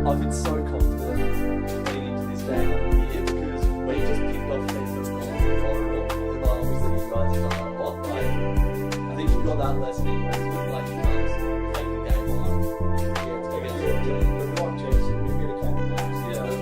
I've been so confident heading into this game of the year because we just picked off teams that have gone to the corridor. And obviously you guys have done that a lot. Like, I think you've got that lesson in Brisbane. Like, you can't take the game on. Yeah, it's against your team. But like Jason, you get a couple of games. Yeah.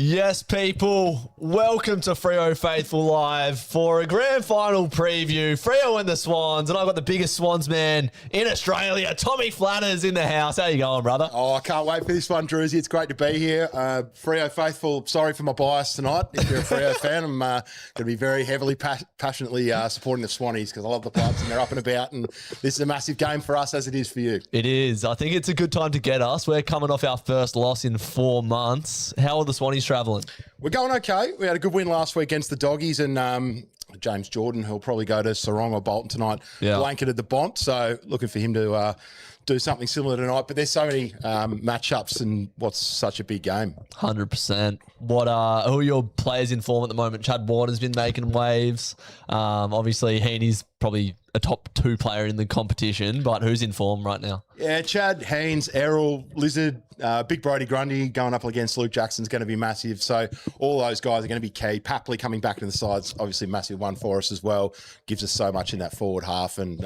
Yes, people, welcome to Freo Faithful Live for a grand final preview. Freo and the Swans, and I've got the biggest Swans man in Australia, Tommy Flatters, in the house. How you going, brother? Oh, I can't wait for this one, Drewzy. It's great to be here. Freo Faithful, sorry for my bias tonight. If you're a Freo fan, I'm going to be very heavily, passionately supporting the Swannies because I love the clubs and they're up and about, and this is a massive game for us as it is for you. It is. I think it's a good time to get us. We're coming off our first loss in 4 months. How are the Swannies travelling? We're going okay. We had a good win last week against the Doggies, and James Jordan, who'll probably go to Sarong or Bolton tonight, blanketed the Bont. So looking for him to do something similar tonight. But there's so many matchups, and what's such a big game. 100%. Who are your players in form at the moment? Chad Warner's been making waves. Obviously, Heaney's probably a top 2 player in the competition, but who's in form right now? Yeah, Chad, Haynes, Errol, Lizard, Big Brody Grundy going up against Luke Jackson's going to be massive. So all those guys are going to be key. Papley coming back into the sides, obviously a massive one for us as well. Gives us so much in that forward half. And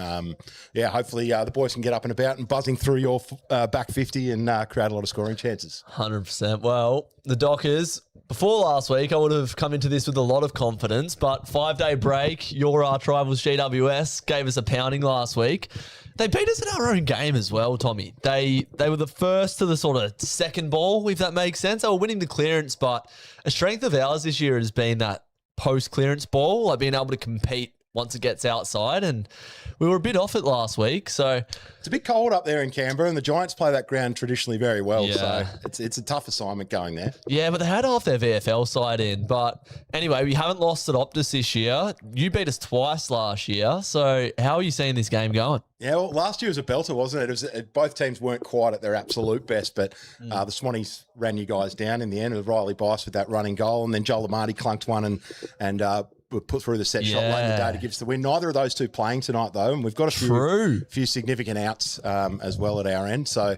hopefully the boys can get up and about and buzzing through your back 50 and create a lot of scoring chances. 100%. Well, the Dockers, before last week, I would have come into this with a lot of confidence, but 5-day break, your arch rivals GWS gave us a pounding last week. They beat us in our own game as well, Tommy. They were the first to the sort of second ball, if that makes sense. They were winning the clearance, but a strength of ours this year has been that post-clearance ball, like being able to compete once it gets outside, and we were a bit off it last week. So it's a bit cold up there in Canberra, and the Giants play that ground traditionally very well. Yeah. So it's a tough assignment going there. Yeah, but they had half their VFL side in. But anyway, we haven't lost at Optus this year. You beat us twice last year. So how are you seeing this game going? Yeah, well, last year was a belter, wasn't it? Both teams weren't quite at their absolute best, but the Swannies ran you guys down in the end. It was Riley Bice with that running goal, and then Joel Amarty clunked one and were put through the set shot late in the day to give us the win. Neither of those two playing tonight, though, and we've got a few significant outs as well at our end. So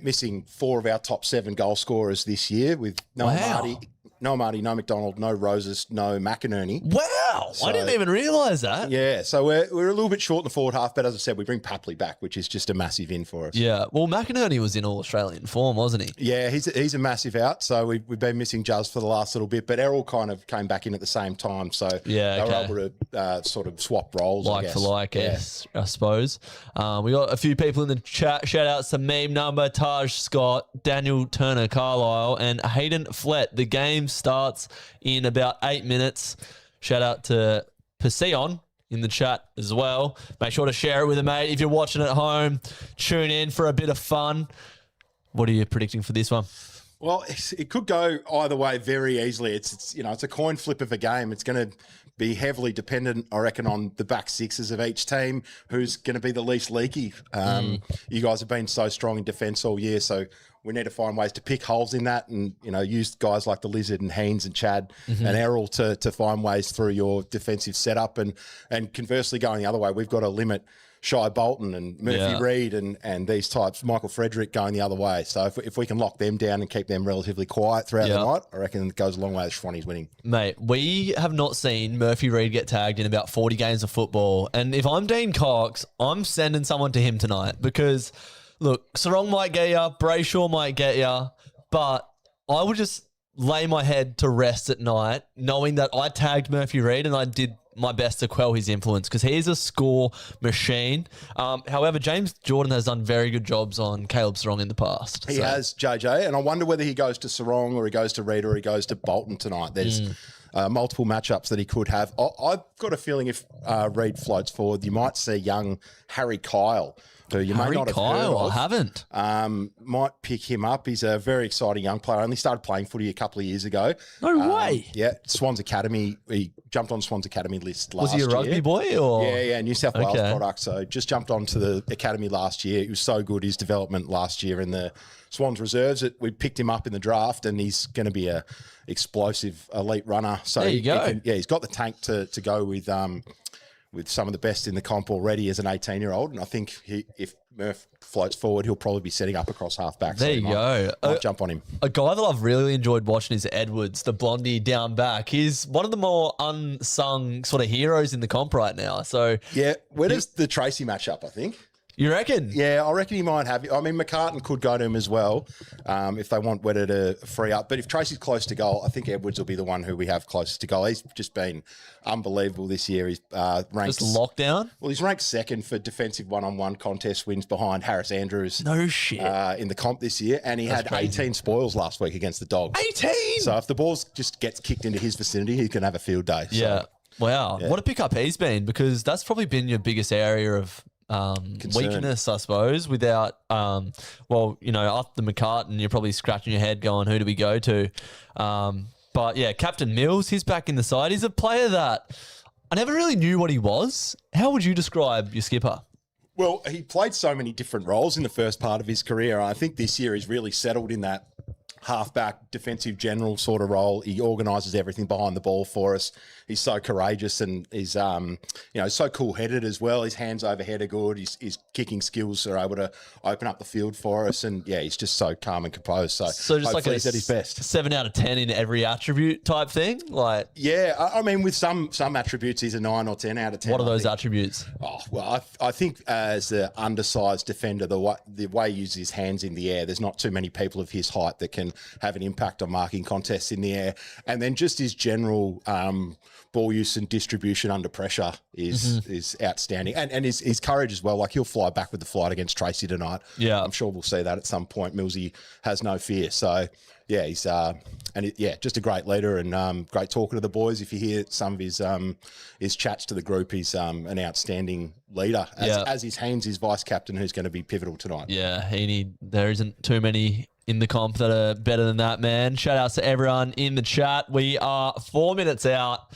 missing 4 of our top 7 goal scorers this year with no Amarty, no McDonald, no Roses, no McInerney. Wow, I didn't even realise that. Yeah, so we're a little bit short in the forward half, but as I said, we bring Papley back, which is just a massive in for us. Yeah, well, McInerney was in all Australian form, wasn't he? Yeah, he's a massive out, so we've been missing Juz for the last little bit, but Errol kind of came back in at the same time, so they were able to sort of swap roles, I guess. For like, I suppose. We got a few people in the chat. Shout outs to Meme Number, Taj Scott, Daniel Turner Carlisle, and Hayden Flett. The game starts in about 8 minutes. Shout out to Perseon in the chat as well. Make sure to share it with a mate. If you're watching at home, tune in for a bit of fun. What are you predicting for this one? Well, it could go either way very easily. It's a coin flip of a game. It's going to be heavily dependent, I reckon, on the back sixes of each team, who's going to be the least leaky. You guys have been so strong in defence all year, so we need to find ways to pick holes in that and, use guys like the Lizard and Haynes and Chad and Errol to find ways through your defensive setup. And conversely, going the other way, we've got to limit Shai Bolton and Murphy Reid and these types, Michael Frederick going the other way. So if we can lock them down and keep them relatively quiet throughout the night, I reckon it goes a long way to Swannies winning. Mate, we have not seen Murphy Reid get tagged in about 40 games of football. And if I'm Dean Cox, I'm sending someone to him tonight because, look, Sarong might get you, Brayshaw might get you, but I would just lay my head to rest at night knowing that I tagged Murphy Reid and I did my best to quell his influence because he's a score machine. However, James Jordan has done very good jobs on Caleb Sarong in the past. He has, JJ, and I wonder whether he goes to Sarong or he goes to Reid or he goes to Bolton tonight. There's multiple matchups that he could have. I've got a feeling if Reid floats forward, you might see young Harry Kyle, who you may not have heard of. I haven't. Might pick him up. He's a very exciting young player. Only started playing footy a couple of years ago. No way. Yeah, Swans Academy. He jumped on Swans Academy list last year. Was he a rugby boy? Or? Yeah, New South Wales product. So just jumped onto the academy last year. He was so good, his development last year in the Swans reserves. We picked him up in the draft, and he's going to be a explosive elite runner. So there you go. He's got the tank to go with some of the best in the comp already as an 18-year-old. And I think if Murph floats forward, he'll probably be setting up across half-back. There you go. Might jump on him. A guy that I've really enjoyed watching is Edwards, the blondie down back. He's one of the more unsung sort of heroes in the comp right now. So yeah, where does the Tracy match up, I think? You reckon? Yeah, I reckon he might have. I mean, McCartan could go to him as well if they want Wetter to free up. But if Tracy's close to goal, I think Edwards will be the one who we have closest to goal. He's just been unbelievable this year. He's ranked Just lockdown? Well, he's ranked second for defensive one-on-one contest wins behind Harris Andrews. No shit. In the comp this year, and he had crazy. 18 spoils last week against the Dogs. 18? So if the ball just gets kicked into his vicinity, he can have a field day. So, Yeah. Wow. Yeah. What a pickup he's been, because that's probably been your biggest area of weakness, I suppose, without, after McCartan, you're probably scratching your head going, who do we go to? But yeah, Captain Mills, he's back in the side. He's a player that I never really knew what he was. How would you describe your skipper? Well, he played so many different roles in the first part of his career. I think this year he's really settled in that halfback defensive general sort of role. He organises everything behind the ball for us. He's so courageous and he's so cool-headed as well. His hands overhead are good. His kicking skills are able to open up the field for us, and yeah, he's just so calm and composed. So just like he's at his best. 7 out of 10 in every attribute type thing. Like, Yeah, I mean, with some attributes, he's a 9 or 10 out of 10. what are I those think. attributes? Oh, well, I think as an undersized defender, the way he uses his hands in the air, there's not too many people of his height that can have an impact on marking contests in the air. And then just his general ball use and distribution under pressure is outstanding. And his courage as well. Like, he'll fly back with the flight against Tracy tonight. Yeah. I'm sure we'll see that at some point. Millsy has no fear. So, yeah, he's just a great leader and great talker to the boys. If you hear some of his chats to the group, he's an outstanding leader. As is Haynes, his vice captain, who's going to be pivotal tonight. Yeah, there isn't too many in the comp that are better than that, man. Shout outs to everyone in the chat. We are 4 minutes out.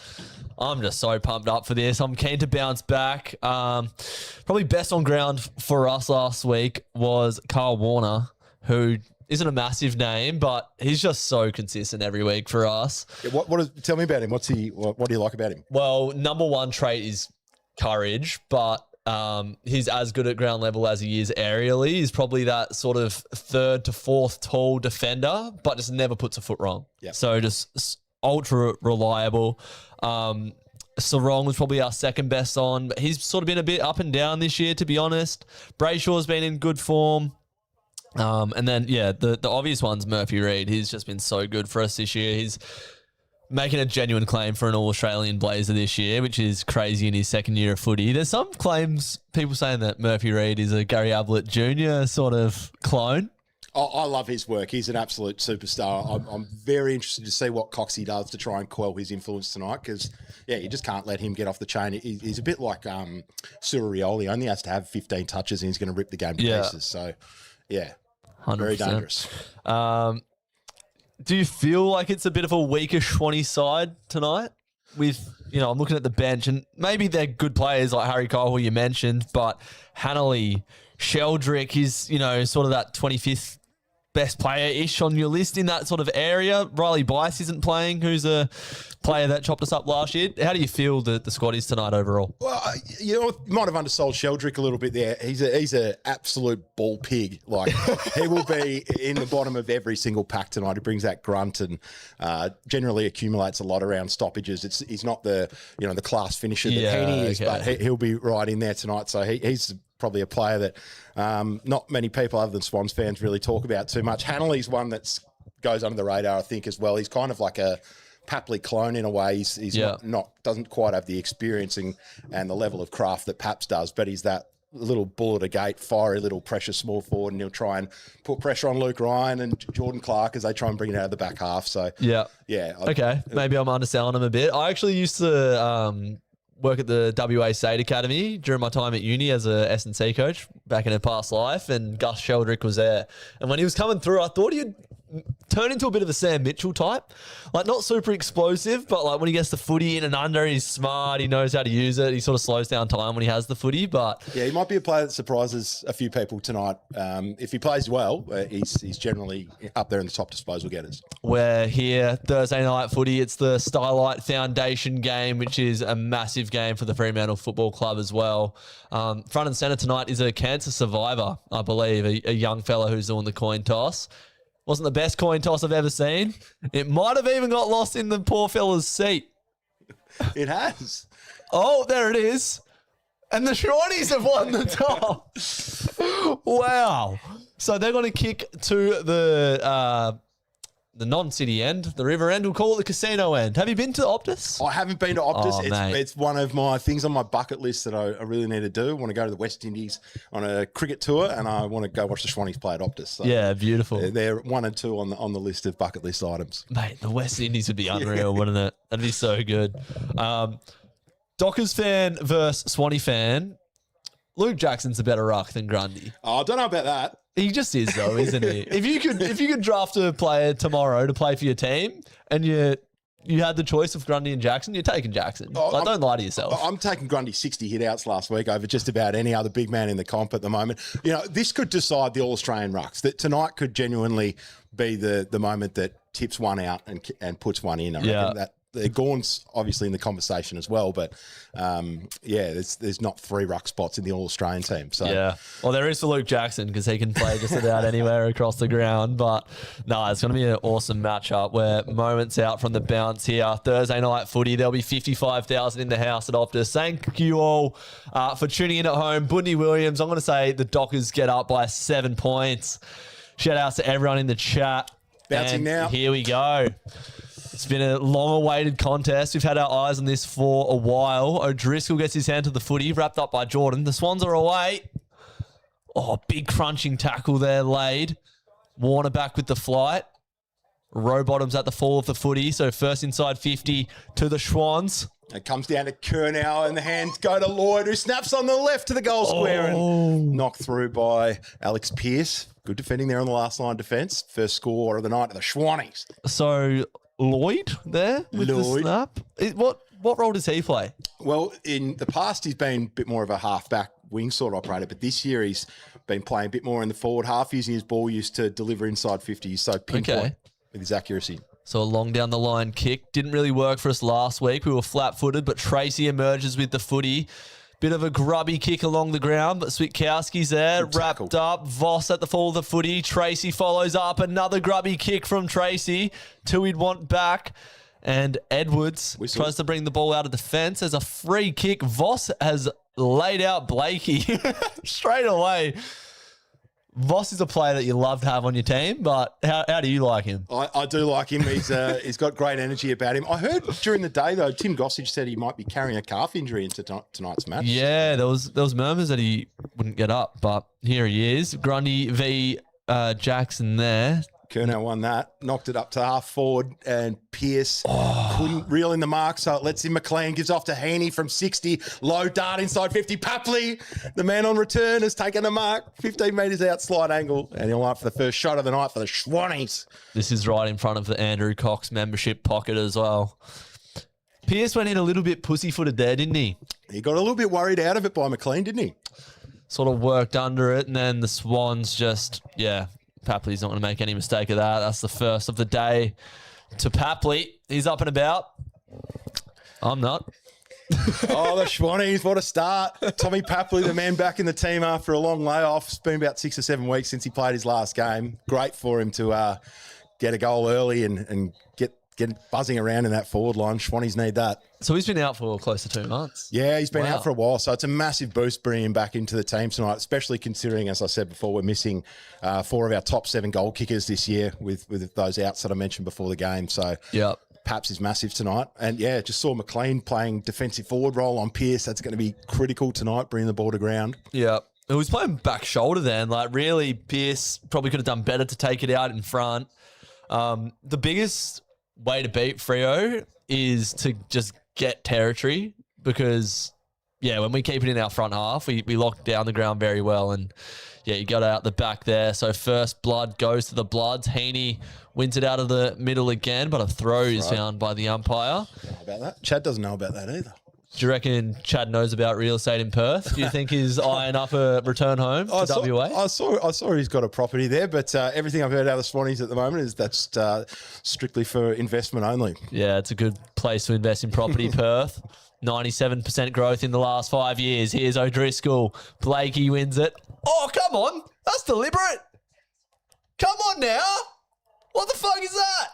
I'm just so pumped up for this. I'm keen to bounce back. Probably best on ground for us last week was Carl Warner, who isn't a massive name, but he's just so consistent every week for us. Yeah, tell me about him. What do you like about him? Well, number one trait is courage, but he's as good at ground level as he is aerially. He's probably that sort of third to fourth tall defender, but just never puts a foot wrong. Yep. So just ultra reliable. Sarong was probably our second best on, but he's sort of been a bit up and down this year, to be honest. Brayshaw's been in good form. And then, yeah, the obvious one's Murphy Reid. He's just been so good for us this year. He's making a genuine claim for an All-Australian Blazer this year, which is crazy in his second year of footy. There's some claims, people saying that Murphy Reid is a Gary Ablett Jr. sort of clone. I love his work. He's an absolute superstar. I'm very interested to see what Coxie does to try and quell his influence tonight because, yeah, you just can't let him get off the chain. He's a bit like Surioli. He only has to have 15 touches and he's going to rip the game to pieces. So, yeah, 100%. very dangerous. Do you feel like it's a bit of a weaker Schwanny side tonight? With, I'm looking at the bench and maybe they're good players like Harry Cole, who you mentioned, but Hanley, Sheldrick is, sort of that 25th best player-ish on your list in that sort of area. Riley Bice isn't playing, who's a player that chopped us up last year. How do you feel the squad is tonight overall? Well, you might have undersold Sheldrick a little bit there. He's a absolute ball pig. Like, he will be in the bottom of every single pack tonight. He brings that grunt and generally accumulates a lot around stoppages. He's not the the class finisher that Heaney is, but he'll be right in there tonight. So he's probably a player that not many people other than Swans fans really talk about too much. Hanley's one that goes under the radar, I think, as well. He's kind of like a Papley clone in a way. He's not doesn't quite have the experience and the level of craft that Paps does, but he's that little bull at a gate, fiery little pressure small forward, and he'll try and put pressure on Luke Ryan and Jordan Clark as they try and bring it out of the back half. So yeah. Okay, maybe I'm underselling him a bit. I actually used to work at the WA State Academy during my time at uni as a S&C coach back in a past life, and Gus Sheldrick was there. And when he was coming through, I thought he'd turn into a bit of a Sam Mitchell type. Like, not super explosive, but like when he gets the footy in and under, he's smart, he knows how to use it. He sort of slows down time when he has the footy, but... Yeah, he might be a player that surprises a few people tonight. If he plays well, he's generally up there in the top disposal getters. We're here, Thursday night footy. It's the Starlight Foundation game, which is a massive game for the Fremantle Football Club as well. Front and centre tonight is a cancer survivor, I believe, a young fella who's doing the coin toss. Wasn't the best coin toss I've ever seen. It might have even got lost in the poor fella's seat. It has. Oh, there it is. And the Swanies have won the top. Wow. So they're going to kick to the non-city end, the river end. We'll call it the casino end. Have you been to Optus? I haven't been to Optus. Oh, It's one of my things on my bucket list that I really need to do. I want to go to the West Indies on a cricket tour, and I want to go watch the Swanies play at Optus. So Yeah, beautiful. they're 1 and 2 on the list of bucket list items. Mate, the West Indies would be unreal, wouldn't it? That'd be so good. Dockers fan versus Swanee fan. Luke Jackson's a better ruck than Grundy. Oh, I don't know about that. He just is though, isn't he? If you could draft a player tomorrow to play for your team and you had the choice of Grundy and Jackson, you're taking Jackson. Don't lie to yourself. I'm taking Grundy 60 hit-outs last week over just about any other big man in the comp at the moment. You know, this could decide the All-Australian rucks. That tonight could genuinely be the moment that tips one out and puts one in. I reckon that Gawn's obviously in the conversation as well, but there's not 3 ruck spots in the All-Australian team. So yeah, well, there is for Luke Jackson because he can play just about anywhere across the ground. But no, it's going to be an awesome matchup. We're moments out from the bounce here. Thursday night footy. There'll be 55,000 in the house at Optus. Thank you all for tuning in at home. Budney Williams, I'm going to say the Dockers get up by 7 points. Shout outs to everyone in the chat. Bouncing now. Here we go. It's been a long-awaited contest. We've had our eyes on this for a while. O'Driscoll gets his hand to the footy, wrapped up by Jordan. The Swans are away. Oh, big crunching tackle there laid. Warner back with the flight. Rowbottom's at the fall of the footy. So first inside 50 to the Swans. It comes down to Curnow, and the hands go to Lloyd, who snaps on the left to the goal square and knocked through by Alex Pearce. Good defending there on the last line defence. First score of the night of the Swanies. So Lloyd there with the snap. What role does he play? Well, in the past, he's been a bit more of a half-back wing sort of operator, but this year he's been playing a bit more in the forward half, using his ball use to deliver inside 50. He's so pinpoint with his accuracy. So a long down the line kick. Didn't really work for us last week. We were flat-footed, but Tracy emerges with the footy. Bit of a grubby kick along the ground, but Switkowski's there, wrapped up. Voss at the fall of the footy. Tracy follows up. Another grubby kick from Tracy. 2 he'd want back. And Edwards tries to bring the ball out of defence. There's a free kick. Voss has laid out Blakey straight away. Voss is a player that you love to have on your team, but how do you like him? I do like him. He's got great energy about him. I heard during the day, though, Tim Gossage said he might be carrying a calf injury into tonight's match. Yeah, there was murmurs that he wouldn't get up, but here he is. Grundy v. Jackson there. Curnow won that, knocked it up to half forward, and Pearce couldn't reel in the mark, so it lets in McLean, gives off to Heaney from 60, low dart inside 50. Papley, the man on return, has taken the mark, 15 metres out, slide angle, and he'll line for the first shot of the night for the Swanies. This is right in front of the Andrew Cox membership pocket as well. Pearce went in a little bit pussyfooted there, didn't he? He got a little bit worried out of it by McLean, didn't he? Sort of worked under it, and then the Swans just, Papley's not going to make any mistake of that. That's the first of the day to Papley. He's up and about. I'm not. Oh, the Swanies, what a start. Tommy Papley, the man back in the team after a long layoff. It's been about 6 or 7 weeks since he played his last game. Great for him to get a goal early and get buzzing around in that forward line. Swanies need that. So he's been out for close to 2 months. Yeah, he's been out for a while. So it's a massive boost bringing him back into the team tonight, especially considering, as I said before, we're missing 4 of our top 7 goal kickers this year with those outs that I mentioned before the game. So Paps is massive tonight. And just saw McLean playing defensive forward role on Pearce. That's going to be critical tonight, bringing the ball to ground. Yeah. He was playing back shoulder then. Like, really, Pearce probably could have done better to take it out in front. The biggest way to beat Freo is to just get territory because, when we keep it in our front half, we lock down the ground very well. And, you got out the back there. So first blood goes to the Bloods. Heaney wins it out of the middle again, but a throw is found by the umpire. Don't know about that. Chad doesn't know about that either. Do you reckon Chad knows about real estate in Perth? Do you think he's eyeing up a return home to WA? I saw he's got a property there, but everything I've heard out of the Swannies at the moment is that's strictly for investment only. Yeah, it's a good place to invest in property, Perth. 97% growth in the last 5 years. Here's O'Driscoll. Blakey wins it. Oh, come on. That's deliberate. Come on now. What the fuck is that?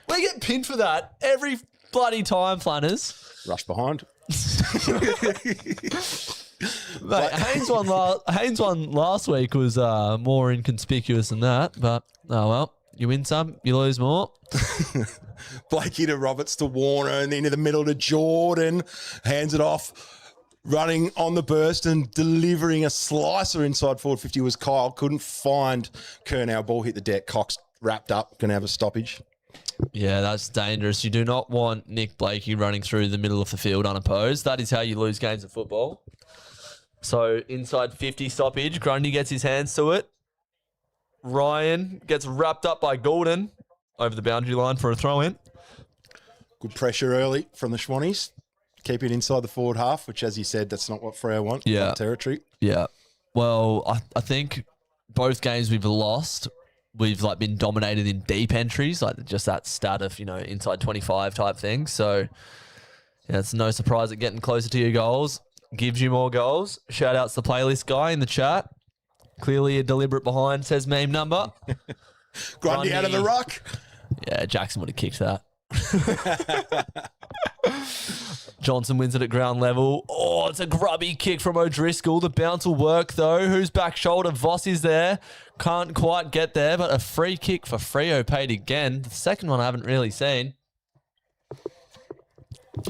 We get pinned for that every bloody time, Flanners. Rush behind. Mate, Haynes one last week was more inconspicuous than that, but oh well. You win some, you lose more. Blakey to Roberts to Warner and into the middle to Jordan. Hands it off. Running on the burst and delivering a slicer inside forward 50 was Kyle. Couldn't find Curnow. Ball hit the deck. Cox wrapped up. Going to have a stoppage. Yeah, that's dangerous. You do not want Nick Blakey running through the middle of the field unopposed. That is how you lose games of football. So inside 50 stoppage. Grundy gets his hands to it. Ryan gets wrapped up by Gordon over the boundary line for a throw-in. Good pressure early from the Swannies. Keep it inside the forward half, which, as you said, that's not what Freo want. Yeah. Territory. Yeah. Well, I think both games we've lost, we've like been dominated in deep entries, like just that stat of, inside 25 type thing. So, yeah, it's no surprise that getting closer to your goals gives you more goals. Shout outs to the playlist guy in the chat. Clearly a deliberate behind, says meme number. Grundy out of the ruck. Yeah, Jackson would have kicked that. Johnson wins it at ground level. Oh, it's a grubby kick from O'Driscoll. The bounce will work, though. Who's back shoulder? Voss is there. Can't quite get there, but a free kick for Freo paid again. The second one I haven't really seen.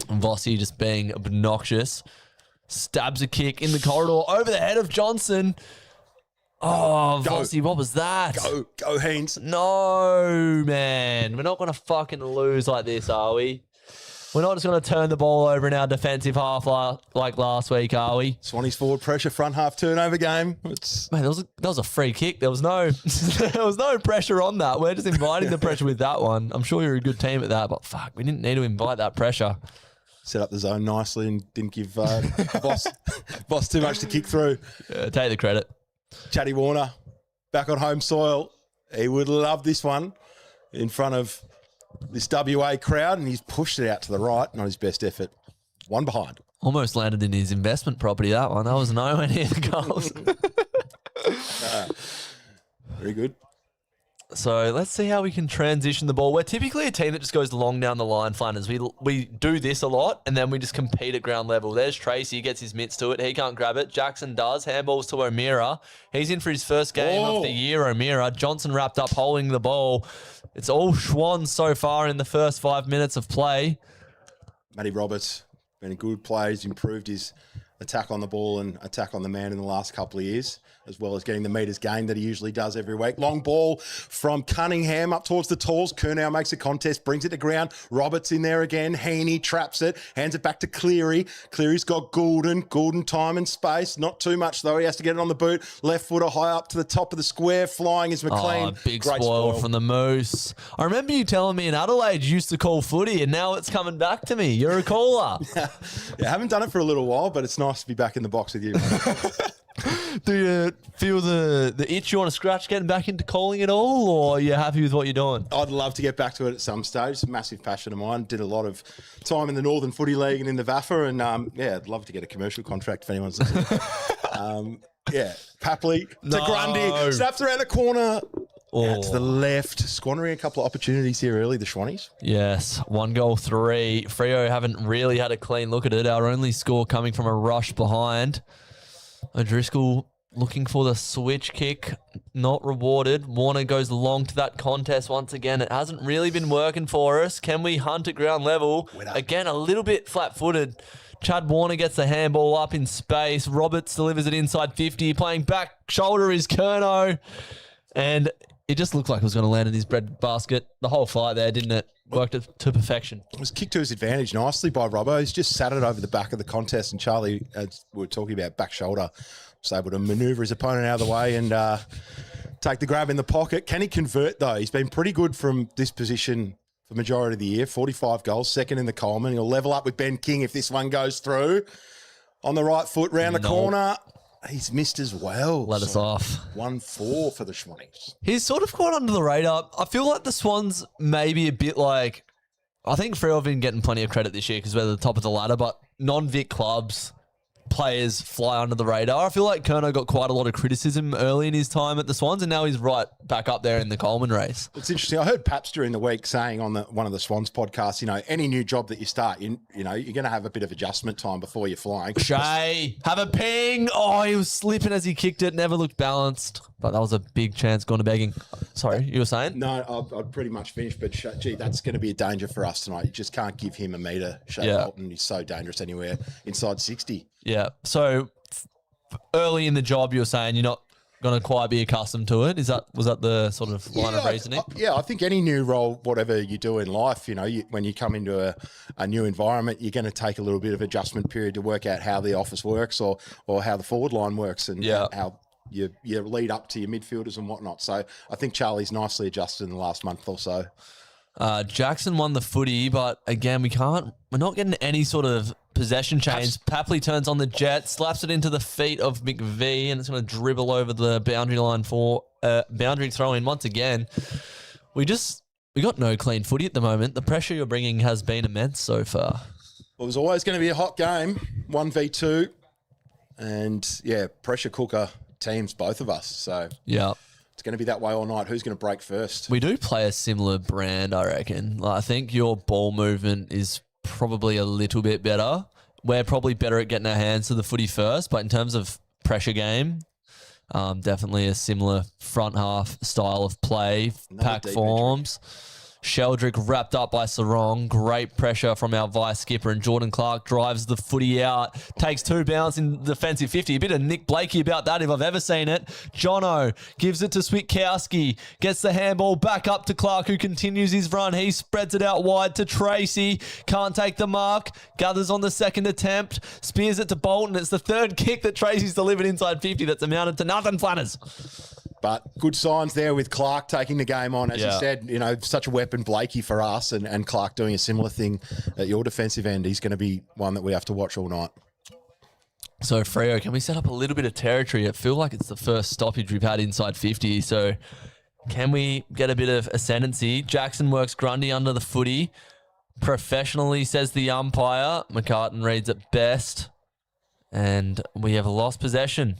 And Vossi just being obnoxious. Stabs a kick in the corridor over the head of Johnson. Oh, Vossi, what was that? Go, Haynes. No, man. We're not going to fucking lose like this, are we? We're not just going to turn the ball over in our defensive half like last week, are we? Swannies forward pressure, front half turnover game. Man, that was a free kick. There was no pressure on that. We're just inviting the pressure with that one. I'm sure you're a good team at that, but fuck, we didn't need to invite that pressure. Set up the zone nicely and didn't give Boss too much to kick through. Yeah, take the credit. Chatty Warner, back on home soil. He would love this one in front of this WA crowd, and he's pushed it out to the right. Not his best effort. One behind. Almost landed in his investment property, that one. That was nowhere near the goals. Very good. So let's see how we can transition the ball. We're typically a team that just goes long down the line, Flanders. We do this a lot, and then we just compete at ground level. There's Tracy, gets his mitts to it. He can't grab it. Jackson does. Handballs to O'Meara. He's in for his first game of the year, O'Meara. Johnson wrapped up holding the ball. It's all Swans so far in the first 5 minutes of play. Matty Roberts, been a good player. He's improved his attack on the ball and attack on the man in the last couple of years, as well as getting the metres gained that he usually does every week. Long ball from Cunningham up towards the talls. Curnow makes a contest, brings it to ground. Roberts in there again. Heaney traps it, hands it back to Cleary. Cleary's got Goulden. Goulden time and space. Not too much, though. He has to get it on the boot. Left footer high up to the top of the square. Flying is McLean. Oh, big spoil from the Moose. I remember you telling me in Adelaide you used to call footy, and now it's coming back to me. You're a caller. Yeah, I haven't done it for a little while, but it's nice to be back in the box with you. Do you feel the itch you want to scratch getting back into calling it all, or are you happy with what you're doing? I'd love to get back to it at some stage. It's a massive passion of mine. Did a lot of time in the Northern Footy League and in the VAFA, and I'd love to get a commercial contract if anyone's listening. Papley to Grundy. Snaps around the corner. Out to the left. Squandering a couple of opportunities here early, the Swannies. Yes, 1 goal, 3. Freo haven't really had a clean look at it. Our only score coming from a rush behind. O'Driscoll looking for the switch kick, not rewarded. Warner goes long to that contest once again. It hasn't really been working for us. Can we hunt at ground level? Again, a little bit flat-footed. Chad Warner gets the handball up in space. Roberts delivers it inside 50. Playing back shoulder is Curnow. And it just looked like it was going to land in his bread basket. The whole fight there, didn't it? Worked it to perfection. It was kicked to his advantage nicely by Robbo. He's just sat it over the back of the contest, and Charlie, as we were talking about back shoulder, was able to manoeuvre his opponent out of the way and take the grab in the pocket. Can he convert, though? He's been pretty good from this position for the majority of the year. 45 goals, second in the Coleman. He'll level up with Ben King if this one goes through. On the right foot, round the corner. He's missed as well. Let us off. 1-4 for the Swannies. He's sort of caught under the radar. I feel like the Swans may be a bit like... I think Freo have been getting plenty of credit this year because we're at the top of the ladder, but non-Vic clubs players fly under the radar. I feel like Curnow got quite a lot of criticism early in his time at the Swans, and now he's right back up there in the Coleman race. It's interesting. I heard Paps during the week saying on one of the Swans podcasts, any new job that you start, you're going to have a bit of adjustment time before you're flying. Shay, have a ping. Oh, he was slipping as he kicked it. Never looked balanced. But that was a big chance gone to begging. Sorry, you were saying? No, I've pretty much finished. But, gee, that's going to be a danger for us tonight. You just can't give him a metre. Shay Bolton, he's so dangerous anywhere inside 60. Yeah. So early in the job, you were saying you're not going to quite be accustomed to it. Was that the sort of line of reasoning? I think any new role, whatever you do in life, when you come into a new environment, you're going to take a little bit of adjustment period to work out how the office works or how the forward line works and how you lead up to your midfielders and whatnot. So I think Charlie's nicely adjusted in the last month or so. Jackson won the footy, but again, we're not getting any sort of possession change. Papley turns on the jet, slaps it into the feet of McVee, and it's going to dribble over the boundary line for boundary throw in once again. We got no clean footy at the moment. The pressure you're bringing has been immense so far. Well, it was always going to be a hot game, 1v2, and pressure cooker teams, both of us. So yeah. It's going to be that way all night. Who's going to break first? We do play a similar brand, I reckon. I think your ball movement is probably a little bit better. We're probably better at getting our hands to the footy first, but in terms of pressure game, definitely a similar front half style of play, pack forms. Sheldrick wrapped up by Sarong. Great pressure from our vice skipper, and Jordan Clark drives the footy out. Takes 2 bounds in defensive 50. A bit of Nick Blakey about that if I've ever seen it. Jono gives it to Switkowski. Gets the handball back up to Clark, who continues his run. He spreads it out wide to Tracy. Can't take the mark. Gathers on the second attempt. Spears it to Bolton. It's the third kick that Tracy's delivered inside 50 that's amounted to nothing, Flanners. But good signs there with Clark taking the game on. As you said, such a weapon, Blakey, for us, and Clark doing a similar thing at your defensive end. He's going to be one that we have to watch all night. So, Freo, can we set up a little bit of territory? I feel like it's the first stoppage we've had inside 50. So, can we get a bit of ascendancy? Jackson works Grundy under the footy. Professionally, says the umpire. McCartan reads it best. And we have lost possession.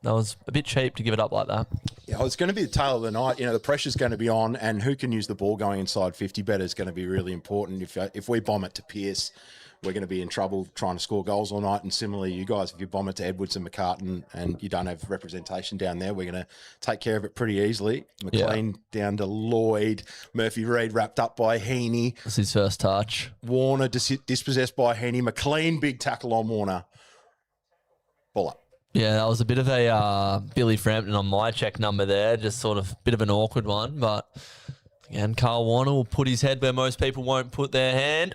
That was a bit cheap to give it up like that. Yeah, well, it's going to be the tail of the night. The pressure's going to be on, and who can use the ball going inside 50 better is going to be really important. If we bomb it to Pearce, we're going to be in trouble trying to score goals all night. And similarly, you guys, if you bomb it to Edwards and McCartan and you don't have representation down there, we're going to take care of it pretty easily. McLean down to Lloyd. Murphy Reid wrapped up by Heaney. That's his first touch. Warner dispossessed by Heaney. McLean, big tackle on Warner. Ball up. Yeah, that was a bit of a Billy Frampton on my check number there. Just sort of a bit of an awkward one. But again, Carl Warner will put his head where most people won't put their hand.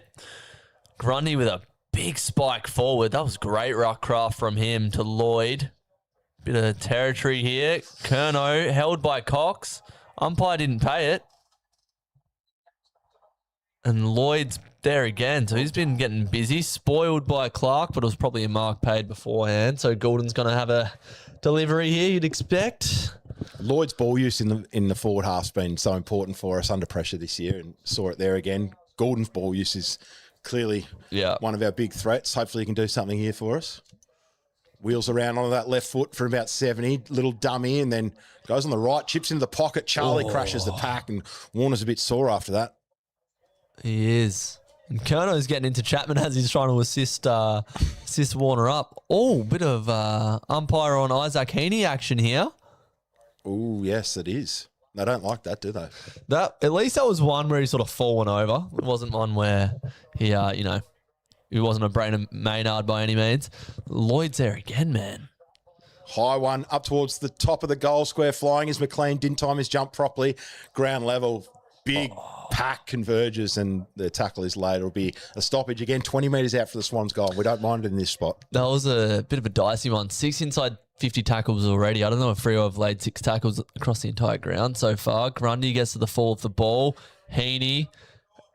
Grundy with a big spike forward. That was great ruck craft from him to Lloyd. Bit of territory here. Curnow held by Cox. Umpire didn't pay it. And Lloyd's there again. So he's been getting busy. Spoiled by Clark, but it was probably a mark paid beforehand. So Goulden's going to have a delivery here, you'd expect. Lloyd's ball use in the forward half's been so important for us under pressure this year, and saw it there again. Goulden's ball use is clearly one of our big threats. Hopefully he can do something here for us. Wheels around on that left foot for about 70. Little dummy, and then goes on the right, chips into the pocket. Charlie crashes the pack, and Warner's a bit sore after that. He is. And Curnow's getting into Chapman as he's trying to assist Warner up. Oh, bit of umpire on Isaac Heaney action here. Oh, yes, it is. They don't like that, do they? At least that was one where he sort of fallen over. It wasn't one where he, he wasn't a brain of Maynard by any means. Lloyd's there again, man. High one up towards the top of the goal square, flying as McLean didn't time his jump properly. Ground level, big pack converges, and the tackle is laid. It'll be a stoppage again, 20 metres out for the Swans goal. We don't mind it in this spot. That was a bit of a dicey one. 6 inside 50 tackles already. I don't know if Freo have laid 6 tackles across the entire ground so far. Grundy gets to the fall of the ball. Heaney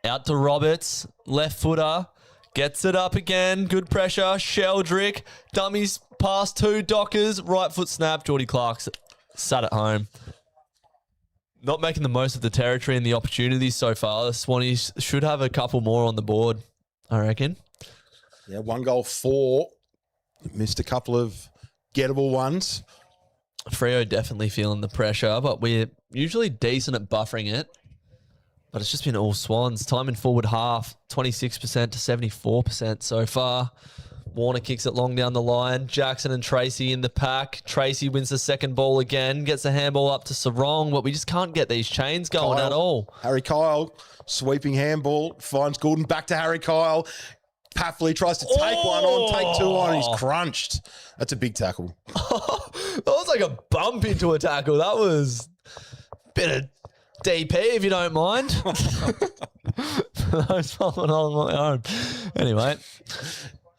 out to Roberts. Left footer. Gets it up again. Good pressure. Sheldrick. Dummies past 2 Dockers. Right foot snap. Geordie Clark's sat at home. Not making the most of the territory and the opportunities so far. The Swannies should have a couple more on the board, I reckon. Yeah, 1 goal, 4 Missed a couple of gettable ones. Freo definitely feeling the pressure, but we're usually decent at buffering it. But it's just been all Swans. Time in forward half, 26% to 74% so far. Warner kicks it long down the line. Jackson and Tracy in the pack. Tracy wins the second ball again. Gets the handball up to Sarong, but we just can't get these chains going at all. Harry Kyle, sweeping handball, finds Goulden. Back to Harry Kyle. Paffley tries to take one on, take two on. He's crunched. That's a big tackle. That was like a bump into a tackle. That was a bit of DP, if you don't mind. Those following on my own. Anyway,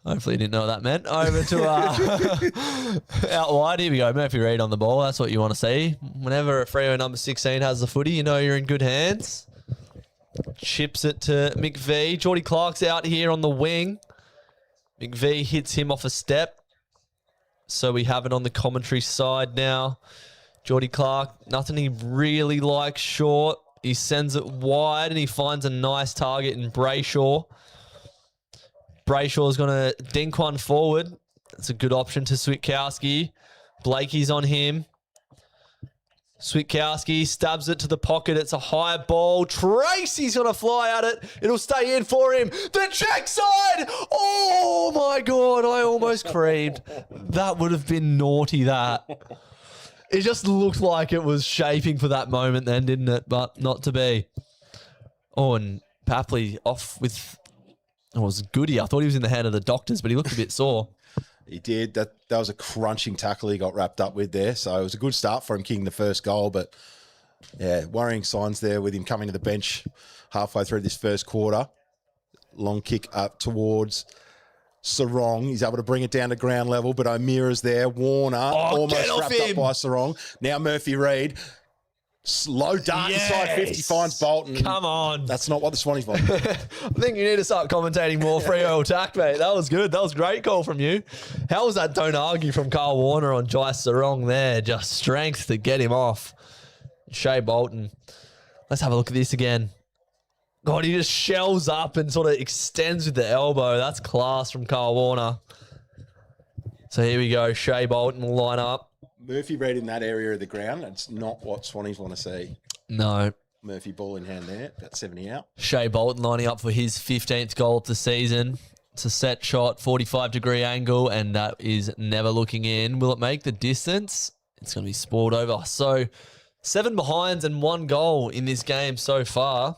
hopefully you didn't know what that meant. Over to out wide. Here we go. Murphy Reid on the ball. That's what you want to see. Whenever a Freo number 16 has the footy, you know you're in good hands. Chips it to McVee. Geordie Clark's out here on the wing. McVee hits him off a step. So we have it on the commentary side now. Geordie Clark, nothing he really likes short. He sends it wide and he finds a nice target in Brayshaw. Brayshaw's going to dink one forward. That's a good option to Switkowski. Blakey's on him. Switkowski stabs it to the pocket. It's a high ball. Tracy's going to fly at it. It'll stay in for him. The check side. Oh, my God. I almost creamed. That would have been naughty, that. It just looked like it was shaping for that moment then, didn't it? But not to be. Oh, and Papley off with... It was Goody. I thought he was in the hand of the Doctors, but he looked a bit sore. He did. That was a crunching tackle he got wrapped up with there. So it was a good start for him kicking the first goal. But, yeah, worrying signs there with him coming to the bench halfway through this first quarter. Long kick up towards Sarong. He's able to bring it down to ground level, but O'Meara's there. Warner almost wrapped up by Sarong. Now Murphy Reid. Low dart inside 50 finds Bolton. Come on. That's not what the Swannies want. I think you need to start commentating more Freo attack, mate. That was good. That was a great call from you. How was that don't argue from Carl Warner on Jai Sarong there? Just strength to get him off. Shea Bolton. Let's have a look at this again. God, he just shells up and sort of extends with the elbow. That's class from Carl Warner. So here we go. Shea Bolton will line up. Murphy Reid in that area of the ground. That's not what Swannies want to see. No. Murphy ball in hand there. About 70 out. Shea Bolton lining up for his 15th goal of the season. It's a set shot, 45-degree angle, and that is never looking in. Will it make the distance? It's going to be spoiled over. So 7 behinds and 1 goal in this game so far.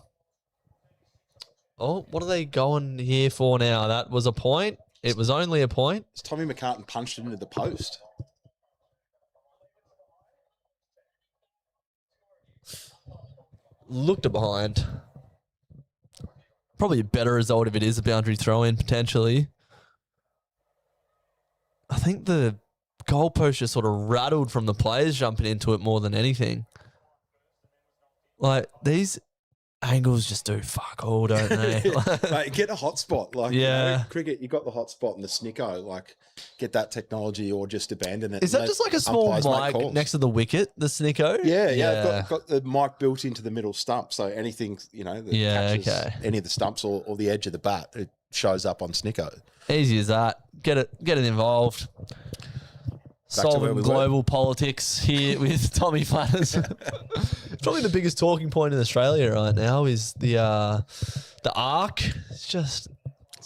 Oh, what are they going here for now? That was a point. It was only a point. Tommy McCartan punched it into the post. Looked a behind. Probably a better result if it is a boundary throw-in, potentially. I think the goalpost just sort of rattled from the players jumping into it more than anything. Like, these angles just do fuck all, don't they? Mate, get a hot spot. Like, yeah. You know, cricket, you got the hot spot and the snicko. Like, get that technology or just abandon it. Is that just like a small mic next to the wicket, the snicko? Yeah. Got the mic built into the middle stump. So anything, you know, that catches any of the stumps or the edge of the bat, it shows up on snicko. Easy as that. Get it involved. Solving global politics here with Tommy Flatters. Probably the biggest talking point in Australia right now is the ARC. It's just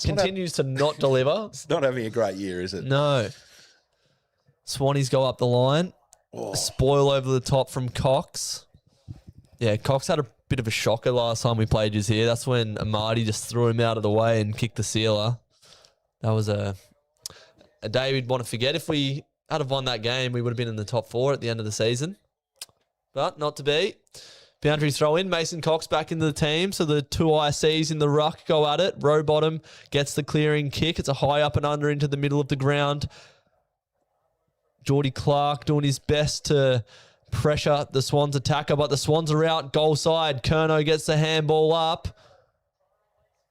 continues to not deliver. It's not having a great year, is it? No. Swannies go up the line. Spoil over the top from Cox. Yeah, Cox had a bit of a shocker last time we played just here. That's when Amadi just threw him out of the way and kicked the sealer. That was a day we'd want to forget. If we had have won that game, we would have been in the top 4 at the end of the season. But not to be. Boundary throw in. Mason Cox back into the team. So the 2 ICs in the ruck go at it. Rowbottom gets the clearing kick. It's a high up and under into the middle of the ground. Geordie Clark doing his best to pressure the Swans attacker, but the Swans are out. Goal side. Curnow gets the handball up.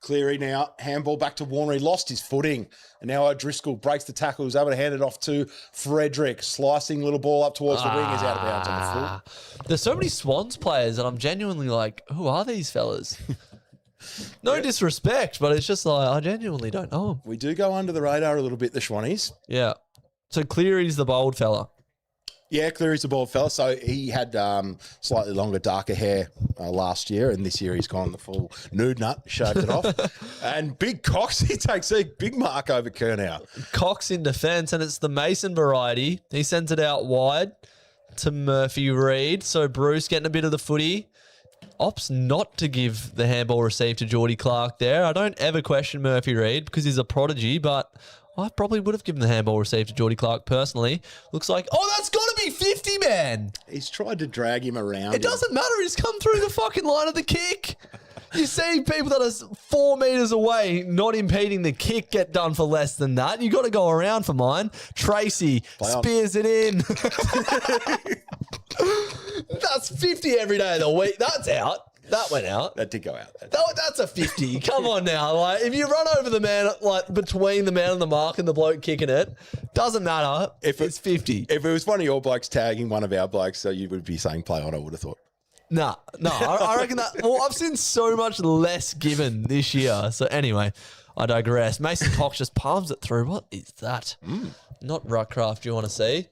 Cleary now, handball back to Warner. He lost his footing. And now O'Driscoll breaks the tackle. He's able to hand it off to Frederick. Slicing little ball up towards the wing. He's out of bounds on the foot. There's so many Swans players and I'm genuinely like, who are these fellas? No disrespect, but it's just like I genuinely don't know him. We do go under the radar a little bit, the Schwannies. Yeah. So Cleary's the bold fella. Yeah, Cleary's the bald fella. So he had slightly longer, darker hair last year, and this year he's gone the full nude nut, shaved it off. And Big Cox, he takes a big mark over Curnow. Cox in defence, and it's the Mason variety. He sends it out wide to Murphy Reid. So Bruce getting a bit of the footy. Opts not to give the handball receive to Geordie Clark there. I don't ever question Murphy Reid because he's a prodigy, but I probably would have given the handball receive to Geordie Clark personally. Looks like, that's got to be 50, man. He's tried to drag him around. It doesn't matter. He's come through the fucking line of the kick. You see people that are 4 metres away not impeding the kick get done for less than that. You got to go around for mine. Tracy spears it in. That's 50 every day of the week. That's out. That went out. That did go out. That's a 50. Come on now. Like, if you run over the man, like between the man and the mark and the bloke kicking it, doesn't matter. If it's 50. If it was one of your blokes tagging one of our blokes, so you would be saying play on, I would have thought. No, I reckon that. Well, I've seen so much less given this year. So anyway, I digress. Mason Cox just palms it through. What is that? Not Ruckcraft you want to see.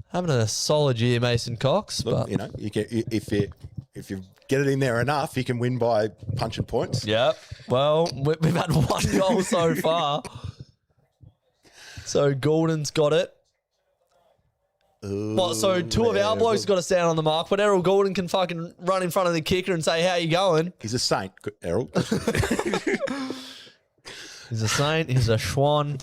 Having a solid year, Mason Cox. Look, but you know, if you get it in there enough, you can win by punching points. Yeah. Well, we've had one goal so far. So Gordon's got it. So two of our blokes got to stand on the mark, but Errol Gordon can fucking run in front of the kicker and say, how you going? He's a saint, Errol. He's a saint. He's a Schwan.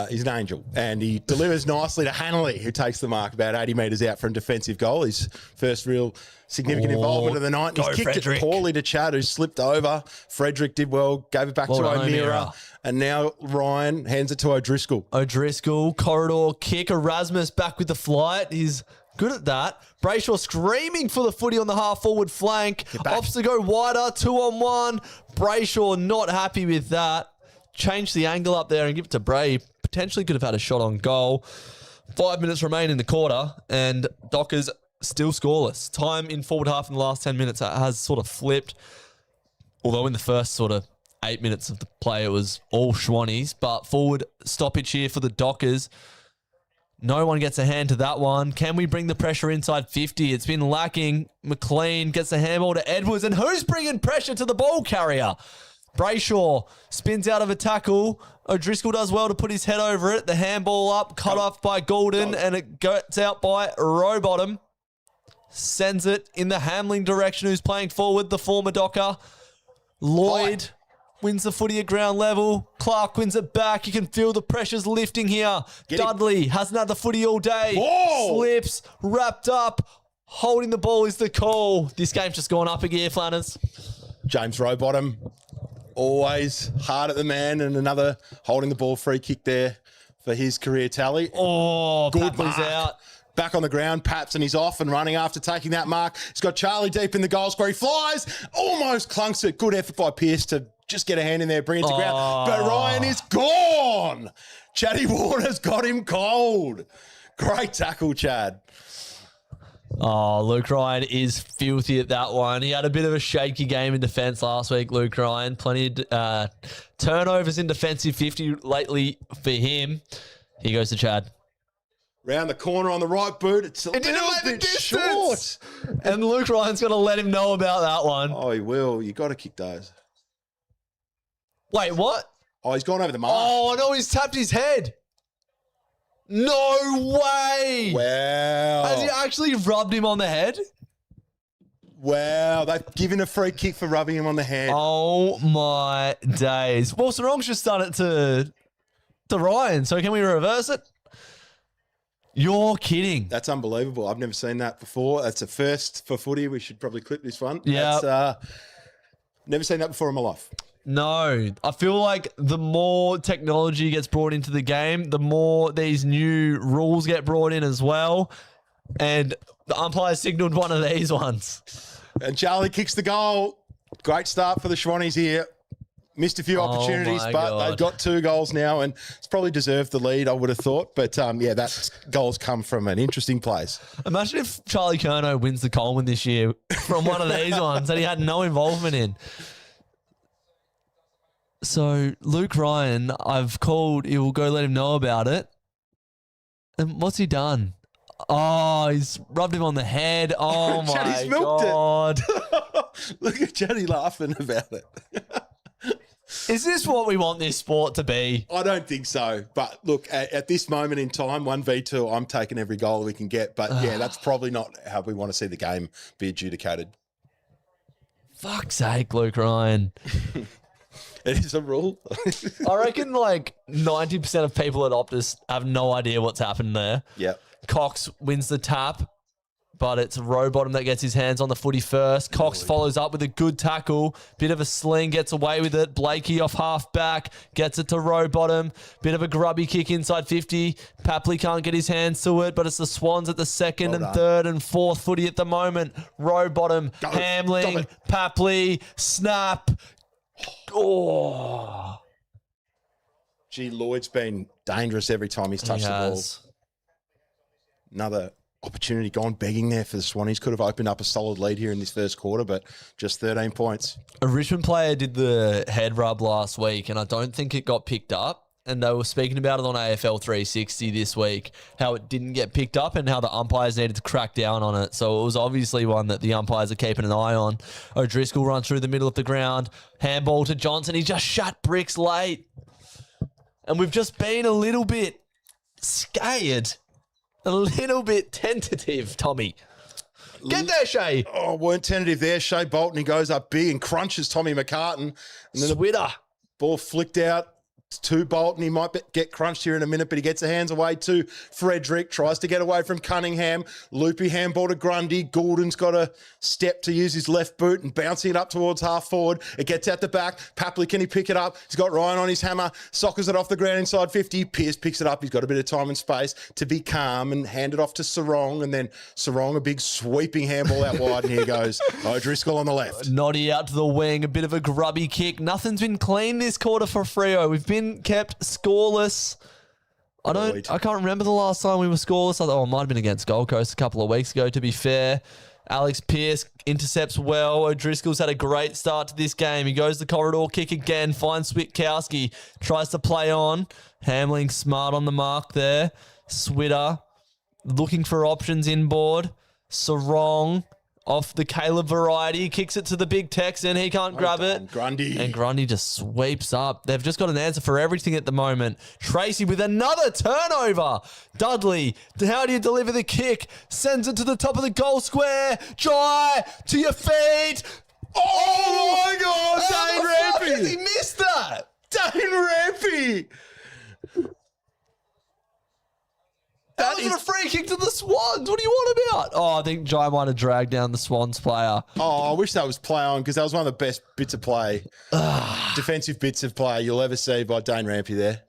He's an angel. And he delivers nicely to Hanley, who takes the mark about 80 metres out for a defensive goal. His first real significant involvement of the night. He's kicked Frederick. it poorly to Chad, who slipped over. Frederick did well, gave it back to O'Meara. And now Ryan hands it to O'Driscoll. Corridor kick. Erasmus back with the flight. He's good at that. Brayshaw screaming for the footy on the half-forward flank. Opts to go wider, 2-on-1. Brayshaw not happy with that. Change the angle up there and give it to Bray. Potentially could have had a shot on goal. 5 minutes remain in the quarter, and Dockers still scoreless. Time in forward half in the last 10 minutes has sort of flipped. Although in the first sort of 8 minutes of the play, it was all Schwannies. But forward stoppage here for the Dockers. No one gets a hand to that one. Can we bring the pressure inside 50? It's been lacking. McLean gets the handball to Edwards. And who's bringing pressure to the ball carrier? Brayshaw spins out of a tackle. O'Driscoll does well to put his head over it. The handball up, cut off by Golden, and it gets out by Rowbottom. Sends it in the Hamling direction, who's playing forward, the former Docker. Lloyd wins the footy at ground level. Clark wins it back. You can feel the pressures lifting here. Dudley hasn't had the footy all day. Whoa. Slips, wrapped up. Holding the ball is the call. This game's just gone up a gear, Flanners. James Rowbottom, always hard at the man, and another holding the ball free kick there for his career tally. Good mark. out. Back on the ground, Paps, and he's off and running after taking that mark. He's got Charlie deep in the goal square. He flies, almost clunks it. Good effort by Pearce to just get a hand in there, bring it to ground. But Ryan is gone. Chatty Warner's got him cold. Great tackle, Chad. Luke Ryan is filthy at that one. He had a bit of a shaky game in defence last week, Luke Ryan. Plenty of turnovers in defensive 50 lately for him. Here goes to Chad. Round the corner on the right boot. It's a little bit short. And Luke Ryan's going to let him know about that one. Oh, he will. You got to kick those. Wait, what? Oh, he's gone over the mark. Oh, no, he's tapped his head. No way. Wow. Has he actually rubbed him on the head? Wow. They've given a free kick for rubbing him on the head. Oh, my days. Well, Sarong's just done it to Ryan. So can we reverse it? You're kidding. That's unbelievable. I've never seen that before. That's a first for footy. We should probably clip this one. Yeah. Never seen that before in my life. No. I feel like the more technology gets brought into the game, the more these new rules get brought in as well. And the umpire signalled one of these ones. And Charlie kicks the goal. Great start for the Schwannies here. Missed a few opportunities, my but God. they've got 2 goals now, and it's probably deserved the lead, I would have thought. But, yeah, that goals come from an interesting place. Imagine if Charlie Curnow wins the Coleman this year from one of these ones that he had no involvement in. So Luke Ryan, I've called. He will go let him know about it. And what's he done? Oh, he's rubbed him on the head. Oh my Johnny's milked God! Look at Johnny laughing about it. Is this what we want this sport to be? I don't think so. But look, at this moment in time, 1v2, I'm taking every goal we can get. But yeah, that's probably not how we want to see the game be adjudicated. Fuck's sake, Luke Ryan. It is a rule. I reckon like 90% of people at Optus have no idea what's happened there. Yep. Cox wins the tap, but it's Rowbottom that gets his hands on the footy first. Cox follows up with a good tackle. Bit of a sling, gets away with it. Blakey off half back, gets it to Rowbottom. Bit of a grubby kick inside 50. Papley can't get his hands to it, but it's the Swans at the second Well and done. third and fourth footy at the moment. Rowbottom, Go. Hamling, Stop it. Papley, snap. Oh, Gee, Lloyd's been dangerous every time he's he touched the ball. has. Another opportunity gone begging there for the Swannies. Could have opened up a solid lead here in this first quarter, but just 13 points. A Richmond player did the head rub last week, and I don't think it got picked up. And they were speaking about it on AFL 360 this week, how it didn't get picked up and how the umpires needed to crack down on it. So it was obviously one that the umpires are keeping an eye on. O'Driscoll runs through the middle of the ground. Handball to Johnson. He just shut bricks late. And we've just been a little bit scared. A little bit tentative, Tommy. Get there, Shay. Oh, weren't tentative there. Shea Bolton, he goes up big and crunches Tommy McCartan. And then the Switter. ball flicked out to Bolton. He might get crunched here in a minute, but he gets the hands away to Frederick, tries to get away from Cunningham. Loopy handball to Grundy. Goulden's got a step to use his left boot and bouncing it up towards half forward. It gets out the back. Papley, can he pick it up? He's got Ryan on his hammer. Sockers it off the ground inside 50. Pearce picks it up. He's got a bit of time and space to be calm and hand it off to Sarong. And then Sarong, a big sweeping handball out wide, and here goes O'Driscoll on the left. Noddy out to the wing, a bit of a grubby kick. Nothing's been clean this quarter for Freo. We've been kept scoreless. I can't remember the last time we were scoreless. It might have been against Gold Coast a couple of weeks ago, to be fair. Alex Pearce intercepts well. O'Driscoll's had a great start to this game. He goes the corridor kick again, finds Switkowski, tries to play on. Hamling smart on the mark there. Switter looking for options inboard. Sarong off the Caleb variety, kicks it to the big Texan. He can't grab it. Grundy. And Grundy just sweeps up. They've just got an answer for everything at the moment. Tracy with another turnover. Dudley, how do you deliver the kick? Sends it to the top of the goal square. Jai, to your feet. Oh my God, How Dane the fuck has Rampy! he missed that? Dane Rampy! That was a free kick to the Swans. What do you want about? Oh, I think Jai might have dragged down the Swans player. Oh, I wish that was play on because that was one of the best bits of play, defensive bits of play you'll ever see by Dane Rampy there.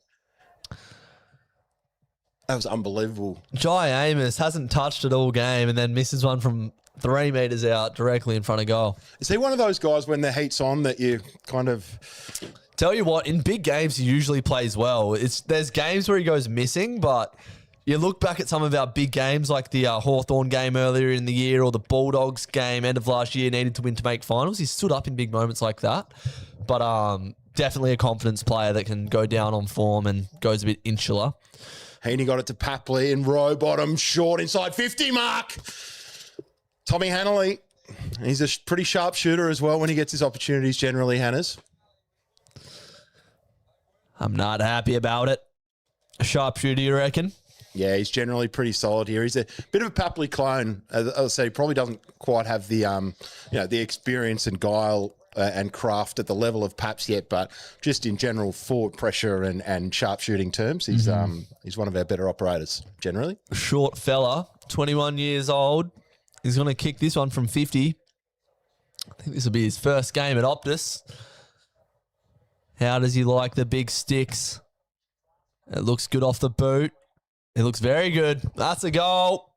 That was unbelievable. Jai Amos hasn't touched it all game and then misses one from 3 metres out directly in front of goal. Is he one of those guys when the heat's on that you kind of... Tell you what, in big games, he usually plays well. There's games where he goes missing, but you look back at some of our big games like the Hawthorn game earlier in the year or the Bulldogs game end of last year, needed to win to make finals. He stood up in big moments like that. But definitely a confidence player that can go down on form and goes a bit insular. Heaney got it to Papley and Rowbottom short inside 50 mark. Tommy Hanley, he's a pretty sharp shooter as well when he gets his opportunities generally, Hannah's. I'm not happy about it. A sharpshooter, you reckon? Yeah, he's generally pretty solid here. He's a bit of a Papley clone. As I say, he probably doesn't quite have the the experience and guile and craft at the level of Paps yet, but just in general forward pressure and sharpshooting terms, he's one of our better operators generally. Short fella, 21 years old. He's going to kick this one from 50. I think this will be his first game at Optus. How does he like the big sticks? It looks good off the boot. It looks very good. That's a goal.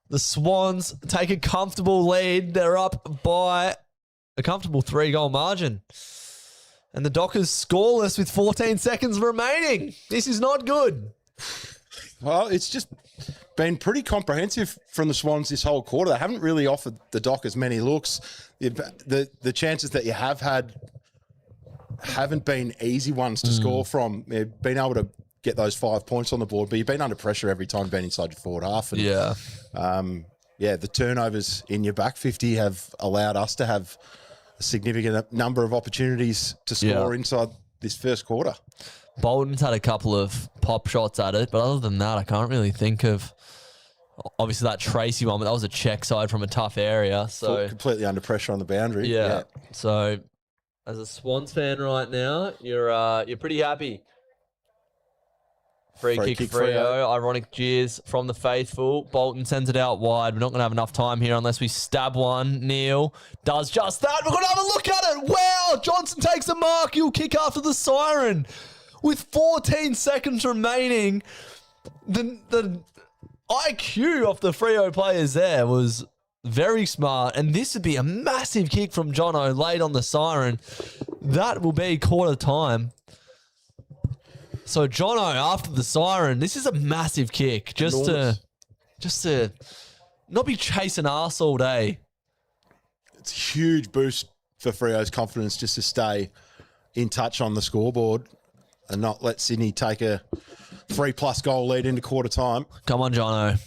The Swans take a comfortable lead. They're up by a comfortable 3-goal margin. And the Dockers scoreless with 14 seconds remaining. This is not good. Well, it's just been pretty comprehensive from the Swans this whole quarter. They haven't really offered the Dockers many looks. The chances that you have had haven't been easy ones to score from. You've been able to get those 5 points on the board, but you've been under pressure every time you've been inside your forward half. And, the turnovers in your back 50 have allowed us to have a significant number of opportunities to score inside this first quarter. Bolton's had a couple of pop shots at it, but other than that, I can't really think of. Obviously, that Tracy one, but that was a check side from a tough area. So completely under pressure on the boundary. Yeah. So, as a Swans fan right now, you're pretty happy. Free kick Freo. Ironic jeers from the faithful. Bolton sends it out wide. We're not going to have enough time here unless we stab one. Neil does just that. We're going to have a look at it. Wow. Johnson takes the mark. He'll kick after the siren. With 14 seconds remaining, the IQ of the Freo players there was very smart. And this would be a massive kick from Jono late on the siren. That will be quarter time. So Jono, after the siren, this is a massive kick. Just to not be chasing arse all day. It's a huge boost for Freo's confidence just to stay in touch on the scoreboard and not let Sydney take a 3+ goal lead into quarter time. Come on, Jono.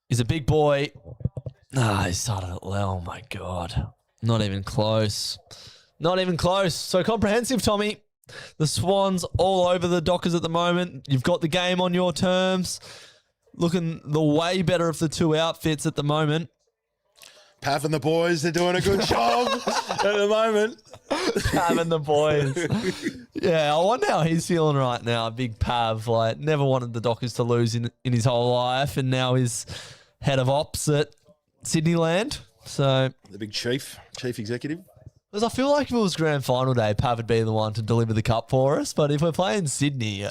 He's a big boy. He started it well. Oh, my God. Not even close. Not even close. So comprehensive, Tommy. The Swans all over the Dockers at the moment. You've got the game on your terms. Looking the way better of the two outfits at the moment. Pav and the boys, they're doing a good job at the moment. Pav and the boys. Yeah, I wonder how he's feeling right now. Big Pav, never wanted the Dockers to lose in his whole life, and now he's head of ops at Sydneyland. So the big chief executive. Because I feel like if it was grand final day, Pav would be the one to deliver the cup for us. But if we're playing Sydney...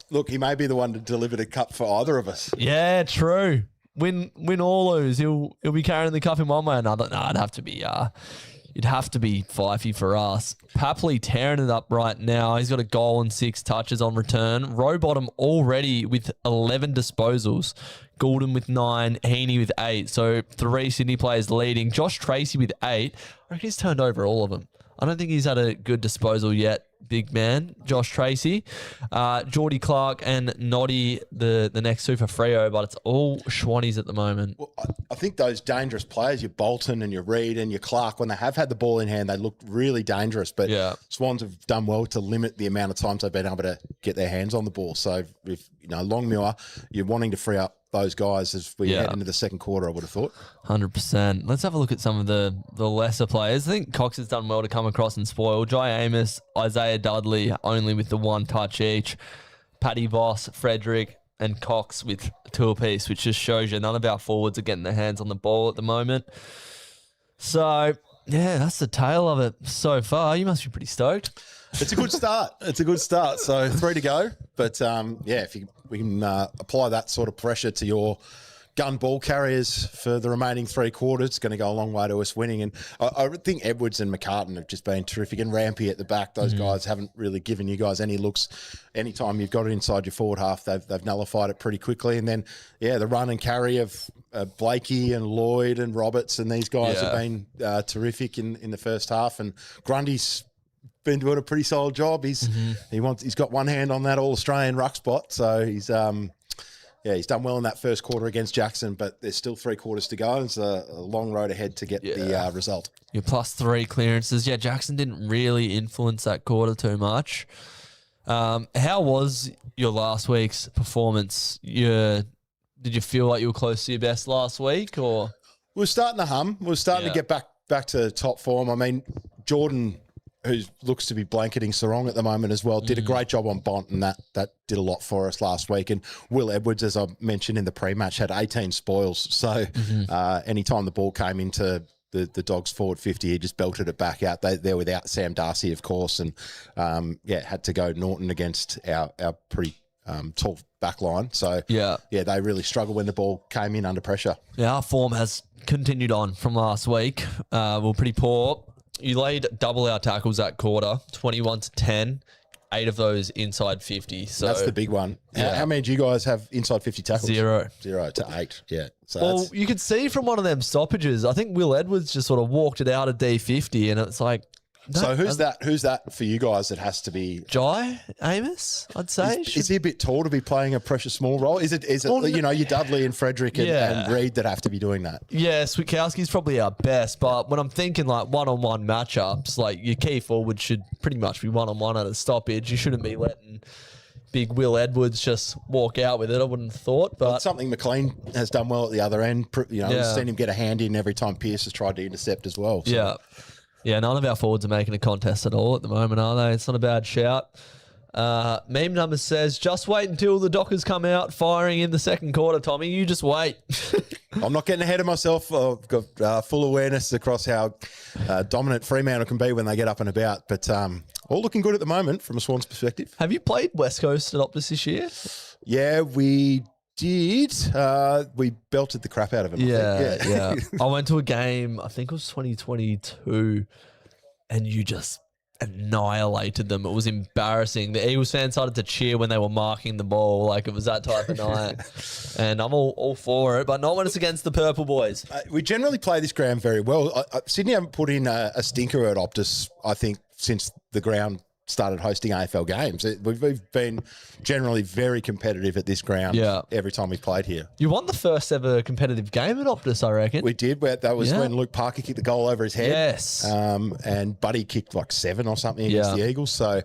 Look, he may be the one to deliver the cup for either of us. Yeah, true. Win or lose, he'll be carrying the cup in one way or another. No, it'd have to be Fifey for us. Papley tearing it up right now. He's got a goal and 6 touches on return. Rowbottom already with 11 disposals. Goulden with 9, Heaney with 8. So 3 Sydney players leading. Josh Tracy with 8. I reckon he's turned over all of them. I don't think he's had a good disposal yet, big man. Josh Tracy, Geordie Clark and Noddy, the next two for Freo, but it's all Schwannies at the moment. Well, I think those dangerous players, your Bolton and your Reid and your Clark, when they have had the ball in hand, they look really dangerous. But Swans have done well to limit the amount of times they've been able to get their hands on the ball. So if Longmuir, you're wanting to free up those guys as we head into the second quarter, I would have thought. 100%. Let's have a look at some of the lesser players. I think Cox has done well to come across and spoil. Jai Amos, Isaiah Dudley, only with the 1 touch each. Paddy Voss, Frederick, and Cox with 2 apiece, which just shows you none of our forwards are getting their hands on the ball at the moment. So, yeah, that's the tale of it so far. You must be pretty stoked. It's a good start. So 3 to go. But, if we can apply that sort of pressure to your gun ball carriers for the remaining 3 quarters, it's going to go a long way to us winning. And I think Edwards and McCartan have just been terrific, and Rampy at the back. Those guys haven't really given you guys any looks. Anytime you've got it inside your forward half, they've nullified it pretty quickly. And then, the run and carry of Blakey and Lloyd and Roberts and these guys have been terrific in the first half. And Grundy's been doing a pretty solid job. He's got one hand on that All-Australian ruck spot, so he's done well in that first quarter against Jackson, but there's still 3 quarters to go. It's a long road ahead to get the result. Your +3 clearances. Yeah, Jackson didn't really influence that quarter too much. How was your last week's performance? Did you feel like you were close to your best last week, or? We were starting to hum. We were starting to get back to top form. I mean, Jordan, who looks to be blanketing Sarong at the moment as well, did a great job on Bont, and that did a lot for us last week. And Will Edwards, as I mentioned in the pre-match, had 18 spoils. So anytime the ball came into the Dogs forward 50, he just belted it back out. They're without Sam Darcy, of course, and had to go Norton against our pretty tall back line. So they really struggled when the ball came in under pressure. Yeah, our form has continued on from last week. We were pretty poor you laid double our tackles that quarter, 21-10. 8 of those inside 50. So that's the big one. Yeah. How many do you guys have inside 50 tackles? 0. 0 to 8. Yeah. So Well, you could see from one of them stoppages, I think Will Edwards just sort of walked it out of D50, and it's like, so who's that? Who's that for you guys that has to be? Jai Amos, I'd say. Is he a bit tall to be playing a pressure small role? Is it you know, your Dudley and Frederick and Reed that have to be doing that? Yeah, Switkowski's probably our best, but when I'm thinking like one-on-one matchups, like your key forward should pretty much be one-on-one at a stoppage. You shouldn't be letting big Will Edwards just walk out with it, I wouldn't have thought. But It's something McLean has done well at the other end. You know, Yeah. I've seen him get a hand in every time Pearce has tried to intercept as well. So. Yeah, none of our forwards are making a contest at all at the moment, are they? It's not a bad shout. Meme Numbers says, just wait until the Dockers come out firing in the second quarter, Tommy. You just wait. I'm not getting ahead of myself. I've got full awareness across how dominant Fremantle can be when they get up and about. But all looking good at the moment from a Swans perspective. Have you played West Coast at Optus this year? Yeah, we did. We belted the crap out of him. I think. Yeah. I went to a game, I think it was 2022, and you just annihilated them. It was embarrassing. The Eagles fans started to cheer when they were marking the ball, like it was that type of night. And I'm all for it, but not when it's against the Purple Boys. We generally play this ground very well. Sydney haven't put in a stinker at Optus, I think, since the ground started hosting AFL games. We've been generally very competitive at this ground every time we've played here. You won the first ever competitive game at Optus, I reckon. We did. That was when Luke Parker kicked the goal over his head. Yes. And Buddy kicked like 7 or something against the Eagles. So,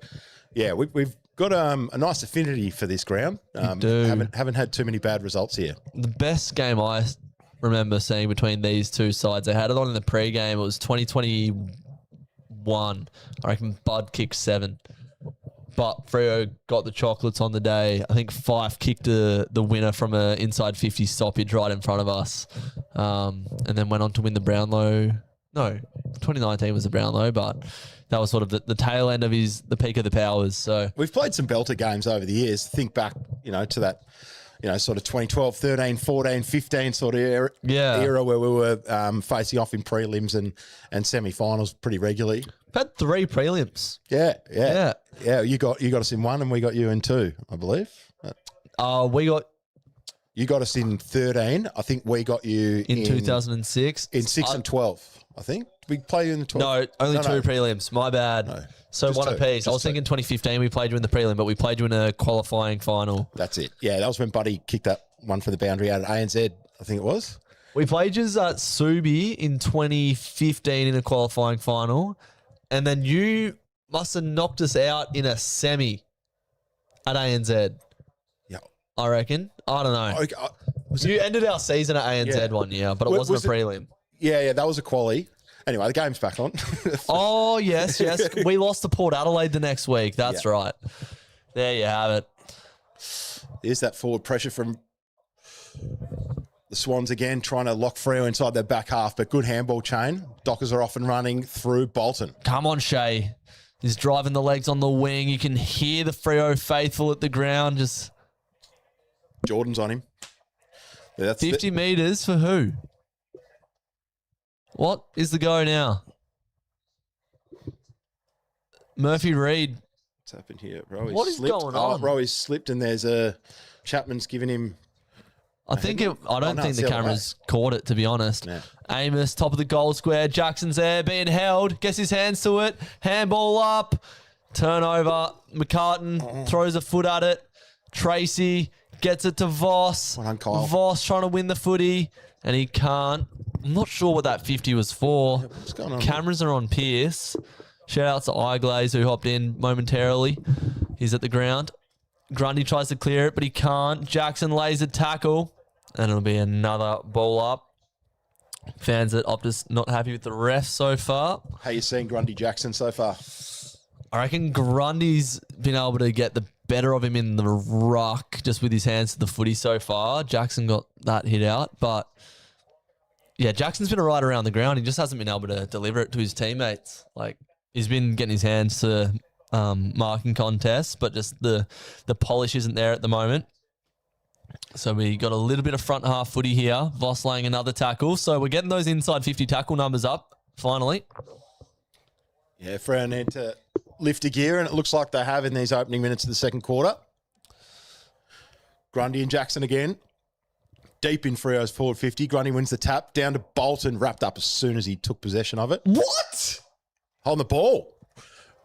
yeah, we've got a nice affinity for this ground. Haven't had too many bad results here. The best game I remember seeing between these two sides, they had it on in the pre-game. It was 2021. I reckon Bud kicked 7. But Freo got the chocolates on the day. I think Fife kicked the winner from an inside 50 stoppage right in front of us. And then went on to win the Brownlow. No, 2019 was the Brownlow, but that was sort of the tail end of the peak of the powers. So we've played some belter games over the years. Think back, to that, sort of 2012, 13, 14, 15 sort of era where we were facing off in prelims and semi-finals pretty regularly. We've had 3 prelims. Yeah. You got us in 1 and we got you in 2, I believe. You got us in 13. I think we got you in 2006. In 6 and 12, I think. We play you in the 12. No, only 2 prelims. My bad. No, so one apiece. I was thinking 2015 we played you in the prelim, but we played you in a qualifying final. That's it. Yeah, that was when Buddy kicked that one for the boundary out at ANZ, I think it was. We played you at Subi in 2015 in a qualifying final, and then you must have knocked us out in a semi at ANZ. Yeah. I reckon. I don't know. Okay, you ended our season at ANZ one year, but it wasn't a prelim. Yeah, that was a quali. Anyway, the game's back on. Oh, yes. We lost to Port Adelaide the next week. That's right. There you have it. There's that forward pressure from the Swans again, trying to lock Freo inside their back half, but good handball chain. Dockers are off and running through Bolton. Come on, Shea. He's driving the legs on the wing. You can hear the Freo Faithful at the ground. Just Jordan's on him. Yeah, 50 metres for who? What is the go now? Murphy Reid. What's happened here? What is going on? Rowy's slipped and there's Chapman's giving him... I don't think the cameras caught it, to be honest. Yeah. Amos, top of the goal square. Jackson's there, being held. Gets his hands to it. Handball up. Turnover. McCartan throws a foot at it. Tracy gets it to Voss. Well done, Kyle. Voss trying to win the footy, and he can't. I'm not sure what that 50 was for. Yeah, what's going on? Cameras are on Pearce. Shout out to Eyeglaze, who hopped in momentarily. He's at the ground. Grundy tries to clear it, but he can't. Jackson lays a tackle, and it'll be another ball up. Fans at Optus not happy with the ref so far. How you seeing Grundy Jackson so far? I reckon Grundy's been able to get the better of him in the ruck just with his hands to the footy so far. Jackson got that hit out, but yeah, Jackson's been right around the ground. He just hasn't been able to deliver it to his teammates. Like, he's been getting his hands to marking contests, but just the polish isn't there at the moment. So we got a little bit of front half footy here. Voss laying another tackle. So we're getting those inside 50 tackle numbers up, finally. Yeah, Freo need to lift a gear, and it looks like they have in these opening minutes of the second quarter. Grundy and Jackson again. Deep in Freo's forward 50. Grundy wins the tap. Down to Bolton, wrapped up as soon as he took possession of it. What? On the ball.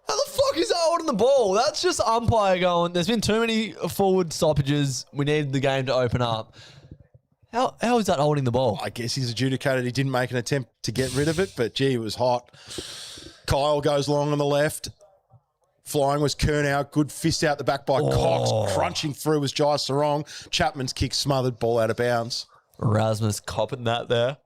How the fuck is that holding the ball? That's just umpire going, there's been too many forward stoppages. We need the game to open up. How is that holding the ball? I guess he's adjudicated he didn't make an attempt to get rid of it, but gee, it was hot. Kyle goes long on the left. Flying was Curnow. Good fist out the back by Cox. Crunching through was Jai Sarong. Chapman's kick smothered, ball out of bounds. Erasmus copping that there.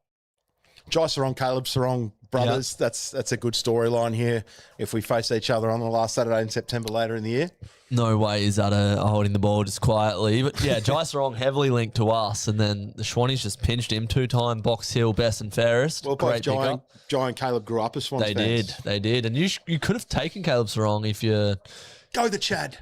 Jai Sarong, Caleb Sarong brothers. Yep. That's a good storyline here if we face each other on the last Saturday in September later in the year. No way is that a holding the ball just quietly. But yeah, Jai Sarong heavily linked to us, and then the Swannies just pinched him. 2-time Box Hill best and fairest. Well, both Jai and Caleb grew up as Swans fans. They did. And you could have taken Caleb Sarong if you're... Go the Chad.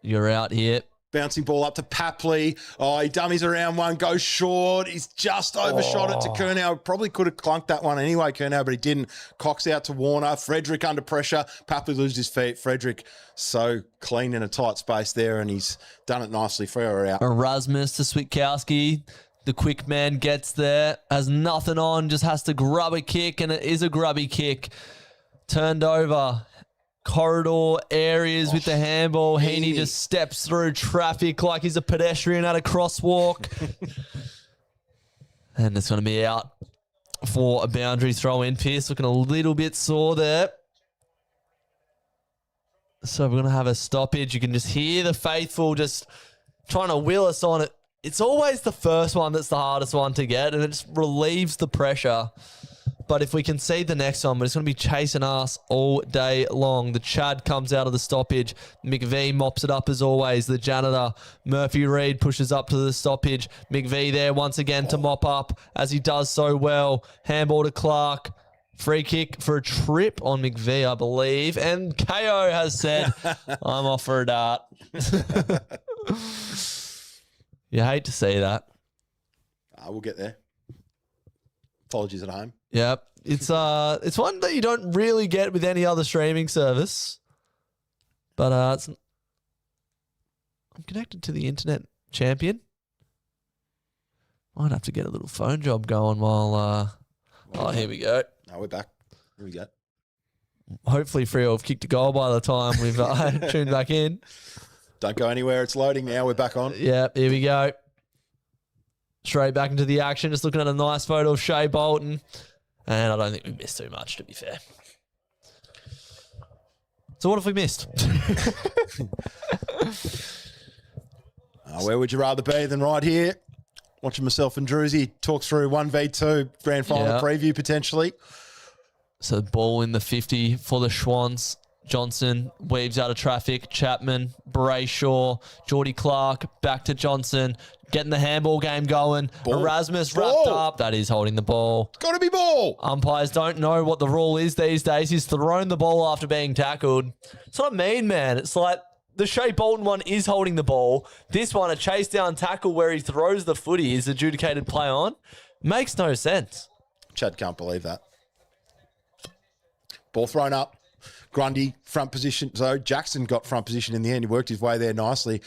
You're out here. Bouncing ball up to Papley. Oh, he dummies around one, goes short. He's just overshot it to Curnow. Probably could have clunked that one anyway, Curnow, but he didn't. Cox out to Warner. Frederick under pressure. Papley loses his feet. Frederick so clean in a tight space there, and he's done it nicely. Freo are out. Erasmus to Switkowski. The quick man gets there, has nothing on, just has to grub a kick, and it is a grubby kick. Turned over. Corridor areas with the handball. Heaney just steps through traffic like he's a pedestrian at a crosswalk. And it's going to be out for a boundary throw in. Pearce looking a little bit sore there. So we're going to have a stoppage. You can just hear the faithful just trying to wheel us on it. It's always the first one that's the hardest one to get, and it just relieves the pressure. But if we can see the next one, it's going to be chasing us all day long. The Chad comes out of the stoppage. McVee mops it up as always. The janitor, Murphy Reid, pushes up to the stoppage. McVee there once again to mop up as he does so well. Handball to Clark. Free kick for a trip on McVee, I believe. And KO has said, I'm off for a dart. You hate to see that. We'll get there. Apologies at home. Yep. It's one that you don't really get with any other streaming service. But I'm connected to the internet champion. Might have to get a little phone job going while here we go. No, we're back. Here we go. Hopefully Freo have kicked a goal by the time we've tuned back in. Don't go anywhere. It's loading now. We're back on. Yep, here we go. Straight back into the action. Just looking at a nice photo of Shea Bolton. And I don't think we missed too much, to be fair. So what have we missed? Where would you rather be than right here? Watching myself and Drewzy talk through 1v2 grand final preview potentially. So ball in the 50 for the Swans. Johnson weaves out of traffic. Chapman, Brayshaw, Geordie Clark, back to Johnson. Getting the handball game going. Ball. Erasmus wrapped up. That is holding the ball. Got to be ball. Umpires don't know what the rule is these days. He's thrown the ball after being tackled. That's what I mean, man. It's like the Shea Bolton one is holding the ball. This one, a chase down tackle where he throws the footy, is adjudicated play on. Makes no sense. Chad can't believe that. Ball thrown up. Grundy, front position. So Jackson got front position in the end. He worked his way there nicely.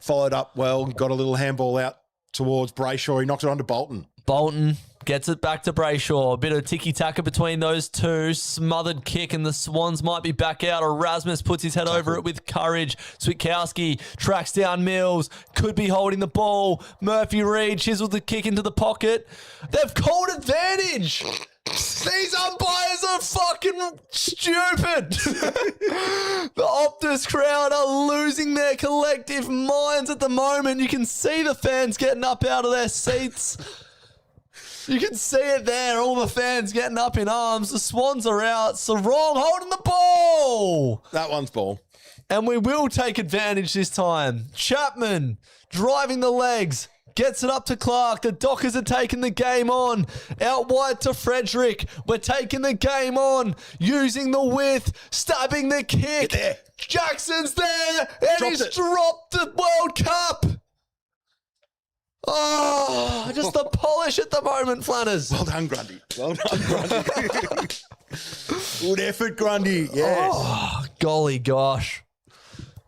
Followed up well. Got a little handball out towards Brayshaw. He knocked it onto Bolton. Bolton gets it back to Brayshaw. A bit of ticky-taka between those two. Smothered kick, and the Swans might be back out. Erasmus puts his head over it with courage. Switkowski tracks down Mills. Could be holding the ball. Murphy Reid chisels the kick into the pocket. They've called advantage. These umpires are fucking stupid. The Optus crowd are losing their collective minds at the moment. You can see the fans getting up out of their seats. You can see it there. All the fans getting up in arms. The Swans are out. Sarong holding the ball. That one's ball. And we will take advantage this time. Chapman driving the legs. Gets it up to Clark. The Dockers are taking the game on. Out wide to Frederick. We're taking the game on. Using the width. Stabbing the kick. Get there. Jackson's there. And he's dropped the World Cup. Oh, just the polish at the moment, Flanners. Well done, Grundy. Well done, Grundy. Good effort, Grundy. Yes. Oh, golly gosh.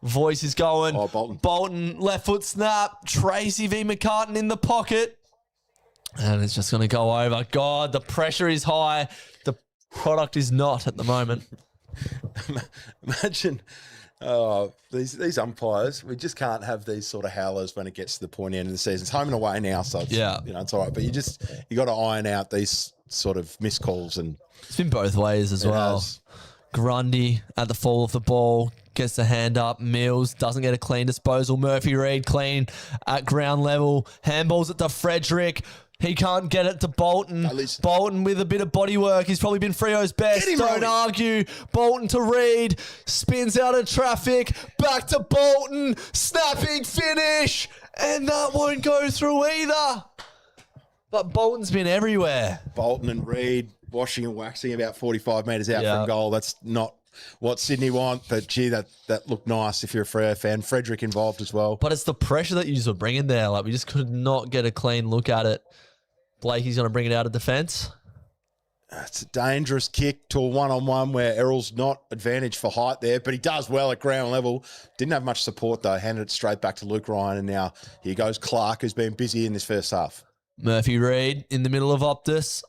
Voice is going. Oh, Bolton. Bolton, left foot snap. Tracy v. McCartan in the pocket. And it's just going to go over. God, the pressure is high. The product is not at the moment. Imagine these umpires. We just can't have these sort of howlers when it gets to the point end of the season. It's home and away now, so it's, it's all right. But you got to iron out these sort of miscalls, and it's been both ways as well. Has. Grundy at the fall of the ball gets the hand up. Mills doesn't get a clean disposal. Murphy Reid clean at ground level. Handballs it to Frederick. He can't get it to Bolton. Bolton with a bit of body work. He's probably been Freo's best. Don't argue. Bolton to Reid. Spins out of traffic. Back to Bolton. Snapping finish. And that won't go through either. But Bolton's been everywhere. Bolton and Reid washing and waxing about 45 metres out from goal. That's not what Sydney want, but gee, that looked nice if you're a Freo fan. Frederick involved as well. But it's the pressure that you were bringing there. Like, we just could not get a clean look at it. Blakey's going to bring it out of defence. It's a dangerous kick to a one-on-one where Errol's not advantage for height there, but he does well at ground level. Didn't have much support, though. Handed it straight back to Luke Ryan, and now here goes Clark, who's been busy in this first half. Murphy Reid in the middle of Optus.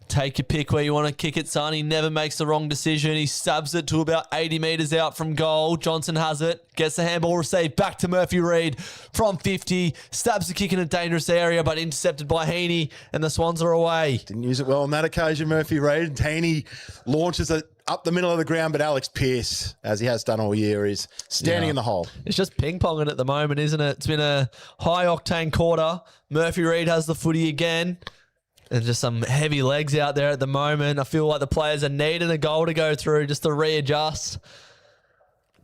Take your pick where you want to kick it, son. He never makes the wrong decision. He stabs it to about 80 metres out from goal. Johnson has it. Gets the handball received back to Murphy Reid from 50. Stabs the kick in a dangerous area, but intercepted by Heaney, and the Swans are away. Didn't use it well on that occasion, Murphy Reid. Heaney launches it up the middle of the ground, but Alex Pearce, as he has done all year, is standing in the hole. It's just ping-ponging at the moment, isn't it? It's been a high-octane quarter. Murphy Reid has the footy again. And just some heavy legs out there at the moment. I feel like the players are needing a goal to go through just to readjust.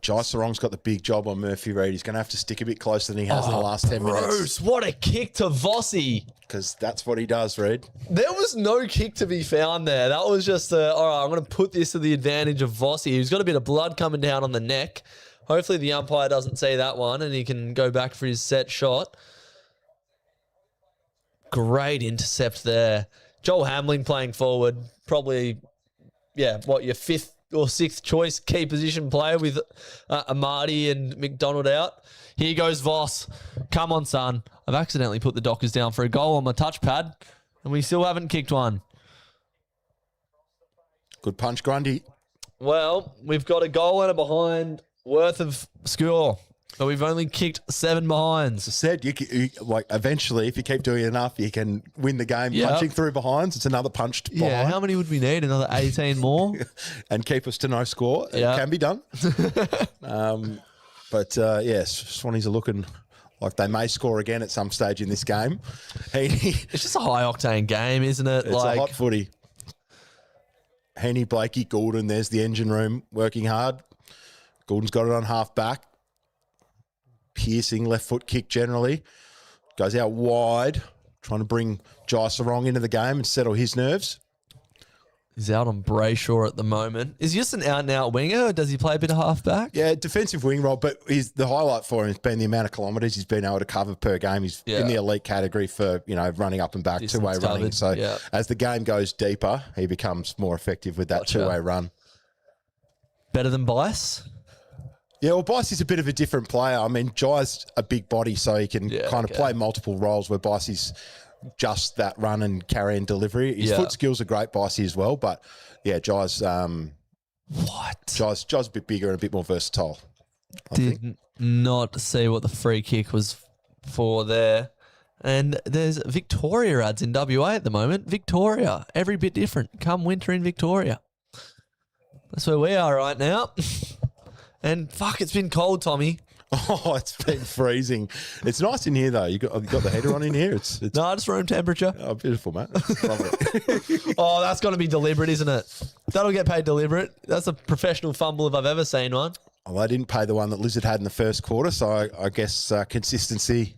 Jai Sarong's got the big job on Murphy Reid. He's going to have to stick a bit closer than he has in the last 10 minutes. Bruce, what a kick to Vossi. Because that's what he does, Reid. There was no kick to be found there. That was just, all right, I'm going to put this to the advantage of Vossi. He's got a bit of blood coming down on the neck. Hopefully the umpire doesn't see that one and he can go back for his set shot. Great intercept there. Joel Hamling playing forward. Probably, your fifth or sixth choice key position player with Amadi and McDonald out. Here goes Voss. Come on, son. I've accidentally put the Dockers down for a goal on my touchpad, and we still haven't kicked one. Good punch, Grundy. Well, we've got a goal and a behind worth of score. But we've only kicked 7 behinds. As I said, eventually, if you keep doing enough, you can win the game. Yep. Punching through behinds, it's another punched behind. Yeah, how many would we need? Another 18 more? And keep us to no score. It can be done. Swannies are looking like they may score again at some stage in this game. It's just a high-octane game, isn't it? It's a hot footy. Heaney, Blakey, Goulden, there's the engine room working hard. Goulden's got it on half-back. Piercing left foot kick generally. Goes out wide, trying to bring Jai Sarong into the game and settle his nerves. He's out on Brayshaw at the moment. Is he just an out-and-out winger, or does he play a bit of half-back? Yeah, defensive wing role, but the highlight for him has been the amount of kilometres he's been able to cover per game. He's in the elite category for, running up and back, Distance two-way running. covered, So as the game goes deeper, he becomes more effective with that two-way run. Better than Bice? Yeah, well, Bice is a bit of a different player. I mean, Jai's a big body, so he can kind of play multiple roles, where Bice is just that run and carry and delivery. His foot skills are great, Bice as well, but Jai's Jai's a bit bigger and a bit more versatile. Did not see what the free kick was for there. And there's Victoria ads in WA at the moment. Victoria, every bit different. Come winter in Victoria. That's where we are right now. And fuck, it's been cold, Tommy. Oh, it's been freezing. It's nice in here, though. You got the heater on in here? It's No, just room temperature. Oh, beautiful, mate. Love it. Oh, that's got to be deliberate, isn't it? That'll get paid deliberate. That's a professional fumble if I've ever seen one. Well, they didn't pay the one that Lizard had in the first quarter, so I guess consistency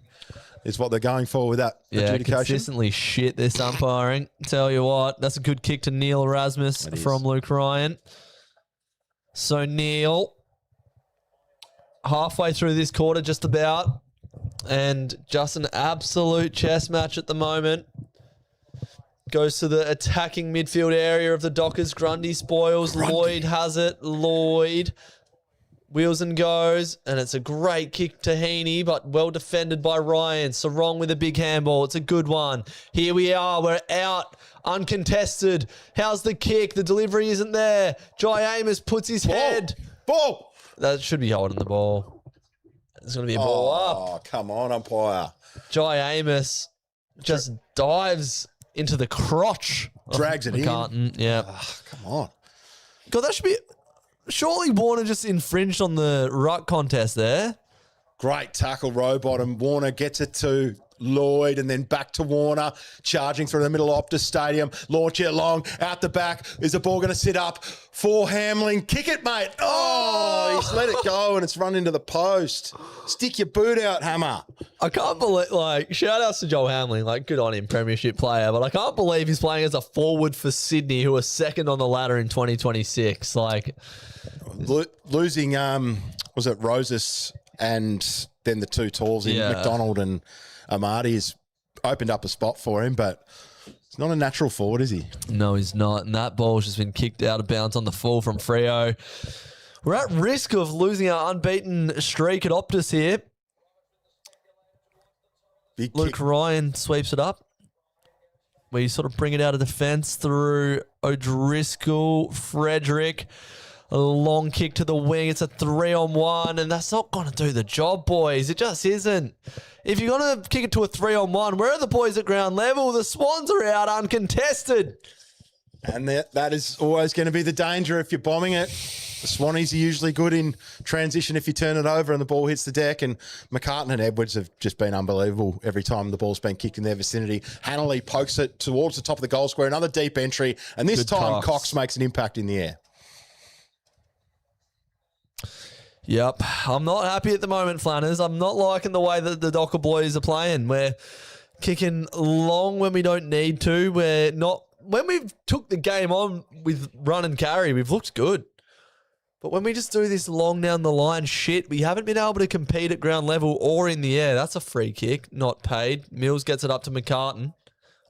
is what they're going for with that adjudication. Consistently shit, this umpiring. Tell you what, that's a good kick to Neil Erasmus from Luke Ryan. So, Neil, halfway through this quarter, just about, and just an absolute chess match at the moment. Goes to the attacking midfield area of the Dockers. Grundy spoils. Lloyd has it. Lloyd wheels and goes. And it's a great kick to Heaney, but well defended by Ryan. Sarong with a big handball. It's a good one. Here we are. We're out. Uncontested. How's the kick? The delivery isn't there. Jai Amos puts his head. Ball. That should be holding the ball. There's going to be a ball up. Oh, come on, umpire. Jai Amos just dives into the crotch. Drags it in. McCartan. Yeah. Oh, come on. God, that should be... Surely Warner just infringed on the ruck contest there. Great tackle, Rowbottom. Warner gets it to Lloyd and then back to Warner, charging through the middle of Optus Stadium. Launch it long, out the back. Is the ball going to sit up for Hamling? Kick it, mate. Oh, he's let it go and it's run into the post. Stick your boot out, Hammer. I can't believe, like, shout outs to Joel Hamling, like, good on him, premiership player, but I can't believe he's playing as a forward for Sydney, who are second on the ladder in 2026. Like, losing, was it Roses and then the two talls in McDonald and Amadi has opened up a spot for him, but he's not a natural forward, is he? No, he's not. And that ball's just been kicked out of bounds on the full from Freo. We're at risk of losing our unbeaten streak at Optus here. Big Luke kick. Ryan sweeps it up. We sort of bring it out of defence through O'Driscoll, Frederick. A long kick to the wing. It's a 3-on-1, and that's not going to do the job, boys. It just isn't. If you're going to kick it to a 3-on-1, where are the boys at ground level? The Swans are out uncontested. And that is always going to be the danger if you're bombing it. The Swannies are usually good in transition if you turn it over and the ball hits the deck. And McCartan and Edwards have just been unbelievable every time the ball's been kicked in their vicinity. Hanley pokes it towards the top of the goal square. Another deep entry. And this Good time, Cox. Cox makes an impact in the air. Yep. I'm not happy at the moment, Flanners. I'm not liking the way that the Docker boys are playing. We're kicking long when we don't need to. We're not... When we've took the game on with run and carry, we've looked good. But when we just do this long down the line shit, we haven't been able to compete at ground level or in the air. That's a free kick, not paid. Mills gets it up to McCartan.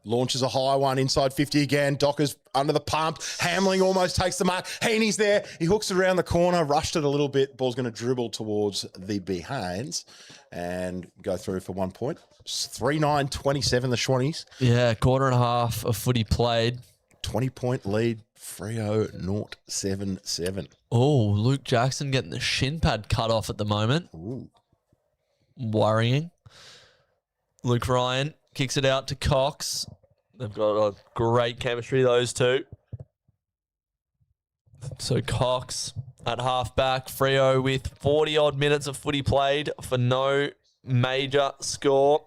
Launches a high one inside 50 again. Dockers under the pump. Hamling almost takes the mark. Heaney's there. He hooks it around the corner, rushed it a little bit. Ball's going to dribble towards the behinds and go through for 1 point. 3-9-27, the Schwannies. Yeah, quarter and a half of footy played. 20-point lead. Freo 0-7-7. Oh, Luke Jackson getting the shin pad cut off at the moment. Ooh. Worrying. Luke Ryan kicks it out to Cox. They've got a great chemistry, those two. So Cox at halfback. Freo with 40-odd minutes of footy played for no major score.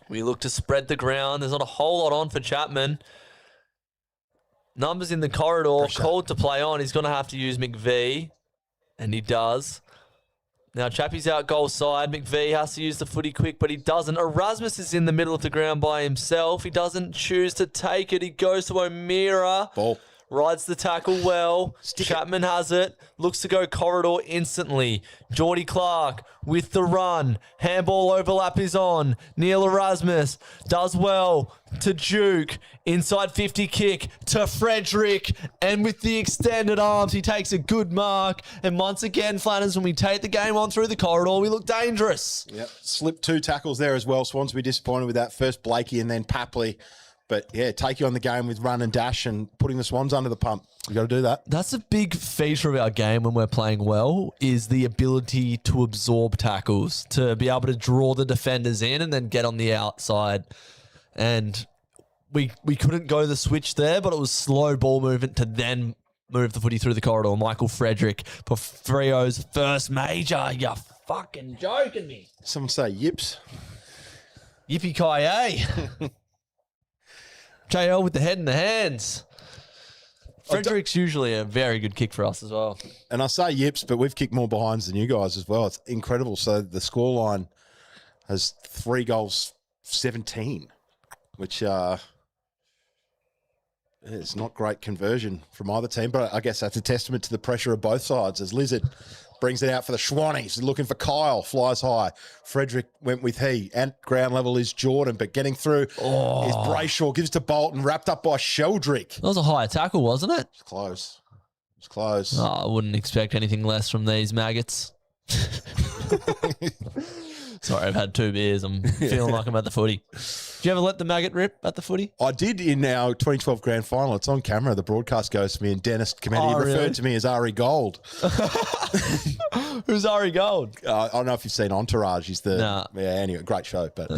We look to spread the ground. There's not a whole lot on for Chapman. Numbers in the corridor, Pressure. called to play on. He's going to have to use McVee, and he does. Now, Chappie's out goal side. McVee has to use the footy quick, but he doesn't. Erasmus is in the middle of the ground by himself. He doesn't choose to take it. He goes to O'Meara. Ball. Rides the tackle well. Chapman has it. Looks to go corridor instantly. Geordie Clark with the run. Handball overlap is on. Neil Erasmus does well to Duke. Inside 50 kick to Frederick. And with the extended arms, he takes a good mark. And once again, Flanners, when we take the game on through the corridor, we look dangerous. Yep. Slipped 2 tackles there as well. Swans will be disappointed with that. First Blakey and then Papley. But, yeah, take you on the game with run and dash and putting the Swans under the pump. You got to do that. That's a big feature of our game when we're playing well, is the ability to absorb tackles, to be able to draw the defenders in and then get on the outside. And we couldn't go the switch there, but it was slow ball movement to then move the footy through the corridor. Michael Frederick for Freo's first major. You're fucking joking me. Someone say yips. Yippee-ki-yay. JL with the head in the hands. Frederick's usually a very good kick for us as well. And I say yips, but we've kicked more behinds than you guys as well. It's incredible. So the scoreline has 3 goals, 17, which is not great conversion from either team. But I guess that's a testament to the pressure of both sides. As Lizard Brings it out for the Swannies. Looking for Kyle. Flies high. Frederick went with he. At ground level is Jordan, but getting through is Brayshaw. Gives to Bolton. Wrapped up by Sheldrick. That was a high tackle, wasn't it? It's close. It's close. Oh, I wouldn't expect anything less from these maggots. Sorry, I've had 2 beers. I'm feeling like I'm at the footy. Do you ever let the maggot rip at the footy? I did in our 2012 grand final. It's on camera. The broadcast goes to me, and Dennis Committee referred to me as Ari Gold. Who's Ari Gold? I don't know if you've seen Entourage. He's the anyway, great show, but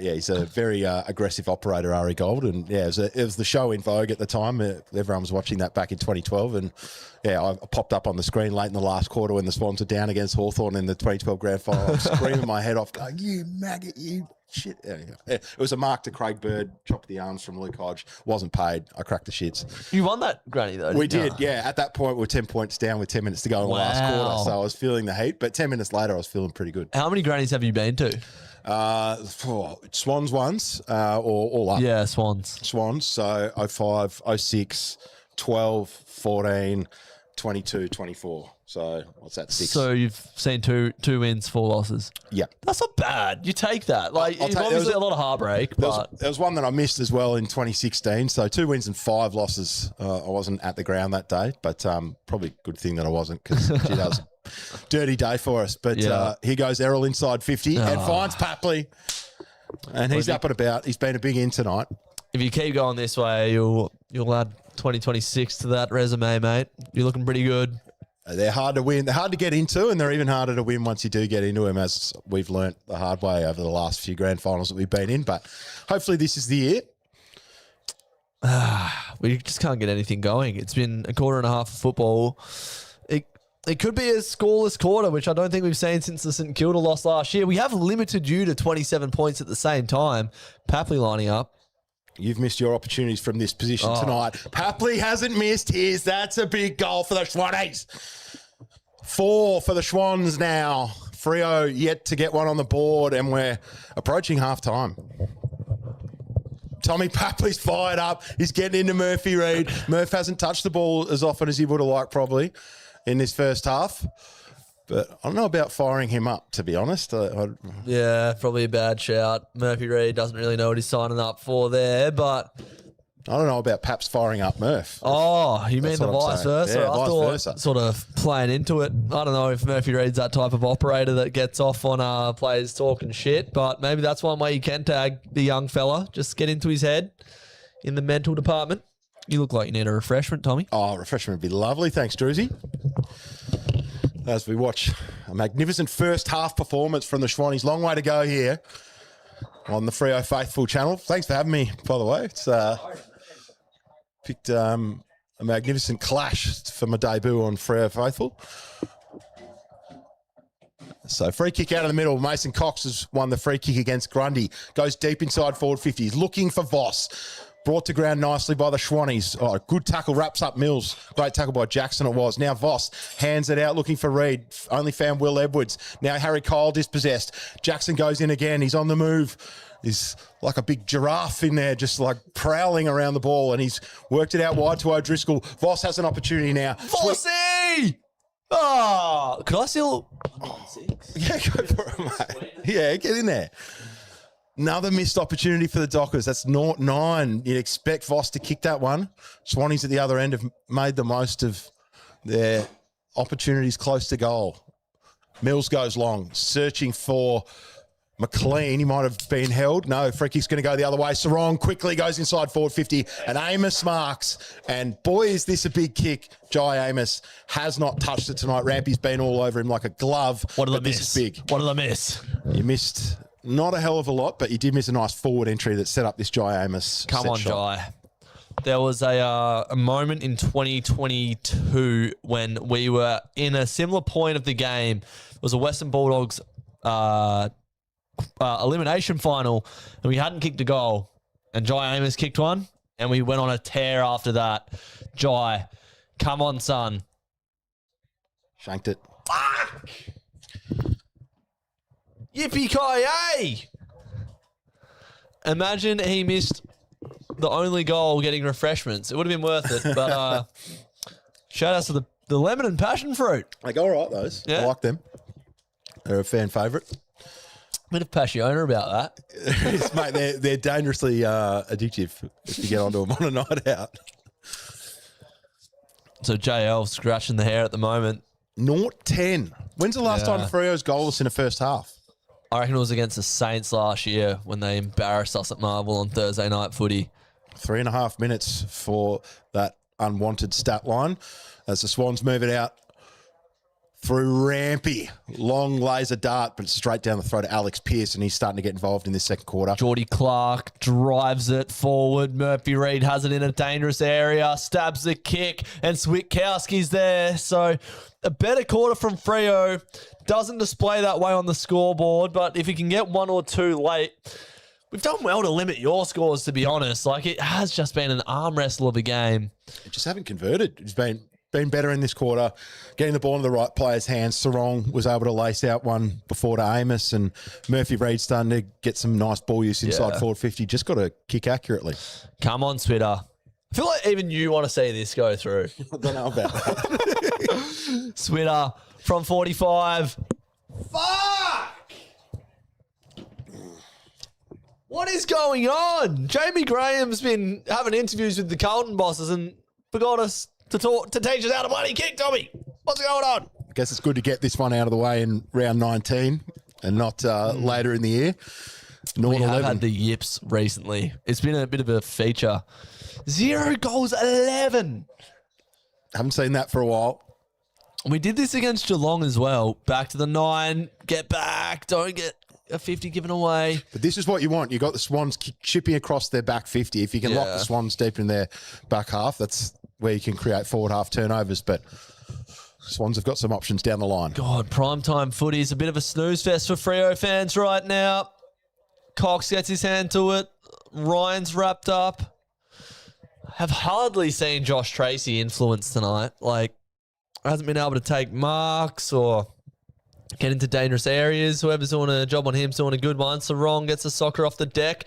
he's a very aggressive operator, Ari Gold, and it was the show in vogue at the time. Everyone was watching that back in 2012, and I popped up on the screen late in the last quarter when the Swans were down against Hawthorn in the 2012 grand final. I'm screaming my head off, going, "You maggot, you shit!" Anyway, it was a mark to Craig Bird, chop the arms from Luke Hodge. Wasn't paid. I cracked the shits. You won that granny though. We did, yeah. At that point, we were 10 points down with 10 minutes to go in the last quarter, so I was feeling the heat. But 10 minutes later, I was feeling pretty good. How many grannies have you been to? Swans once, or all up. Yeah, Swans. Swans. So 05, 06, 12, 14, 22, 24. So what's that? 6. So you've seen two wins, 4 losses. Yeah, that's not bad. You take that. Like, it's obviously a lot of heartbreak. But there was one that I missed as well in 2016. So 2 wins and 5 losses. I wasn't at the ground that day, but probably a good thing that I wasn't, because that was a dirty day for us. But here goes Errol inside 50 and finds Papley, and he's up and about. He's been a big in tonight. If you keep going this way, you'll add 2026 to that resume, mate. You're looking pretty good. They're hard to win. They're hard to get into, and they're even harder to win once you do get into them, as we've learnt the hard way over the last few grand finals that we've been in. But hopefully this is the year. We just can't get anything going. It's been a quarter and a half of football. It could be a scoreless quarter, which I don't think we've seen since the St Kilda loss last year. We have limited you to 27 points at the same time. Papley lining up. You've missed your opportunities from this position tonight. Papley hasn't missed his. That's a big goal for the Swannies. 4 for the Swans now. Freo yet to get one on the board, and we're approaching half-time. Tommy Papley's fired up. He's getting into Murphy Reid. Murph hasn't touched the ball as often as he would have liked probably in this first half. But I don't know about firing him up, to be honest. Yeah, probably a bad shout. Murphy Reid doesn't really know what he's signing up for there, but I don't know about Paps firing up Murph. Oh, you mean the vice versa? Yeah, I vice thought versa. Sort of playing into it. I don't know if Murphy Reid's that type of operator that gets off on players talking shit, but maybe that's one way you can tag the young fella. Just get into his head in the mental department. You look like you need a refreshment, Tommy. Oh, refreshment would be lovely. Thanks, Drewzy. As we watch a magnificent first half performance from the Swannies. Long way to go here on the Freo Faithful channel. Thanks for having me, by the way. It's picked a magnificent clash for my debut on Freo Faithful. So free kick out of the middle. Mason Cox has won the free kick against Grundy. Goes deep inside forward 50. He's looking for Voss. Brought to ground nicely by the Swannies. Oh, good tackle, wraps up Mills. Great tackle by Jackson it was. Now Voss hands it out looking for Reid. Only found Will Edwards. Now Harry Kyle dispossessed. Jackson goes in again. He's on the move. He's like a big giraffe in there, just like prowling around the ball, and he's worked it out wide to O'Driscoll. Voss has an opportunity now. Vossy! Oh, could I still... Yeah, go for it, mate. Yeah, get in there. Another missed opportunity for the Dockers. That's 0-9. You'd expect Voss to kick that one. Swannies at the other end have made the most of their opportunities close to goal. Mills goes long, searching for McLean. He might have been held. No, free kick's going to go the other way. Sarong quickly goes inside forward 50, and Amos marks. And boy, is this a big kick. Jai Amos has not touched it tonight. Rampy's been all over him like a glove. What did I miss? This is big. What did I miss? You missed... Not a hell of a lot, but you did miss a nice forward entry that set up this Jai Amos. Come on, shot. Jai. There was a moment in 2022 when we were in a similar point of the game. It was a Western Bulldogs elimination final, and we hadn't kicked a goal. And Jai Amos kicked one, and we went on a tear after that. Jai, come on, son. Shanked it. Fuck! Yippee-ki-yay! Imagine he missed the only goal getting refreshments. It would have been worth it. But shout out to The lemon and passion fruit. They go all right, those. Yeah. I like them. They're a fan favourite. Bit of passiona about that. Mate, they're dangerously addictive if you get onto them on a night out. So JL scratching the hair at the moment. 0-10. When's the last time Freo's goalless in a first half? I reckon it was against the Saints last year when they embarrassed us at Marvel on Thursday night footy. 3.5 minutes for that unwanted stat line as the Swans move it out through Rampy. Long laser dart, but straight down the throat of Alex Pearce, and he's starting to get involved in this second quarter. Geordie Clark drives it forward. Murphy Reid has it in a dangerous area, stabs the kick, and Switkowski's there. So a better quarter from Freo. Doesn't display that way on the scoreboard, but if you can get one or two late, we've done well to limit your scores, to be honest. Like, it has just been an arm wrestle of a game. They just haven't converted. It's been better in this quarter, getting the ball in the right player's hands. Sarong was able to lace out one before to Amos, and Murphy Reid starting to get some nice ball use inside forward 50. Just got to kick accurately. Come on, Twitter. I feel like even you want to see this go through. I don't know about that. Switter from 45. Fuck! What is going on? Jamie Graham's been having interviews with the Carlton bosses and forgot us to teach us how to bloody kick, Tommy. What's going on? I guess it's good to get this one out of the way in round 19 and not later in the year. We have had the yips recently. It's been a bit of a feature. 0 goals, 11. Haven't seen that for a while. We did this against Geelong as well. Back to the 9. Get back. Don't get a 50 given away. But this is what you want. You got the Swans chipping across their back 50. If you can lock the Swans deep in their back half, that's where you can create forward half turnovers. But Swans have got some options down the line. God, primetime footy is a bit of a snooze fest for Freo fans right now. Cox gets his hand to it. Ryan's wrapped up. Have hardly seen Josh Tracy influence tonight. Like, hasn't been able to take marks or get into dangerous areas. Whoever's doing a job on him's doing a good one. Sarong gets the soccer off the deck.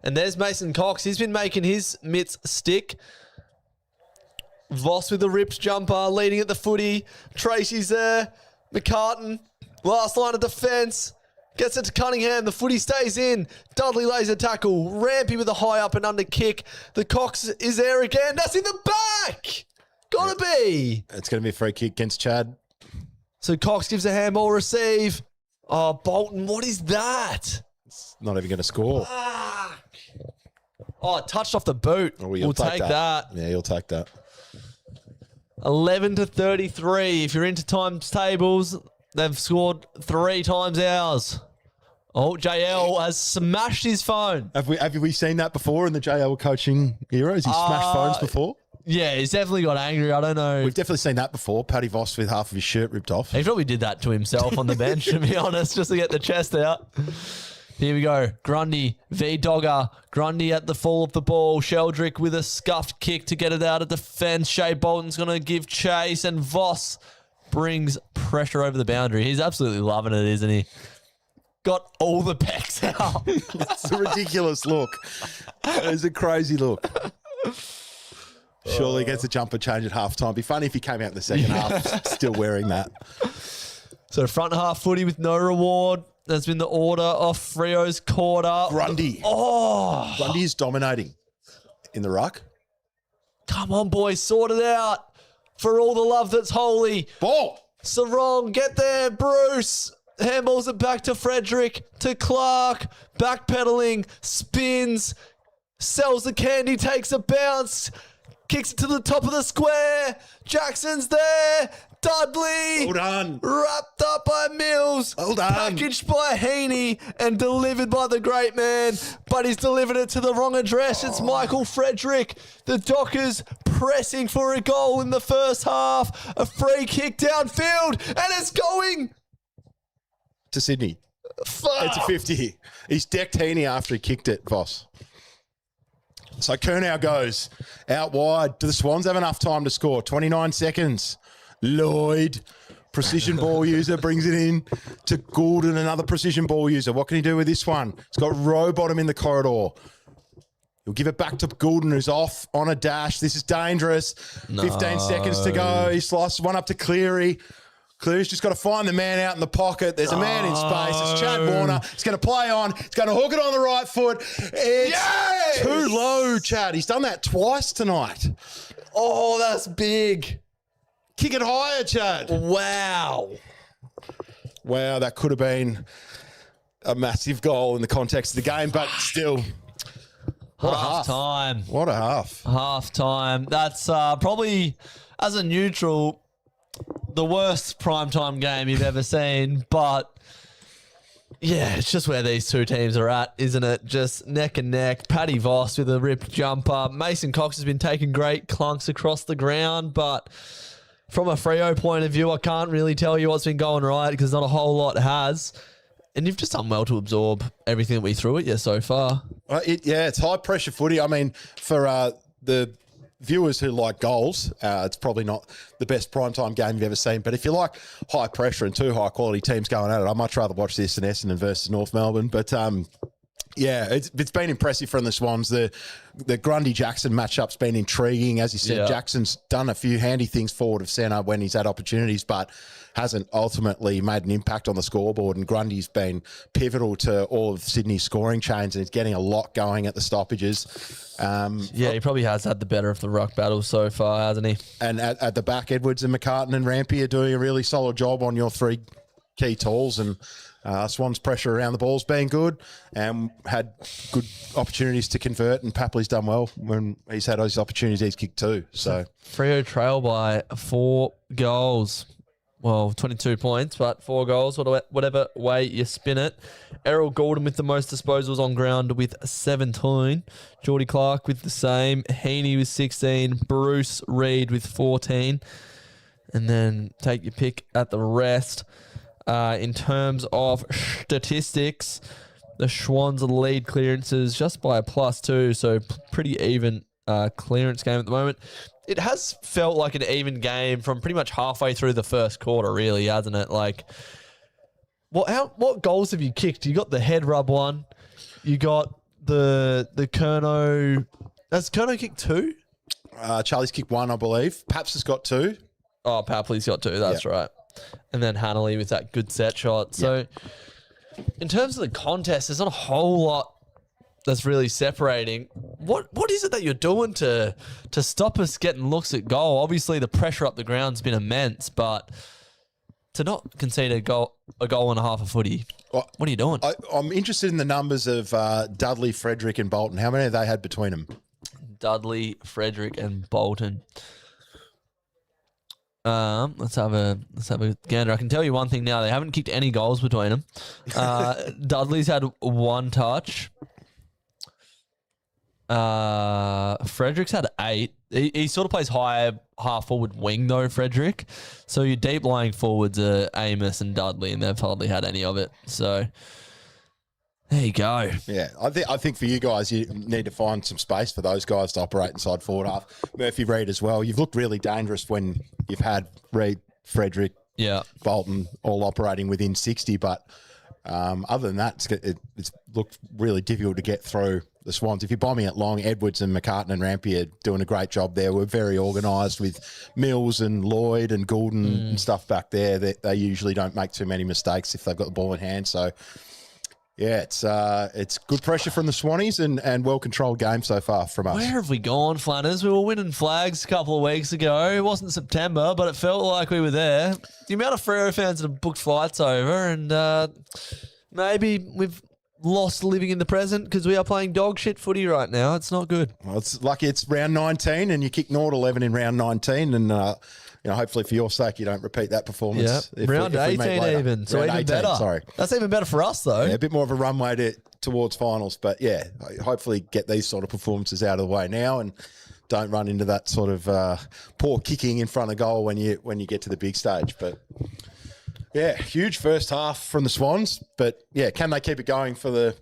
And there's Mason Cox. He's been making his mitts stick. Voss with the ripped jumper, leading at the footy. Tracy's there. McCartan, last line of defence. Gets it to Cunningham. The footy stays in. Dudley lays a tackle. Rampy with a high up and under kick. The Cox is there again. That's in the back. Gotta be. It's going to be a free kick against Chad. So Cox gives a handball receive. Oh, Bolton, what is that? It's not even going to score. Oh, it touched off the boot. Oh, we'll take that. Yeah, you'll take that. 11-33. If you're into times tables, they've scored 3 times ours. Oh, JL has smashed his phone. Have we seen that before in the JL coaching era? Has he smashed phones before? Yeah, he's definitely got angry. I don't know. We've definitely seen that before. Paddy Voss with half of his shirt ripped off. He probably did that to himself on the bench, to be honest, just to get the chest out. Here we go. Grundy v Dogger. Grundy at the fall of the ball. Sheldrick with a scuffed kick to get it out of defence. Shea Bolton's going to give chase, and Voss brings pressure over the boundary. He's absolutely loving it, isn't he? Got all the pecs out. It's a ridiculous look. It's a crazy look. Surely gets a jumper change at halftime. Be funny if he came out in the second half still wearing that. So front half footy with no reward. That's been the order of Freo's quarter. Grundy. Oh. Grundy is dominating in the ruck. Come on, boys. Sort it out. For all the love that's holy. Ball. Sarong, get there, Bruce. Handballs it back to Frederick, to Clark. Backpedaling, spins, sells the candy, takes a bounce, kicks it to the top of the square. Jackson's there. Dudley. Well done. Wrapped up by Mills. Well done. Packaged by Heaney and delivered by the great man. But he's delivered it to the wrong address. It's Michael Frederick. The Dockers pressing for a goal in the first half. A free kick downfield. And it's going to Sydney. Fuck. It's a 50. He's decked Heaney after he kicked it, Voss. So Curnow goes out wide. Do the Swans have enough time to score? 29 seconds. Lloyd, precision ball user, brings it in to Goulden, another precision ball user. What can he do with this one? He's got Rowbottom in the corridor. He'll give it back to Goulden, who's off on a dash. This is dangerous. 15 seconds to go. He slices one up to Cleary. Cleary's just got to find the man out in the pocket. There's a man in space. It's Chad Warner. He's going to play on. He's going to hook it on the right foot. It's too low, Chad. He's done that twice tonight. Oh, that's big. Kick it higher, Chad. Wow. Wow, that could have been a massive goal in the context of the game, but still. What half time. What a half. Half time. That's probably, as a neutral, the worst primetime game you've ever seen. But, yeah, it's just where these two teams are at, isn't it? Just neck and neck. Paddy Voss with a ripped jumper. Mason Cox has been taking great clunks across the ground. But from a Freo point of view, I can't really tell you what's been going right because not a whole lot has. And you've just done well to absorb everything that we threw at you so far. It's high-pressure footy. I mean, for the viewers who like goals, it's probably not the best primetime game you've ever seen. But if you like high pressure and two high-quality teams going at it, I'd much rather watch this than Essendon versus North Melbourne. But, it's been impressive from the Swans. The Grundy-Jackson matchup's been intriguing. As you said, Jackson's done a few handy things forward of centre when he's had opportunities, but hasn't ultimately made an impact on the scoreboard. And Grundy's been pivotal to all of Sydney's scoring chains, and he's getting a lot going at the stoppages. He probably has had the better of the ruck battle so far, hasn't he? And at the back, Edwards and McCartan and Rampy are doing a really solid job on your three key tools. And Swans' pressure around the ball's been good and had good opportunities to convert, and Papley's done well when he's had those opportunities. He's kicked two. So Freo trail by 4 goals. Well, 22 points, but 4 goals, whatever way you spin it. Errol Goulden with the most disposals on ground with 17. Geordie Clark with the same. Heaney with 16. Bruce Reid with 14. And then take your pick at the rest. In terms of statistics, the Swans lead clearances just by a +2, so pretty even clearance game at the moment. It has felt like an even game from pretty much halfway through the first quarter, really, hasn't it? Like, what goals have you kicked? You got the head rub one. You got the Kerno. Has Kerno kicked 2? Charlie's kicked 1, I believe. Paps has got 2. Oh, Papley's got 2. That's right. And then Hanley with that good set shot. So, in terms of the contest, there's not a whole lot that's really separating. What is it that you're doing to stop us getting looks at goal? Obviously, the pressure up the ground's been immense, but to not concede a goal and a half of footy, what are you doing? I'm interested in the numbers of Dudley, Frederick, and Bolton. How many have they had between them? Dudley, Frederick, and Bolton. Let's have a gander. I can tell you one thing now: they haven't kicked any goals between them. Dudley's had 1 touch. Frederick's had 8. He sort of plays high half forward wing though, Frederick. So your deep lying forwards are Amos and Dudley, and they've hardly had any of it. So there you go. Yeah, I think for you guys, you need to find some space for those guys to operate inside forward half. Murphy Reid as well. You've looked really dangerous when you've had Reid, Frederick, Bolton all operating within 60, but other than that, it's looked really difficult to get through the Swans. If you're bombing it long, Edwards and McCartan and Rampy are doing a great job there. We're very organised with Mills and Lloyd and Goulden and stuff back there. They usually don't make too many mistakes if they've got the ball in hand. So, yeah, it's good pressure from the Swannies and well-controlled game so far from us. Where have we gone, Flanners? We were winning flags a couple of weeks ago. It wasn't September, but it felt like we were there. The amount of Freo fans that have booked flights over, and maybe we've lost living in the present because we are playing dog shit footy right now. It's not good. Well, it's lucky it's round 19 and you kick 0-11 in round 19 and hopefully for your sake you don't repeat that performance. Yeah, round 18 even. So round even 18, better. Sorry. That's even better for us though. Yeah, a bit more of a runway towards finals, but yeah, hopefully get these sort of performances out of the way now and don't run into that sort of poor kicking in front of goal when you get to the big stage. But yeah, huge first half from the Swans. But yeah, can they keep it going for the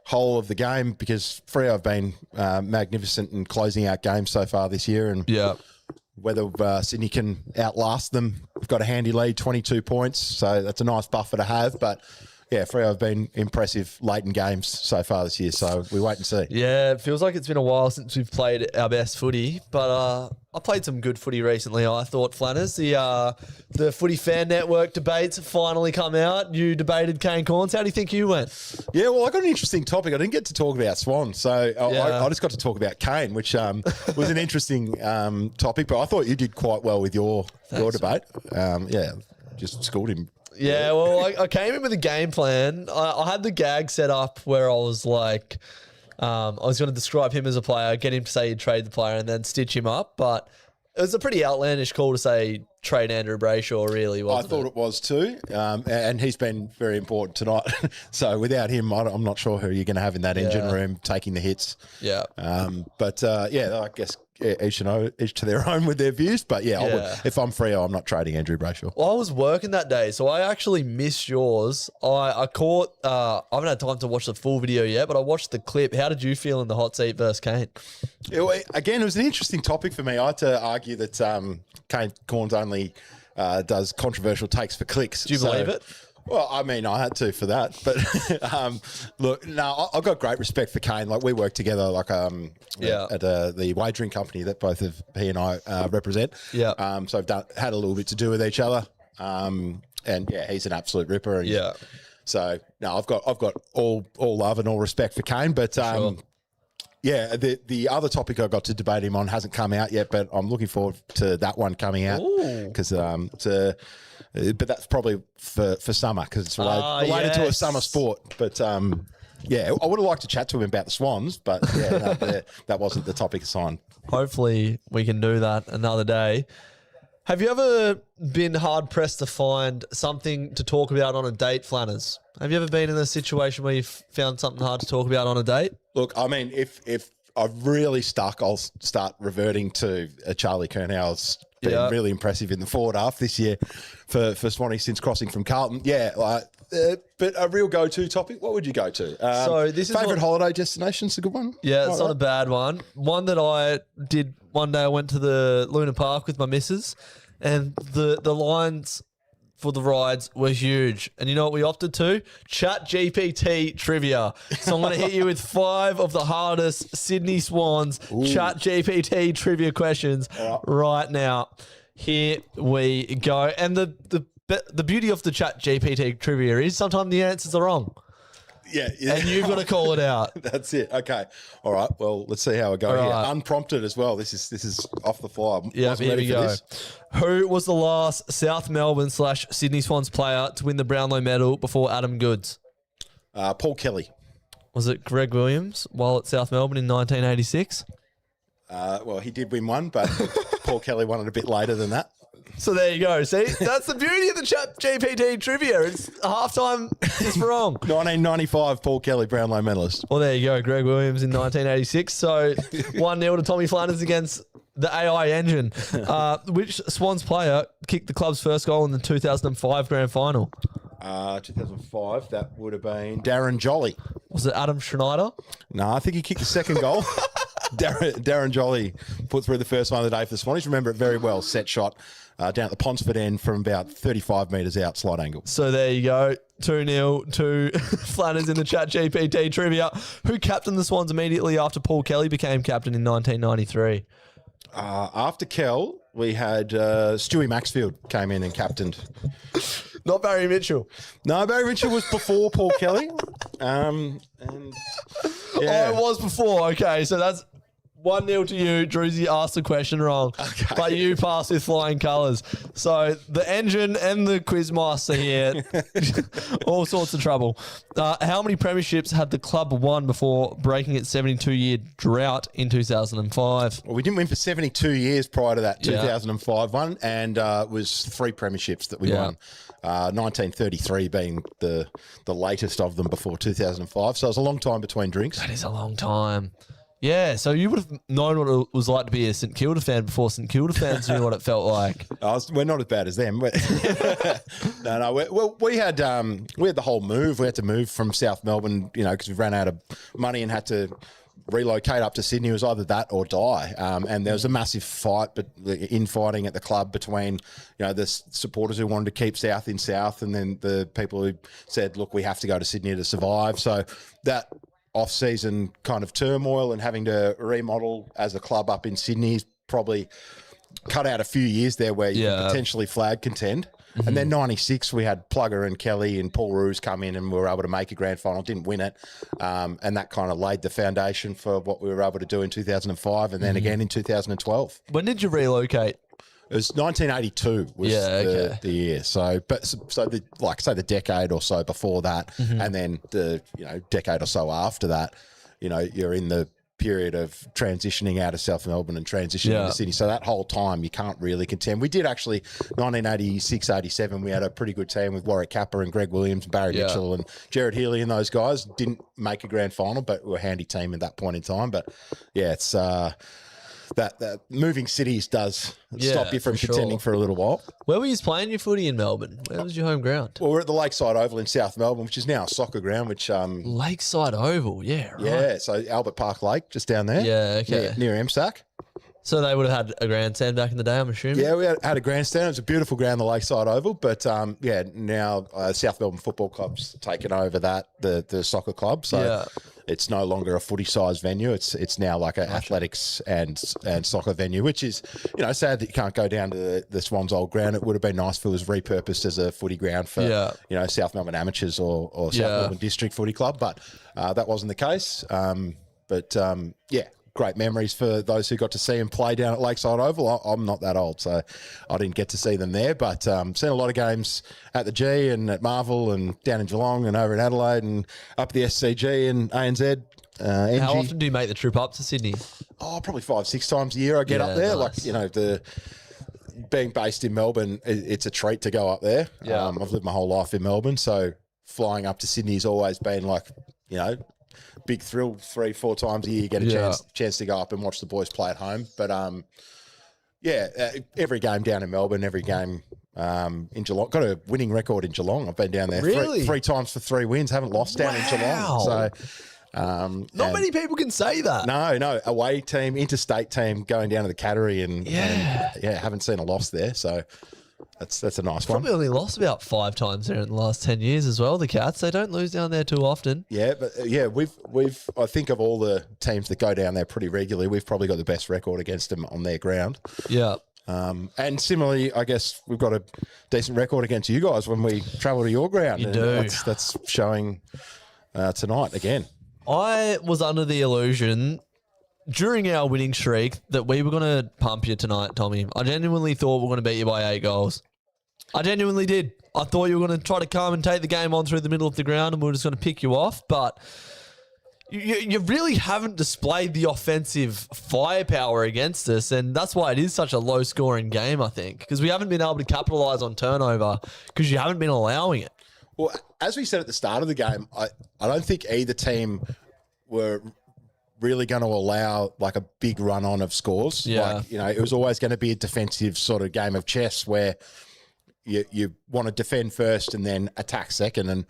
whole of the game? Because Freo have been magnificent in closing out games so far this year. And whether Sydney can outlast them, we've got a handy lead, 22 points. So that's a nice buffer to have. But yeah, Freo have been impressive late in games so far this year. So we wait and see. Yeah, it feels like it's been a while since we've played our best footy, but I played some good footy recently, I thought, Flanners. The Footy Fan Network debates finally come out. You debated Kane Corns. How do you think you went? Yeah, well, I got an interesting topic. I didn't get to talk about Swans, so I just got to talk about Kane, which was an interesting topic, but I thought you did quite well with your debate. Just schooled him. Yeah, well, I came in with a game plan. I had the gag set up where I was like, I was going to describe him as a player, get him to say he'd trade the player and then stitch him up. But it was a pretty outlandish call to say trade Andrew Brayshaw, really, wasn't I thought it was too. And he's been very important tonight. So without him, I'm not sure who you're going to have in that engine room taking the hits. Yeah. I guess each to their own with their views. But if I'm Freo, I'm not trading Andrew Brayshaw. Well, I was working that day, so I actually missed yours. I caught, I haven't had time to watch the full video yet, but I watched the clip. How did you feel in the hot seat versus Kane? Again, it was an interesting topic for me. I had to argue that Kane Corns only does controversial takes for clicks. Do you believe it? Well, I mean, I had to for that, but look, no, I've got great respect for Kane. Like we work together, like at the wagering company that both of he and I represent. Yeah. So I've had a little bit to do with each other. And yeah, he's an absolute ripper. And Yeah. So no, I've got all love and all respect for Kane, but Sure. yeah, the other topic I got to debate him on hasn't come out yet, but I'm looking forward to that one coming out because but that's probably for summer because it's related to a summer sport. But yeah, I would have liked to chat to him about the Swans, but yeah, that wasn't the topic assigned. Hopefully we can do that another day. Have you ever been hard-pressed to find something to talk about on a date, Flanners? Have you ever been in a situation where you've found something hard to talk about on a date? Look, I mean, if I'm really stuck, I'll start reverting to Charlie Kernow's been really impressive in the forward half this year for Swanee since crossing from Carlton. Yeah, but a real go-to topic, what would you go to? So this is favourite holiday destination's a good one? Yeah, it's not a bad one. One that I did one day, I went to the Luna Park with my missus, and the lines for the rides were huge. And you know what we opted to? Chat GPT trivia. So I'm going to hit you with 5 of the hardest Sydney Swans Chat GPT trivia questions right now. Here we go. And the beauty of the Chat GPT trivia is sometimes the answers are wrong. Yeah. And you've got to call it out. That's it. Okay. All right. Well, let's see how we go here. Right. Unprompted as well. This is off the fly. Yeah, here we go. Who was the last South Melbourne / Sydney Swans player to win the Brownlow medal before Adam Goodes? Paul Kelly. Was it Greg Williams while at South Melbourne in 1986? Well, he did win one, but Paul Kelly won it a bit later than that. So there you go. See, that's the beauty of the Chat GPT trivia. It's halftime is wrong. 1995, Paul Kelly, Brownlow medalist. Well, there you go. Greg Williams in 1986. So 1-0 to Tommy Flanners against the AI engine. Which Swans player kicked the club's first goal in the 2005 grand final? 2005, that would have been Darren Jolly. Was it Adam Schneider? No, I think he kicked the second goal. Darren Jolly put through the first one of the day for the Swannies. Remember it very well. Set shot down at the Ponsford end from about 35 metres out, slight angle. So there you go. 2-0 to Flanners in the Chat GPT trivia. Who captained the Swans immediately after Paul Kelly became captain in 1993? After Kell, we had Stewie Maxfield came in and captained. Not Barry Mitchell. No, Barry Mitchell was before Paul Kelly. Oh, it was before. Okay, so that's 1-0 to you. Drewzy asked the question wrong, but you passed with flying colours. So the engine and the quiz master here, all sorts of trouble. How many premierships had the club won before breaking its 72-year drought in 2005? Well, we didn't win for 72 years prior to that 2005 one, and it was 3 premierships that we won. 1933 being the latest of them before 2005. So it was a long time between drinks. That is a long time. Yeah, so you would have known what it was like to be a St Kilda fan before St Kilda fans knew what it felt like. We're not as bad as them. No. We had the whole move. We had to move from South Melbourne, because we ran out of money and had to relocate up to Sydney. It was either that or die. And there was a massive fight, but infighting at the club between, the supporters who wanted to keep South in South, and then the people who said, look, we have to go to Sydney to survive. So that off-season kind of turmoil and having to remodel as a club up in Sydney probably cut out a few years there where you could potentially flag contend. And then 96, we had Plugger and Kelly and Paul Roos come in, and we were able to make a grand final, didn't win it. And that kind of laid the foundation for what we were able to do in 2005 and then again in 2012. When did you relocate? It was 1982 was the year. So the decade or so before that, and then the decade or so after that, you're in the period of transitioning out of South Melbourne and transitioning to Sydney. So that whole time you can't really contend. We did actually 1986-87. We had a pretty good team with Warwick Kappa and Greg Williams, and Barry Mitchell and Jared Healy, and those guys didn't make a grand final, but we were a handy team at that point in time. But it's that moving cities does stop you from contending for a little while. Where were you playing your footy in Melbourne? Where was your home ground? Well, we're at the Lakeside Oval in South Melbourne, which is now a soccer ground. Lakeside Oval, right. Yeah, so Albert Park Lake, just down there. Yeah, okay. Near MSAC. So they would have had a grandstand back in the day, I'm assuming? Yeah, we had a grandstand. It was a beautiful ground, the Lakeside Oval. But, now South Melbourne Football Club's taken over that, the soccer club. So it's no longer a footy-sized venue. It's now like an athletics and soccer venue, which is, sad that you can't go down to the Swans old ground. It would have been nice if it was repurposed as a footy ground for, South Melbourne Amateurs or South Melbourne District Footy Club. But that wasn't the case. Great memories for those who got to see him play down at Lakeside Oval. I'm not that old, so I didn't get to see them there, but seen a lot of games at the G and at Marvel and down in Geelong and over in Adelaide and up the SCG and ANZ. How often do you make the trip up to Sydney? Oh, probably 5-6 times a year I get up there. Nice. Being based in Melbourne, it's a treat to go up there. Yeah. I've lived my whole life in Melbourne, so flying up to Sydney has always been big thrill. 3-4 times a year you get a chance to go up and watch the boys play at home. But every game down in Melbourne, every game in Geelong. Got a winning record in Geelong. I've been down there three times for 3 wins. Haven't lost down in Geelong. So not many people can say that. No, away team, interstate team going down to the Cattery and haven't seen a loss there. So that's a nice one. Probably only lost about 5 times there in the last 10 years as well. The Cats, they don't lose down there too often. Yeah, but we've I think of all the teams that go down there pretty regularly, we've probably got the best record against them on their ground. Yeah. And similarly, I guess we've got a decent record against you guys when we travel to your ground. You do. That's showing tonight again. I was under the illusion during our winning streak that we were going to pump you tonight, Tommy. I genuinely thought we were going to beat you by 8 goals. I genuinely did. I thought you were going to try to come and take the game on through the middle of the ground and we were just going to pick you off, but you really haven't displayed the offensive firepower against us, and that's why it is such a low-scoring game, I think, because we haven't been able to capitalise on turnover because you haven't been allowing it. Well, as we said at the start of the game, I don't think either team were really going to allow like a big run on of scores. Yeah. It was always going to be a defensive sort of game of chess where you want to defend first and then attack second. And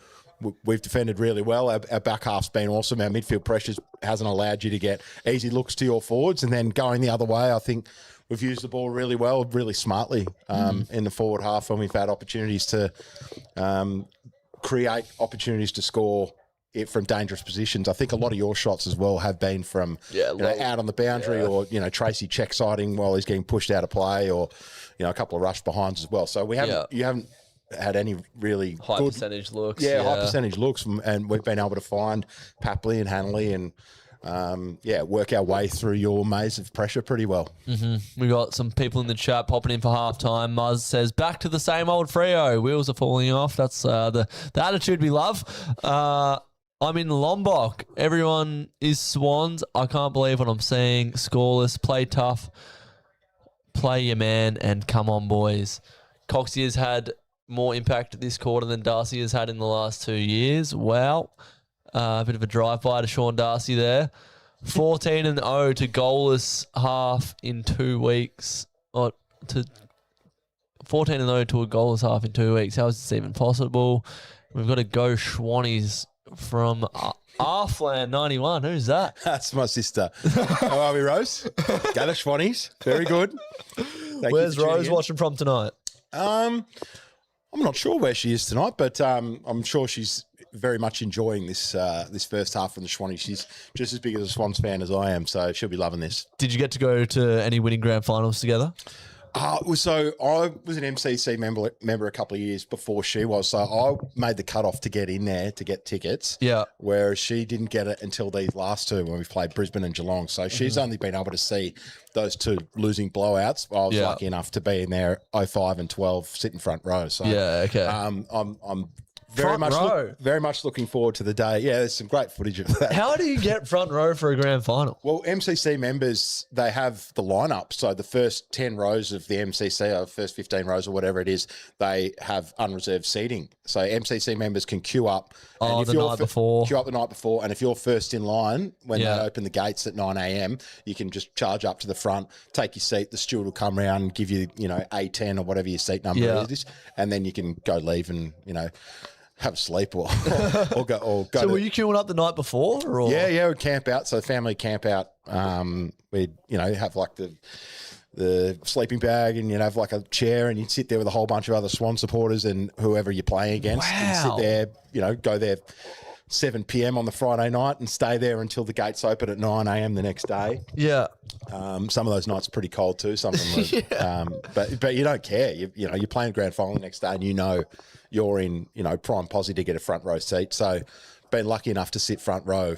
we've defended really well. Our back half's been awesome. Our midfield pressures hasn't allowed you to get easy looks to your forwards. And then going the other way, I think we've used the ball really well, really smartly in the forward half when we've had opportunities to create opportunities to score it from dangerous positions. I think a lot of your shots as well have been from out on the boundary or Tracy check siding while he's getting pushed out of play, or a couple of rush behinds as well. So you haven't had any really high good percentage looks. high percentage looks, and we've been able to find Papley and Hanley and work our way through your maze of pressure pretty well. Mm-hmm. We got some people in the chat popping in for halftime. Muzz says, back to the same old Freo. Wheels are falling off. That's the attitude we love. I'm in Lombok. Everyone is Swans. I can't believe what I'm seeing. Scoreless. Play tough. Play your man. And come on, boys. Coxie has had more impact this quarter than Darcy has had in the last 2 years. Wow. A bit of a drive-by to Sean Darcy there. 14-0 to goalless half in 2 weeks. 14-0 to a goalless half in 2 weeks. How is this even possible? We've got to go Schwannies from Arfland 91. Who's that? That's my sister. How are we, Rose? Go the Swannies. Very good. Thank Where's you for tuning Rose in. watching from tonight? I'm not sure where she is tonight, but I'm sure she's very much enjoying this this first half from the Swannies. She's just as big as a Swans fan as I am, so she'll be loving this. Did you get to go to any winning grand finals together? So I was an MCC member a couple of years before she was, so I made the cutoff to get in there to get tickets. Yeah. Whereas she didn't get it until these last two when we played Brisbane and Geelong. So she's only been able to see those two losing blowouts. I was lucky enough to be in there 05 and 12, sitting front row. So Yeah, okay. I'm Front very row? much looking forward to the day. Yeah, there's some great footage of that. How do you get front row for a grand final? Well, MCC members, they have the lineup. So the first 10 rows of the MCC, or first 15 rows or whatever it is, they have unreserved seating. So MCC members can queue up. Oh, the night before. Queue up the night before. And if you're first in line, when Yeah. they open the gates at 9 a.m., you can just charge up to the front, take your seat. The steward will come around and give you, A10 or whatever your seat number Yeah. is. And then you can go leave and, have a sleep or go So to, were you queuing up the night before? Or? yeah, we'd camp out. So family camp out. We'd, have like the sleeping bag and you'd have like a chair and you'd sit there with a whole bunch of other Swan supporters and whoever you're playing against. And Wow. sit there, go there 7 p.m. on the Friday night and stay there until the gates open at 9 a.m. the next day. Yeah. Some of those nights are pretty cold too. Some of them are, but you don't care. You're playing grand final the next day and you're in, prime posse to get a front row seat. So been lucky enough to sit front row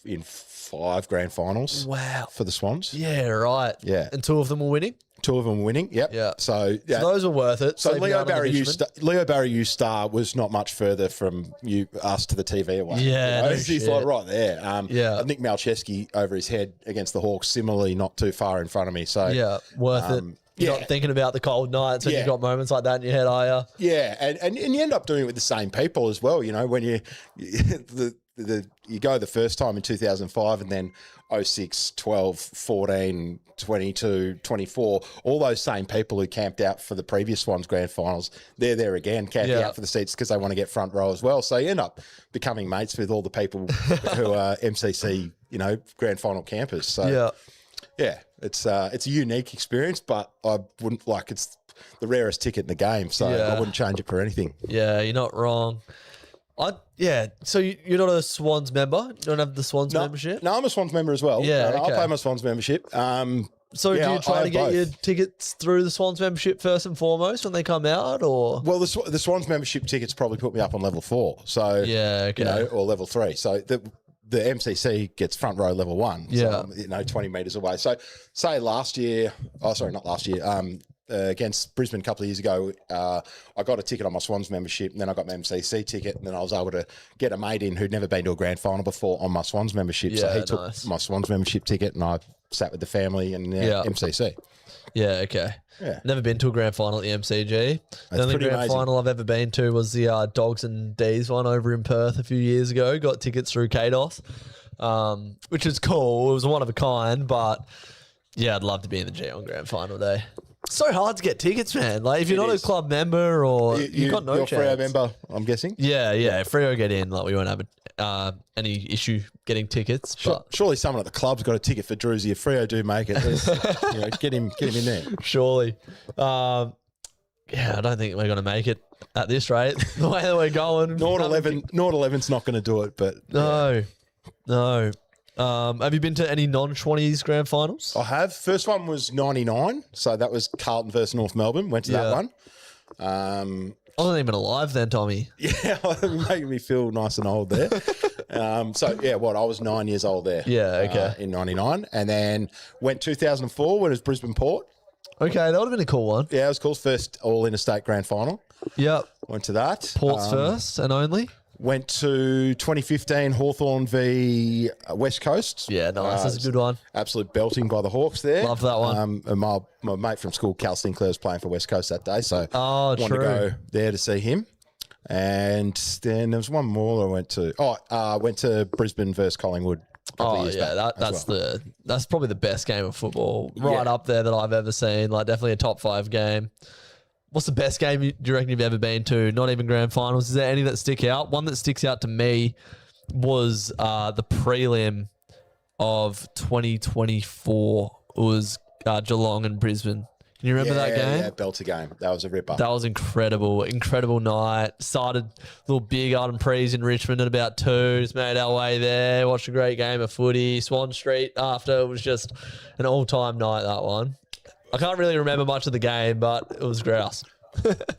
in 5 grand finals. Wow. For the Swans. Yeah, right. Yeah. And 2 of them were winning? 2 of them winning. Yep. Yeah. So those were worth it. So Sleeping Leo out on the bitumen. Barry Star was not much further from us to the TV away. Yeah, no He's shit. like right there. Yeah. Nick Malcheski over his head against the Hawks, similarly not too far in front of me. So Yeah, worth it. You're yeah. not thinking about the cold nights when Yeah. you've got moments like that in your head, are you? Yeah, and you end up doing it with the same people as well. When you go the first time in 2005 and then 06, 12, 14, 22, 24, all those same people who camped out for the previous Swans grand finals, they're there again, camping Yeah. out for the seats because they want to get front row as well. So you end up becoming mates with all the people who are MCC, grand final campers. So yeah, it's a unique experience, but I wouldn't it's the rarest ticket in the game, so Yeah. I wouldn't change it for anything. Yeah, you're not wrong. So you're not a Swans member? You don't have the Swans membership? No, I'm a Swans member as well. Yeah, I okay. pay my Swans membership. So yeah, do you try I to have get both. your tickets through the Swans membership first and foremost when they come out, or? Well, the Swans membership tickets probably put me up on level 4, so Yeah, okay. or level 3. So the MCC gets front row level 1. Yeah. So, 20 metres away. So say against Brisbane a couple of years ago, I got a ticket on my Swans membership, and then I got my MCC ticket, and then I was able to get a mate in who'd never been to a grand final before on my Swans membership. So Yeah, he took nice. my Swans membership ticket, and I sat with the family and Yeah. MCC. Yeah, okay. Yeah. Never been to a grand final at the MCG. The only pretty grand amazing. final I've ever been to was the Dogs and D's one over in Perth a few years ago. Got tickets through KDOS, which is cool. It was one of a kind, but yeah, I'd love to be in the G on grand final day. It's so hard to get tickets, man. Like if you're It not is. a club member or you've got no you're a chance. Freo member, I'm guessing. Yeah. Freo get in. Like we won't have any issue getting tickets. But Surely someone at the club's got a ticket for Drewzy. If Freo do make it, get him in there. surely. I don't think we're going to make it at this rate. The way that we're going. Nord 11's not going to do it, but No. Have you been to any non-20s grand finals? I have. First one was 99, so that was Carlton versus North Melbourne. Went to that Yeah. one. I wasn't even alive then, Tommy. Yeah, making me feel nice and old there. I was 9 years old there. Yeah, okay. In 99, and then went 2004 when it was Brisbane Port. Okay, that would have been a cool one. Yeah, it was cool. First all interstate grand final. Yep. Went to that. Ports first and only. Went to 2015 Hawthorn v West Coast. Yeah, nice. That's a good one. Absolute belting by the Hawks there. Love that one. And my mate from school, Cal Sinclair, was playing for West Coast that day, so wanted true. to go there to see him. And then there was one more I went to. Went to Brisbane versus Collingwood. A couple of years back as well. That's probably the best game of football, Yeah. right up there that I've ever seen. Like definitely a top 5 game. What's the best game do you reckon you've ever been to? Not even grand finals. Is there any that stick out? One that sticks out to me was the prelim of 2024. It was Geelong and Brisbane. Can you remember that game? Yeah, belter game. That was a ripper. That was incredible. Incredible night. Started a little big Arden Prees in Richmond at about 2. Just made our way there. Watched a great game of footy. Swan Street after. It was just an all-time night, that one. I can't really remember much of the game, but it was grouse.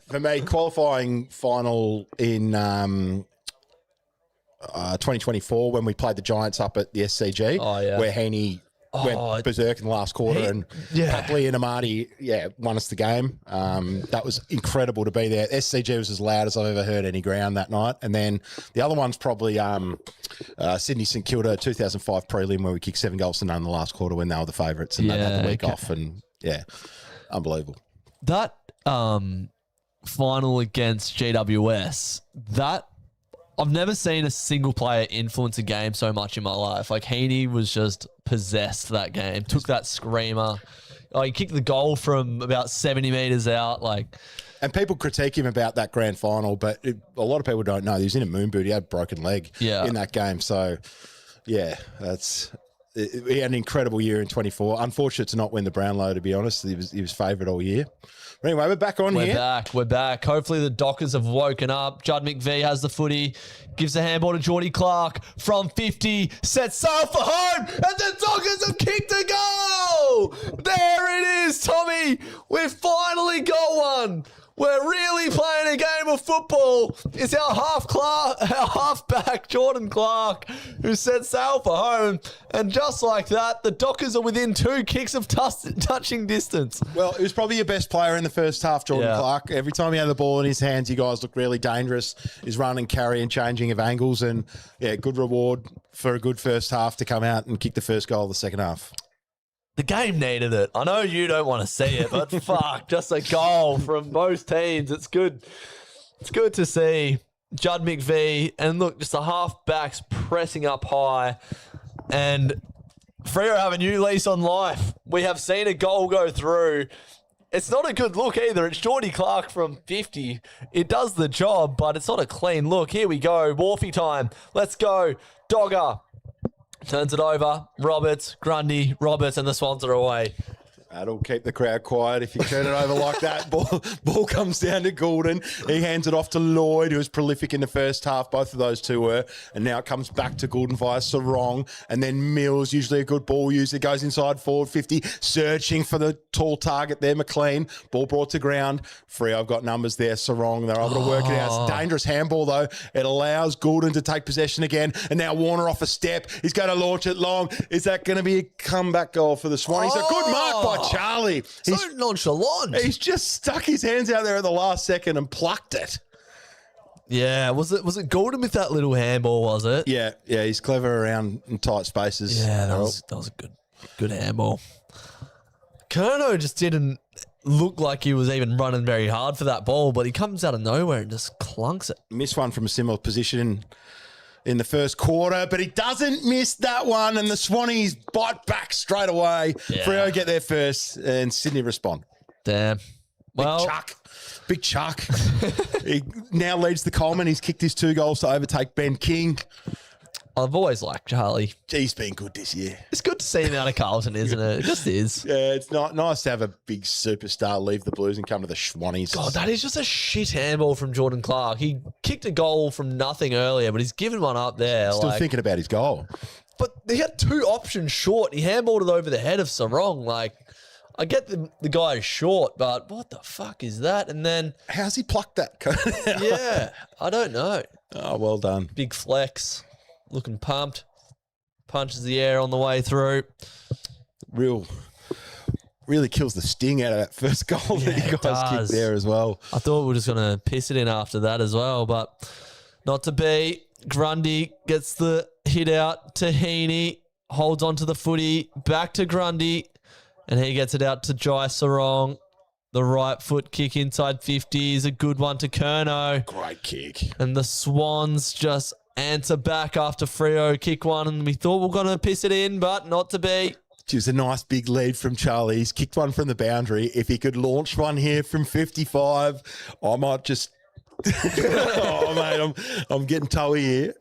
For me, qualifying final in 2024 when we played the Giants up at the SCG, where Heaney went berserk in the last quarter and Papley and Amati, won us the game. That was incredible to be there. SCG was as loud as I've ever heard any ground that night. And then the other one's probably Sydney St Kilda 2005 prelim where we kicked 7 goals to none in the last quarter when they were the favourites and they had the week off. And unbelievable. That final against GWS, I've never seen a single player influence a game so much in my life. Like, Heaney was just possessed that game. Took that screamer. He kicked the goal from about 70 metres out. And people critique him about that grand final, but a lot of people don't know. He was in a moon boot. He had a broken leg in that game. So, he had an incredible year in 24. Unfortunate to not win the Brownlow, to be honest. He was favourite all year. But anyway, we're back on here. We're back. Hopefully the Dockers have woken up. Judd McVee has the footy, gives the handball to Geordie Clark from 50, sets sail for home, and the Dockers have kicked a goal! There it is, Tommy! We've finally got one! We're really playing a game of football. It's our halfback, Jordan Clark, who set sail for home. And just like that, the Dockers are within 2 kicks of touching distance. Well, he was probably your best player in the first half, Jordan Clark. Every time he had the ball in his hands, you guys looked really dangerous. His run and carry and changing of angles. And, good reward for a good first half to come out and kick the first goal of the second half. The game needed it. I know you don't want to see it, but fuck, just a goal from both teams. It's good. It's good to see Judd McVee and look, just the half-backs pressing up high. And Freo have a new lease on life. We have seen a goal go through. It's not a good look either. It's Geordie Clark from 50. It does the job, but it's not a clean look. Here we go. Wharfie time. Let's go. Dogger. Turns it over. Roberts, Grundy, Roberts, and the Swans are away. That'll keep the crowd quiet if you turn it over like that. Ball comes down to Goulden. He hands it off to Lloyd, who was prolific in the first half. Both of those two were. And now it comes back to Goulden via Sarong. And then Mills, usually a good ball user, goes inside forward 50, searching for the tall target there, McLean. Ball brought to ground. Freo have got numbers there. Sarong, they're able to work it out. It's a dangerous handball, though. It allows Goulden to take possession again. And now Warner off a step. He's going to launch it long. Is that going to be a comeback goal for the Swans? A good mark by Charlie. So nonchalant. He's just stuck his hands out there at the last second and plucked it. Yeah, was it Goulden with that little handball, was it? Yeah, he's clever around in tight spaces. Yeah, that was a good handball. Kerno just didn't look like he was even running very hard for that ball, but he comes out of nowhere and just clunks it. Missed one from a similar position in the first quarter, but he doesn't miss that one, and the Swannies bite back straight away. Yeah. Freo get there first, and Sydney respond. Damn. Big Chuck. He now leads the Coleman. He's kicked his 2 goals to overtake Ben King. I've always liked Charlie. He's been good this year. It's good to see him out of Carlton, isn't it? It just is. Yeah, it's not nice to have a big superstar leave the Blues and come to the Swannies. God, that is just a shit handball from Jordan Clark. He kicked a goal from nothing earlier, but he's given one up there. Still thinking about his goal. But he had 2 options short. He handballed it over the head of Sarong. I get the guy is short, but what the fuck is that? And then... How's he plucked that? Yeah, I don't know. Oh, well done. Big flex. Looking pumped. Punches the air on the way through. Really kills the sting out of that first goal that you guys kicked there as well. I thought we were just going to piss it in after that as well, but not to be. Grundy gets the hit out to Heaney. Holds onto the footy. Back to Grundy. And he gets it out to Jai Sarong. The right foot kick inside 50 is a good one to Kerno. Great kick. And the Swans just answer back after Freo kick one, and we thought we were going to piss it in, but not to be. It was a nice big lead from Charlie. He's kicked one from the boundary. If he could launch one here from 55, I might just Oh, mate, I'm getting toey here.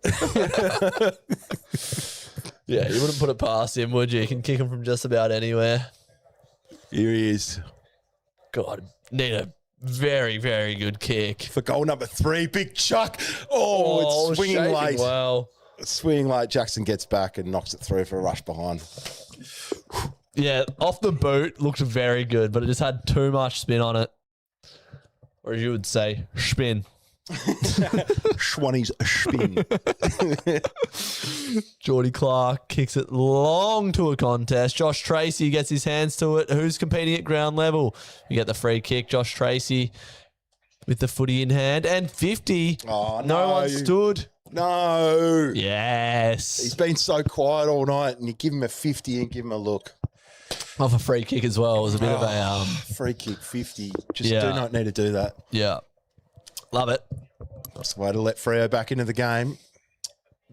Yeah, you wouldn't put it past him, would you? You can kick him from just about anywhere. Here he is. God, need a very, very good kick. For goal number 3, big chuck. Oh, it's swinging shaking late. well. Swinging late. Jackson gets back and knocks it through for a rush behind. Yeah, off the boot, looked very good, but it just had too much spin on it. Or as you would say, spin. Schwanny's spin. Geordie Clark kicks it long to a contest. Josh Tracy gets his hands to it. Who's competing at ground level? You get the free kick. Josh Tracy with the footy in hand. And 50. Oh, no no. one stood. No. Yes. He's been so quiet all night, and you give him a 50 and give him a look. Off a free kick as well. It was a bit of a... Free kick 50. Just Yeah. do not need to do that. Yeah. Love it. That's the way to let Freo back into the game.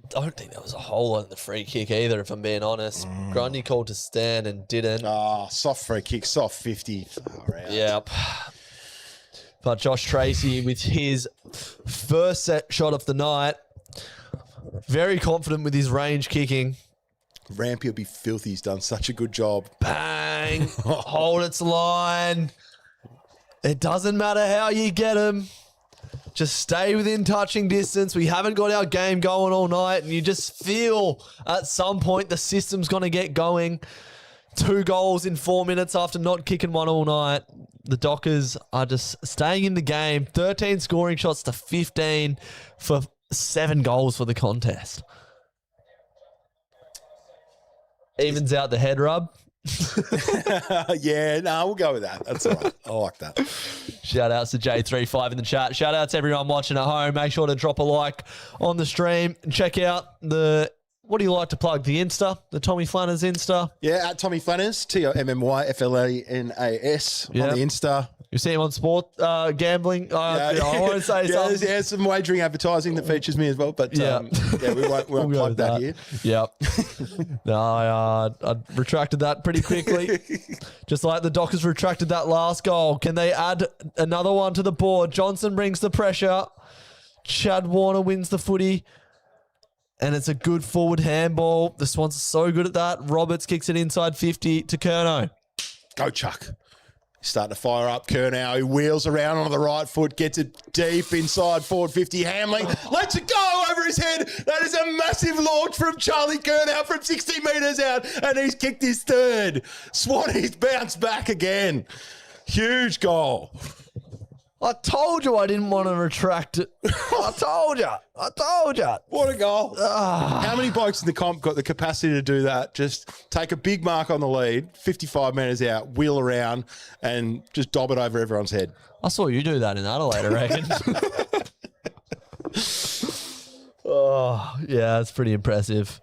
Don't think there was a whole lot in the free kick either, if I'm being honest. Grundy called to stand and didn't. Soft free kick, soft 50. Far out. Yep. But Josh Tracy with his first set shot of the night, very confident with his range kicking. Rampy will be filthy. He's done such a good job. Bang. Hold its line. It doesn't matter how you get him. Just stay within touching distance. We haven't got our game going all night, and you just feel at some point the system's going to get going. 2 goals in 4 minutes after not kicking one all night. The Dockers are just staying in the game. 13 scoring shots to 15 for 7 goals for the contest. Evens out the head rub. Yeah, no, we'll go with that. That's all right. I like that. Shout outs to J35 in the chat. Shout outs to everyone watching at home. Make sure to drop a like on the stream. Check out the, what do you like to plug? The Insta, the Tommy Flanners Insta. Yeah, at Tommy Flanners, TOMMYFLANAS Yep. on the Insta. You see him on sport gambling. I want to say something. There's some wagering advertising that features me as well, but yeah, we won't We'll go plug with that here. Yep. No, I retracted that pretty quickly. Just like the Dockers retracted that last goal. Can they add another one to the board? Johnson brings the pressure. Chad Warner wins the footy. And it's a good forward handball. The Swans are so good at that. Roberts kicks it inside 50 to Curnow. Go, Chuck. Starting to fire up. Curnow, he wheels around on the right foot, gets it deep inside forward 50. Hamling lets it go over his head. That is a massive launch from Charlie Curnow from 60 metres out, and he's kicked his 3rd. Swannies bounce back again. Huge goal. I told you I didn't want to retract it. I told you. What a goal. How many blokes in the comp got the capacity to do that? Just take a big mark on the lead, 55 metres out, wheel around, and just dob it over everyone's head. I saw you do that in Adelaide, I reckon. Oh, yeah, that's pretty impressive.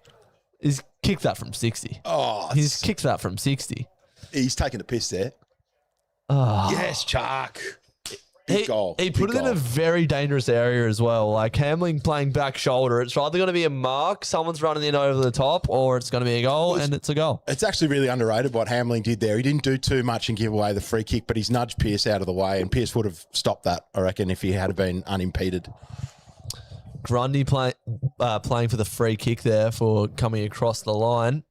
He's kicked that from 60. He's kicked that from 60. He's taking a piss there. Yes, Chuck. He put it in a very dangerous area as well. Like Hamling playing back shoulder. It's either going to be a mark, someone's running in over the top, or it's going to be a goal, and it's a goal. It's actually really underrated what Hamling did there. He didn't do too much and give away the free kick, but he's nudged Pearce out of the way, and Pearce would have stopped that, I reckon, if he had been unimpeded. Grundy playing for the free kick there for coming across the line,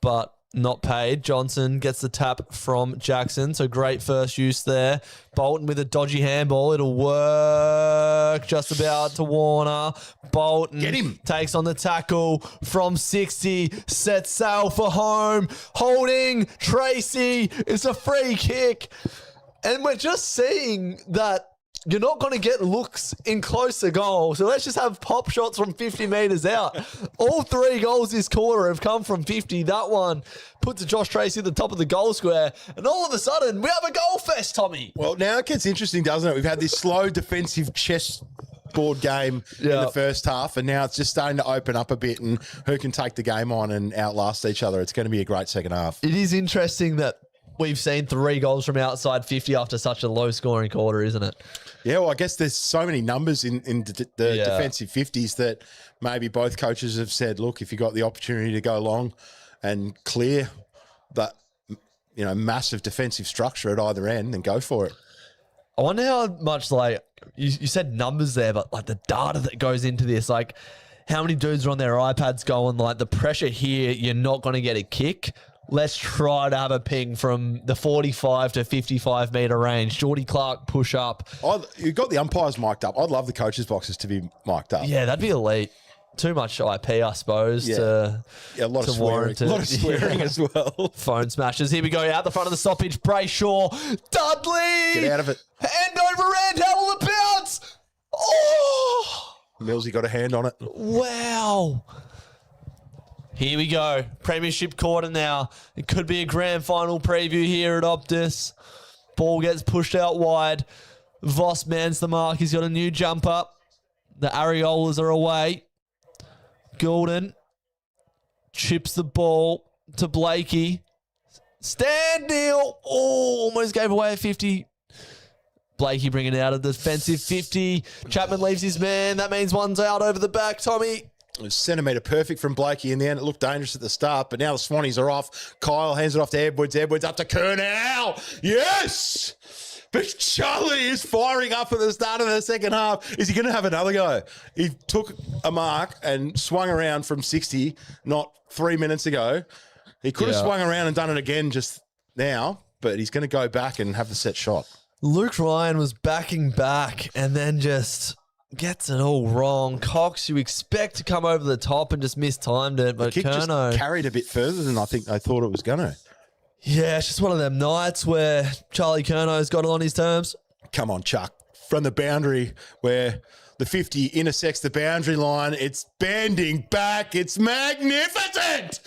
but not paid. Johnson gets the tap from Jackson, so great first use there. Bolton with a dodgy handball. It'll work just about to Warner. Bolton Get him. Takes on the tackle from 60, sets sail for home. Holding Tracy. It's a free kick. And we're just seeing that you're not going to get looks in close to goal. So let's just have pop shots from 50 metres out. All 3 goals this quarter have come from 50. That one puts Josh Tracy at the top of the goal square. And all of a sudden, we have a goal fest, Tommy. Well, now it gets interesting, doesn't it? We've had this slow defensive chessboard game in the first half, and now it's just starting to open up a bit, and who can take the game on and outlast each other. It's going to be a great second half. It is interesting that we've seen 3 goals from outside 50 after such a low-scoring quarter, isn't it? Yeah, well, I guess there's so many numbers in the defensive 50s that maybe both coaches have said, look, if you got the opportunity to go long and clear that, massive defensive structure at either end, then go for it. I wonder how much, you said numbers there, but like the data that goes into this, like how many dudes are on their iPads going, like the pressure here, you're not going to get a kick. Let's try to have a ping from the 45 to 55 metre range. Geordie Clark push up. You got the umpires mic'd up. I'd love the coaches' boxes to be mic'd up. Yeah, that'd be elite. Too much IP, I suppose. Yeah, a lot of swearing. A lot of swearing as well. Phone smashes. Here we go. Out the front of the stoppage. Brayshaw. Dudley. Get out of it. Hand over end. How will it bounce? Oh! Millsy got a hand on it. Wow. Here we go. Premiership quarter now. It could be a grand final preview here at Optus. Ball gets pushed out wide. Voss mans the mark. He's got a new jumper. The Areolas are away. Goulden chips the ball to Blakey. Stand Neil. Oh, almost gave away a 50. Blakey bringing it out of the defensive 50. Chapman leaves his man. That means one's out over the back, Tommy. It was centimetre perfect from Blakey in the end. It looked dangerous at the start, but now the Swannies are off. Kyle hands it off to Edwards. Edwards up to Kernell. Yes! But Charlie is firing up at the start of the second half. Is he going to have another go? He took a mark and swung around from 60 not 3 minutes ago. He could have swung around and done it again just now, but he's going to go back and have the set shot. Luke Ryan was backing back and then just gets it all wrong. Cox, you expect to come over the top and just mistimed it, but the kick Curnow just carried a bit further than I think they thought it was going to. Yeah, it's just one of them nights where Charlie Curnow's got it on his terms. Come on, Chuck. From the boundary where the 50 intersects the boundary line, it's bending back. It's magnificent.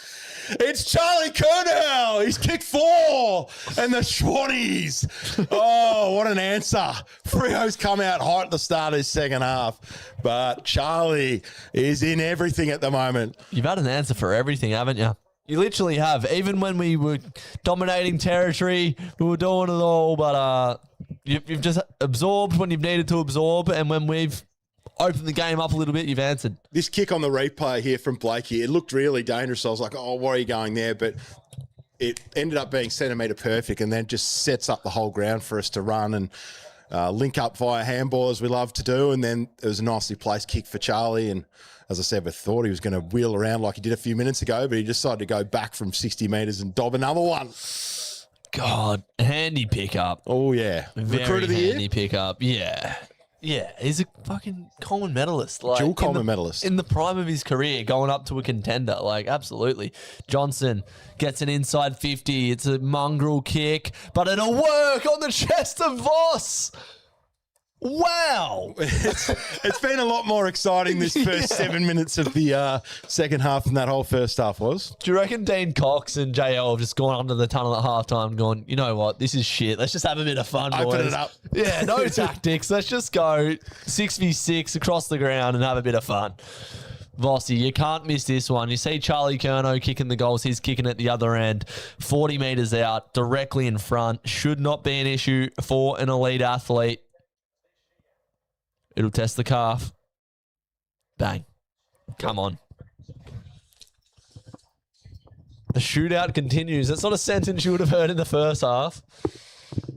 It's Charlie Kernell. He's kicked 4. And the Swannies. Oh, what an answer. Freo's come out hot at the start of his second half. But Charlie is in everything at the moment. You've had an answer for everything, haven't you? You literally have. Even when we were dominating territory, we were doing it all. But you've just absorbed when you've needed to absorb. And when we've opened the game up a little bit, you've answered. This kick on the replay here from Blakey, it looked really dangerous. I was like, oh, why are you going there? But it ended up being centimetre perfect and then just sets up the whole ground for us to run and link up via handball as we love to do. And then it was a nicely placed kick for Charlie. And as I said, we thought he was going to wheel around like he did a few minutes ago, but he decided to go back from 60 metres and dob another one. God, handy pickup. Oh, yeah. Very Recruit of the year? handy pickup. Yeah. Yeah, he's a fucking Coleman medalist. Like, Dual Coleman medalist. In the prime of his career, going up to a contender. Like, absolutely. Johnson gets an inside 50. It's a mongrel kick, but it'll work on the chest of Voss. Wow. It's been a lot more exciting this first 7 minutes of the second half than that whole first half was. Do you reckon Dean Cox and JL have just gone under the tunnel at halftime and gone, you know what, this is shit. Let's just have a bit of fun, boys. Open it up. Yeah, no tactics. Let's just go 6v6 across the ground and have a bit of fun. Vossi, you can't miss this one. You see Charlie Curnow kicking the goals. He's kicking at the other end. 40 metres out, directly in front. Should not be an issue for an elite athlete. It'll test the calf. Bang. Come on. The shootout continues. That's not a sentence you would have heard in the first half.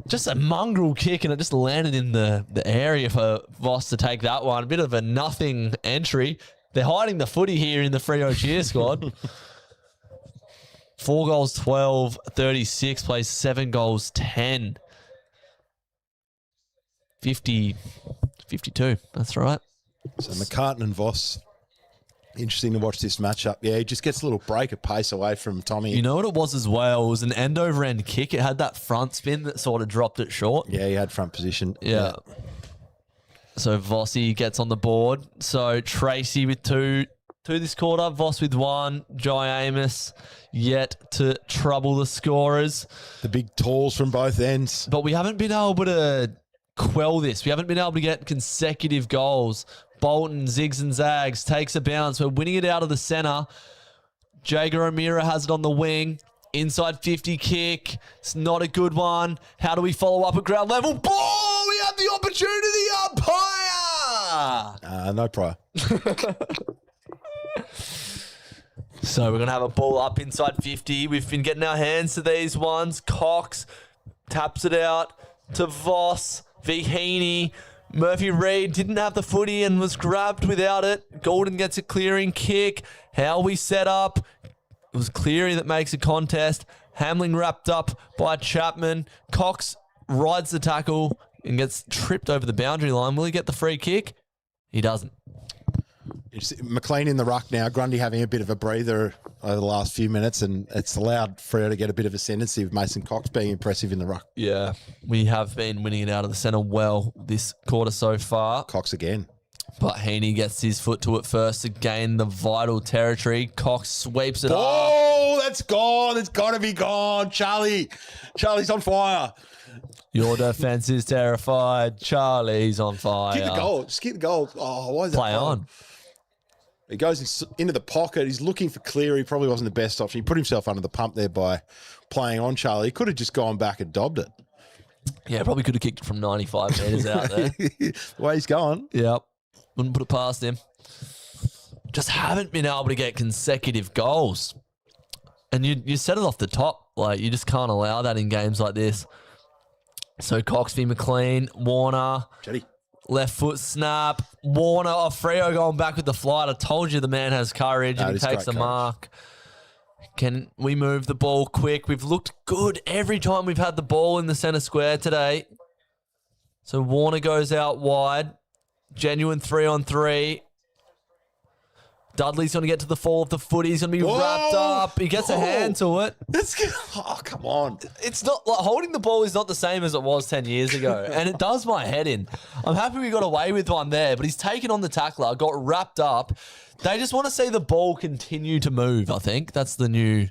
Just a mongrel kick, and it just landed in the area for Voss to take that one. A bit of a nothing entry. They're hiding the footy here in the Freo cheer squad. 4 goals, 12, 36, plays 7 goals, 10. 50... 52. That's right. So McCartan and Voss. Interesting to watch this matchup. Yeah, he just gets a little break of pace away from Tommy. You know what it was as well? It was an end over end kick. It had that front spin that sort of dropped it short. Yeah, he had front position. Yeah. So Vossi gets on the board. So Tracy with 2 this quarter. Voss with 1. Jai Amos yet to trouble the scorers. The big talls from both ends. But we haven't been able to quell this. We haven't been able to get consecutive goals. Bolton zigs and zags, takes a bounce. We're winning it out of the centre. Jager O'Meara has it on the wing. Inside 50 kick. It's not a good one. How do we follow up at ground level? Ball! We have the opportunity. Umpire! No prior. So we're going to have a ball up inside 50. We've been getting our hands to these ones. Cox taps it out to Voss. Vihini Murphy Reid didn't have the footy and was grabbed without it. Golden gets a clearing kick. How we set up. It was Cleary that makes a contest. Hamling wrapped up by Chapman. Cox rides the tackle and gets tripped over the boundary line. Will he get the free kick? He doesn't. McLean in the ruck now. Grundy having a bit of a breather over the last few minutes, and it's allowed Freo to get a bit of ascendancy with Mason Cox being impressive in the ruck. Yeah, we have been winning it out of the centre well this quarter so far. Cox again. But Heaney gets his foot to it first to gain the vital territory. Cox sweeps it up. Oh, that's gone. It's got to be gone. Charlie's on fire. Your defence is terrified. Charlie's on fire. Kick the goal. Just kick the goal. Oh, why is that? Play on. He goes into the pocket. He's looking for Cleary. Probably wasn't the best option. He put himself under the pump there by playing on Charlie. He could have just gone back and dobbed it. Yeah, probably could have kicked it from 95 metres out there. The way he's going. Yep. Wouldn't put it past him. Just haven't been able to get consecutive goals. And you set it off the top. Like, you just can't allow that in games like this. So Cox v McLean, Warner. Jetty. Left foot snap. Warner, Freo going back with the flight. I told you the man has courage and he takes the mark. Can we move the ball quick? We've looked good every time we've had the ball in the centre square today. So Warner goes out wide. Genuine 3-on-3. Dudley's going to get to the fall of the foot. He's going to be wrapped up. He gets a hand to it. Oh, come on. It's not like holding the ball is not the same as it was 10 years ago. And it does my head in. I'm happy we got away with one there, but he's taken on the tackler, got wrapped up. They just want to see the ball continue to move, I think. That's the new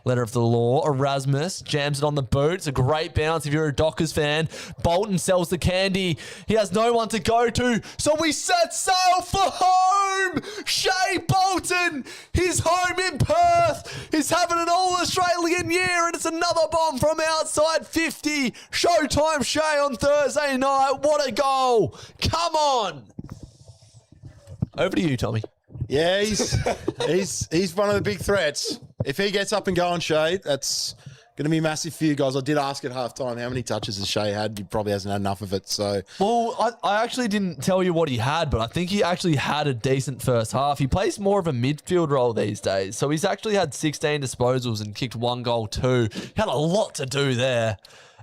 letter of the law. Erasmus jams it on the boot. It's a great bounce if you're a Dockers fan. Bolton sells the candy. He has no one to go to, so we set sail for home. Shea Bolton, his home in Perth, is having an all-Australian year, and it's another bomb from outside 50. Showtime Shea on Thursday night. What a goal. Come on. Over to you, Tommy. Yeah, he's one of the big threats. If he gets up and going, Shea, that's going to be massive for you guys. I did ask at halftime how many touches has Shea had. He probably hasn't had enough of it. So, well, I actually didn't tell you what he had, but I think he actually had a decent first half. He plays more of a midfield role these days, so he's actually had 16 disposals and kicked 1 goal too. He had a lot to do there.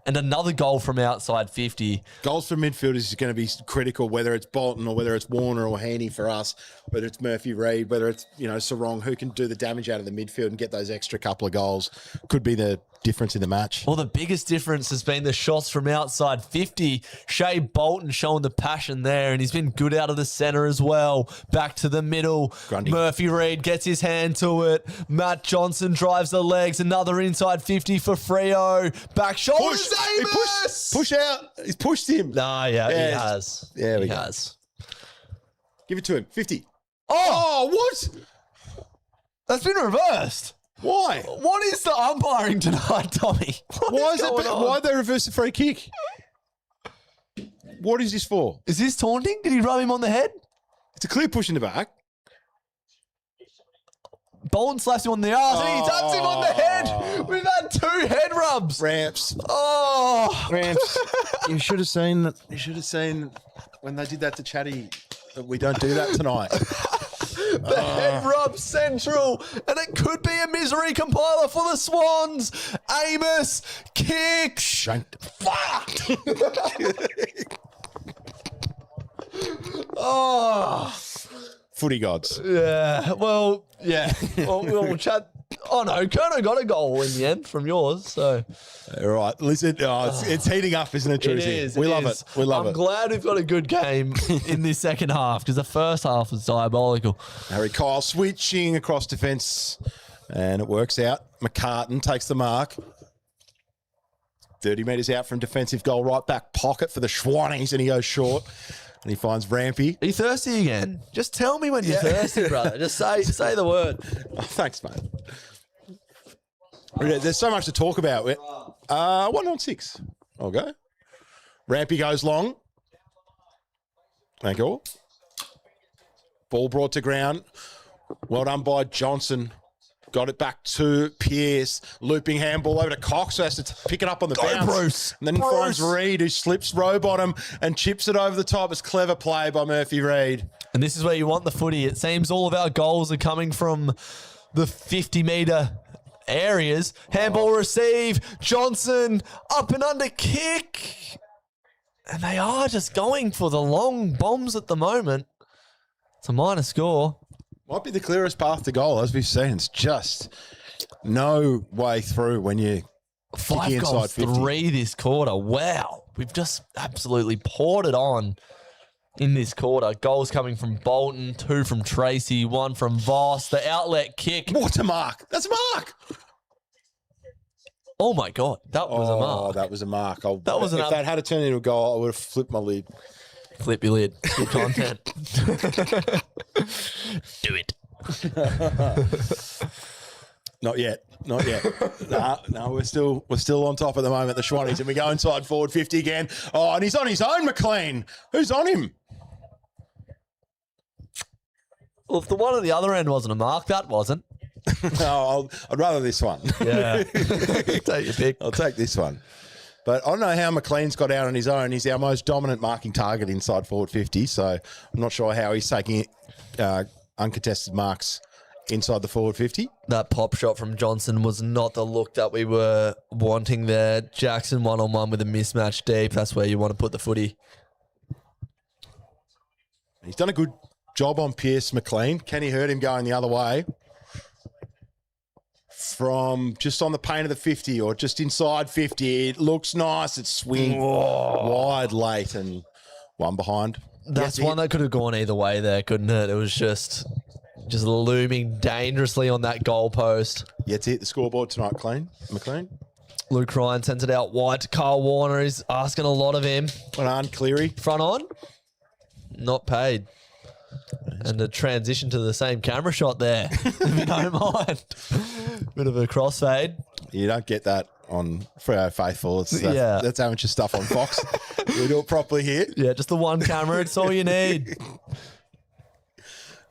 And another goal from outside 50. Goals from midfielders is going to be critical, whether it's Bolton or whether it's Warner or Heaney for us, whether it's Murphy Reid, whether it's, Sarong, who can do the damage out of the midfield and get those extra couple of goals. Could be the difference in the match. Well, the biggest difference has been the shots from outside 50. Shea Bolton showing the passion there, and he's been good out of the centre as well. Back to the middle. Grundy. Murphy Reid gets his hand to it. Matt Johnson drives the legs. Another inside 50 for Freo. Back shoulders. He push out. He's pushed him. Nah, he has. Yeah, he has. Give it to him. 50. Oh, what? That's been reversed. Why? What is the umpiring tonight, Tommy? Why did they reverse the free kick? What is this for? Is this taunting? Did he rub him on the head? It's a clear push in the back. Bolton slaps him on the arse and he taps him on the head. We've had 2 head rubs. Ramps. Ramps. You should have seen. You should have seen when they did that to Chatty. That we don't do that tonight. The head rub central, and it could be a misery compiler for the Swans. Amos kick. Shanked. Fuck. Oh. Footy gods. Yeah. Well, yeah. We'll chat. Oh no, Kerno got a goal in the end from yours. So, all right. Listen, it's heating up, isn't it, Drewzy? It is. We love it. We love it. I'm glad we've got a good game in this second half because the first half was diabolical. Harry Kyle switching across defence, and it works out. McCartan takes the mark. 30 metres out from defensive goal, right back pocket for the Schwannies, and he goes short. And he finds Rampy. Are you thirsty again? Just tell me when you're thirsty, brother. Just say the word. Oh, thanks, mate. There's so much to talk about. 1-on-6. I'll go. Rampy goes long. Thank you all. Ball brought to ground. Well done by Johnson. Got it back to Pearce. Looping handball over to Cox, who has to pick it up on the bounce. Bruce. And then finds Reid, who slips row bottom and chips it over the top. It's clever play by Murphy Reid. And this is where you want the footy. It seems all of our goals are coming from the 50-metre areas. Handball receive. Johnson up and under kick. And they are just going for the long bombs at the moment. It's a minor score. Might be the clearest path to goal, as we've seen. It's just no way through when you kick 5 inside goals, 50. 3 this quarter. Wow. We've just absolutely poured it on in this quarter. Goals coming from Bolton, 2 from Tracy, 1 from Voss. The outlet kick. What a mark. That's a mark. Oh, my God. That was a mark. Oh, that was a mark. That was if that had turned into a goal, I would have flipped my lid. Flip your lid. Good content. Do it. Not yet. Not yet. No, we're still on top at the moment, the Schwannies, and we go inside forward 50 again. Oh, and he's on his own, McLean. Who's on him? Well, if the one at the other end wasn't a mark, that wasn't. No, I'd rather this one. Yeah. Take your pick. I'll take this one. But I don't know how McLean's got out on his own. He's our most dominant marking target inside forward 50, so I'm not sure how he's taking uncontested marks inside the forward 50. That pop shot from Johnson was not the look that we were wanting there. Jackson one-on-one with a mismatch deep. That's where you want to put the footy. He's done a good job on Pearce McLean. Kenny heard him going the other way. From just on the paint of the 50 or just inside 50. It looks nice. It's swing wide late and one behind. That's one that could have gone either way there, couldn't it? It was just looming dangerously on that goalpost. Yet to hit the scoreboard tonight, McLean. Luke Ryan sends it out wide to Carl Warner. He's asking a lot of him. Well on, Cleary. Front on. Not paid. And a transition to the same camera shot there, if you don't mind. Bit of a crossfade. You don't get that on Freo Faithful. That's amateur stuff on Fox. We do it properly here. Yeah, just the one camera. It's all you need.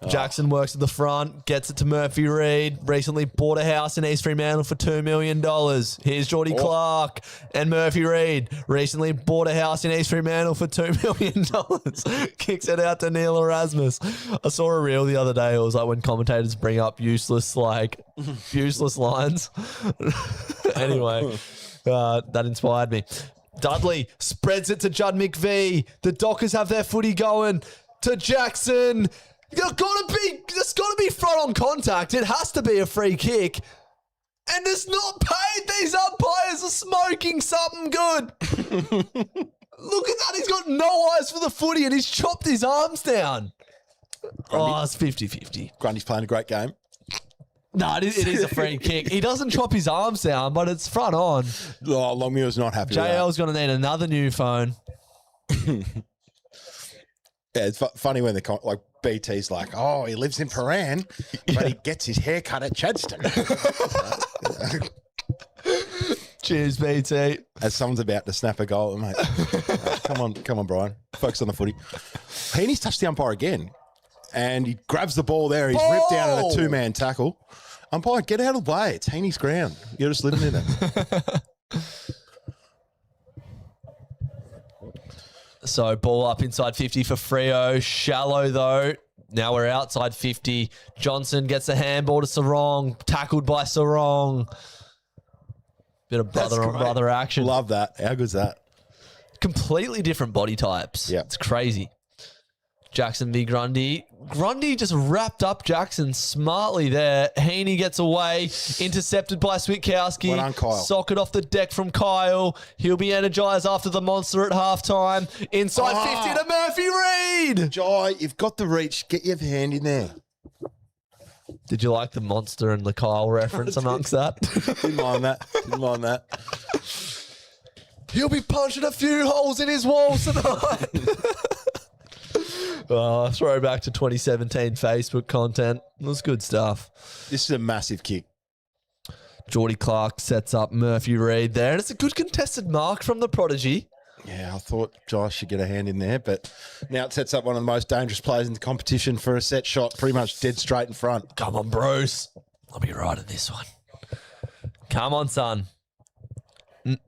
Jackson works at the front, gets it to Murphy Reid. Recently bought a house in East Fremantle for $2 million. Here's Geordie Clark and Murphy Reid. Recently bought a house in East Fremantle for $2 million. Kicks it out to Neil Erasmus. I saw a reel the other day. It was like when commentators bring up useless lines. Anyway, that inspired me. Dudley spreads it to Judd McVee. The Dockers have their footy going to Jackson. There's got to be front on contact. It has to be a free kick. And it's not paid. These umpires are smoking something good. Look at that. He's got no eyes for the footy and he's chopped his arms down. Oh, it's 50-50. Grundy's playing a great game. No, it is a free kick. He doesn't chop his arms down, but it's front on. Oh, Longmuir's not happy with that. JL's going to need another new phone. Yeah, it's funny when like BT's like, oh, he lives in Paran, but he gets his hair cut at Chadstone. Cheers, BT. As someone's about to snap a goal, mate. Come on, Brian. Focus on the footy. Heaney's touched the umpire again, and he grabs the ball there. He's ripped down in a 2-man tackle. Umpire, get out of the way. It's Heaney's ground. You're just living in it. So ball up inside 50 for Freo. Shallow though. Now we're outside 50. Johnson gets a handball to Sarong. Tackled by Sarong. Bit of brother on brother action. Love that. How good's that? Completely different body types. Yeah. It's crazy. Jackson v. Grundy. Grundy just wrapped up Jackson smartly there. Heaney gets away. Intercepted by Switkowski. Well done, Kyle. Socket off the deck from Kyle. He'll be energised after the monster at halftime. Inside 50 to Murphy Reid. Jai, you've got the reach. Get your hand in there. Did you like the monster and the Kyle reference amongst that? Didn't mind that. He'll be punching a few holes in his walls tonight. Throwback to 2017 Facebook content. It was good stuff. This is a massive kick. Geordie Clark sets up Murphy Reid there, and it's a good contested mark from the prodigy. Yeah, I thought Josh should get a hand in there, but now it sets up one of the most dangerous players in the competition for a set shot, pretty much dead straight in front. Come on, Bruce. I'll be right at this one. Come on, son.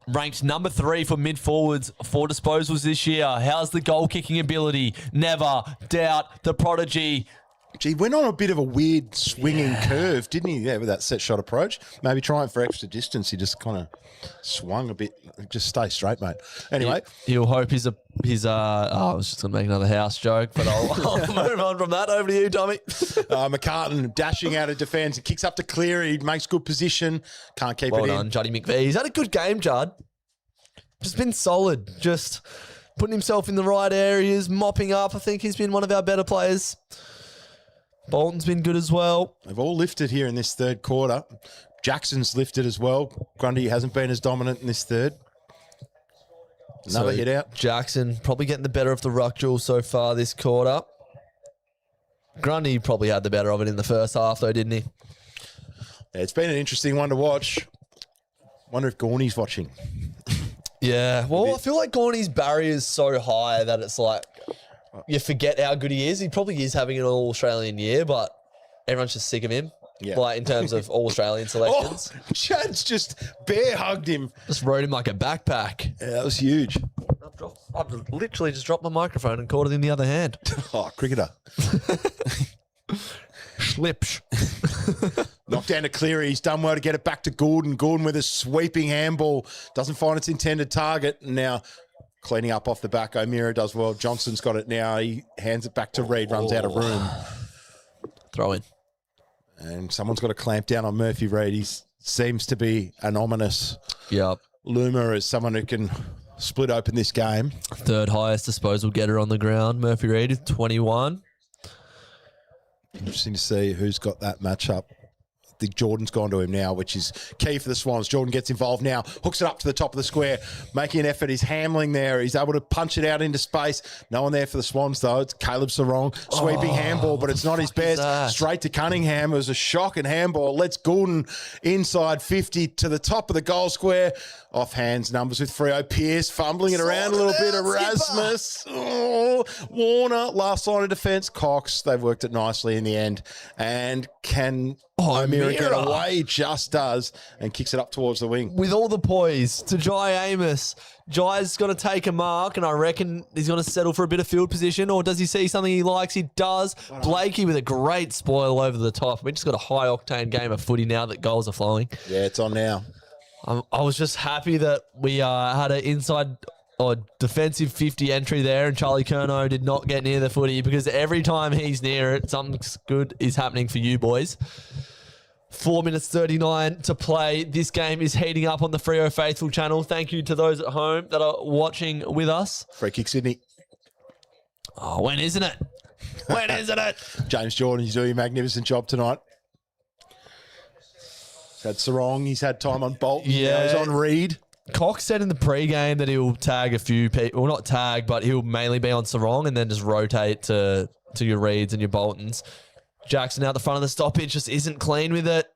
Ranked number 3 for mid-forwards, 4 disposals this year. How's the goal-kicking ability? Never doubt the prodigy. Gee, went on a bit of a weird swinging curve, didn't he? Yeah, with that set shot approach. Maybe trying for extra distance. He just kind of swung a bit. Just stay straight, mate. Anyway. He'll hope I was just going to make another house joke, but I'll move on from that. Over to you, Tommy. McCartan dashing out of defence. He kicks up to Cleary. He makes good position. Can't keep it in. Well done, Juddy McVee. He's had a good game, Judd. Just been solid. Just putting himself in the right areas, mopping up. I think he's been one of our better players. Bolton's been good as well. They've all lifted here in this third quarter. Jackson's lifted as well. Grundy hasn't been as dominant in this third. Another hit out. Jackson probably getting the better of the ruck duel so far this quarter. Grundy probably had the better of it in the first half though, didn't he? Yeah, it's been an interesting one to watch. Wonder if Gorney's watching. Yeah. Well, I feel like Gorney's barrier is so high that it's like you forget how good he is. He probably is having an all-Australian year, but everyone's just sick of him. Yeah. Like in terms of all-Australian selections. Oh, Chad's just bear hugged him. Just rode him like a backpack. Yeah, that was huge. I've literally just dropped my microphone and caught it in the other hand. Oh, cricketer. Slipsh. Knocked down to Cleary. He's done well to get it back to Gordon. Gordon with a sweeping handball. Doesn't find its intended target. Now cleaning up off the back. O'Meara does well. Johnson's got it now. He hands it back to Reid. Runs out of room. Throw in. And someone's got to clamp down on Murphy Reid. He seems to be an ominous loomer as someone who can split open this game. Third highest disposal getter on the ground. Murphy Reid is 21. Interesting to see who's got that matchup. I think Jordan's gone to him now, which is key for the Swans. Jordan gets involved now, hooks it up to the top of the square, making an effort. He's handling there. He's able to punch it out into space. No one there for the Swans, though. It's Caleb Sarong. Sweeping handball, but it's not his best. Straight to Cunningham. It was a shocking handball. Lets Gordon inside 50 to the top of the goal square. Off hands numbers with Freo. Pierce fumbling it around a little bit. Erasmus. Oh, Warner, last line of defence. Cox, they've worked it nicely in the end. And can O'Meara get away? He just does. And kicks it up towards the wing. With all the poise to Jai Amos. Jai's going to take a mark, and I reckon he's going to settle for a bit of field position, or does he see something he likes? He does. Blakey with a great spoil over the top. We just got a high-octane game of footy now that goals are flowing. Yeah, it's on now. I was just happy that we had an inside or defensive 50 entry there, and Charlie Curnow did not get near the footy, because every time he's near it, something good is happening for you boys. 4 minutes 39 to play. This game is heating up on the Freo Faithful channel. Thank you to those at home that are watching with us. Free kick, Sydney. Oh, when isn't it? When isn't it? James Jordan, he's doing a magnificent job tonight. He's had Sarong. He's had time on Bolt. Yeah. Now he's on Reid. Cox said in the pre-game that he'll tag a few people. Well, not tag, but he'll mainly be on Sarong and then just rotate to your Reids and your Boltons. Jackson out the front of the stoppage just isn't clean with it.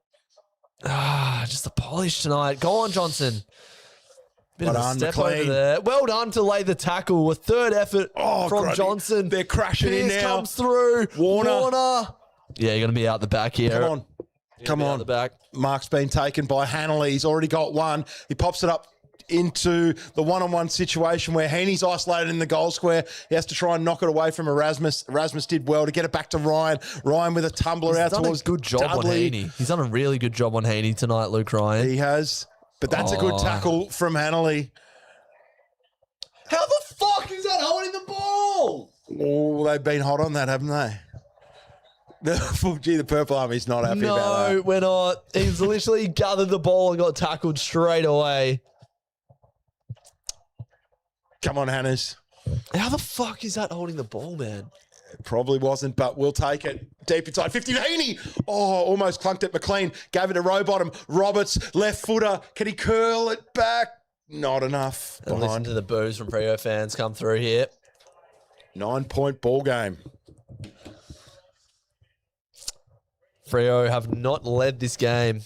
Just the polish tonight. Go on, Johnson. Bit of a step over there. Well done to lay the tackle. A third effort from Johnson. They're crashing in now. Comes through. Warner. Yeah, you're going to be out the back here. Come on. Out the back. Mark's been taken by Hanley. He's already got one. He pops it up into the one-on-one situation where Heaney's isolated in the goal square. He has to try and knock it away from Erasmus. Erasmus did well to get it back to Ryan. Ryan with a tumbler out towards He's done a good job Dudley. on Heaney. He's done a really good job on Heaney tonight, Luke Ryan. He has. But that's a good tackle from Hanley. How the fuck is that holding the ball? Oh, they've been hot on that, haven't they? The Purple Army's not happy about that. No, we're not. He's literally gathered the ball and got tackled straight away. Come on, Hannes. How the fuck is that holding the ball, man? It probably wasn't, but we'll take it. Deep inside 50. Heaney! Oh, almost clunked it. McLean gave it to Rowbottom. Roberts, left footer. Can he curl it back? Not enough. And listen to the boos from Freo fans come through here. 9-point ball game. Freo have not led this game.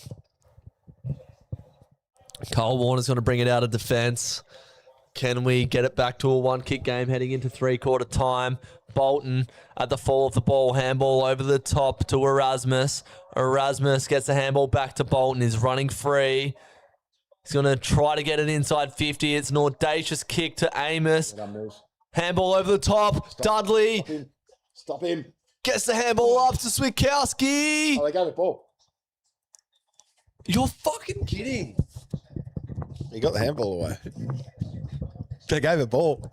Cole Warner's going to bring it out of defence. Can we get it back to a one-kick game heading into three-quarter time? Bolton at the fall of the ball. Handball over the top to Erasmus. Erasmus gets the handball back to Bolton. Is running free. He's going to try to get it inside 50. It's an audacious kick to Amos. Handball over the top. Dudley. Stop him. Gets the handball up to Switkowski. Oh, they gave the ball. You're fucking kidding. He got the handball away. They gave a ball.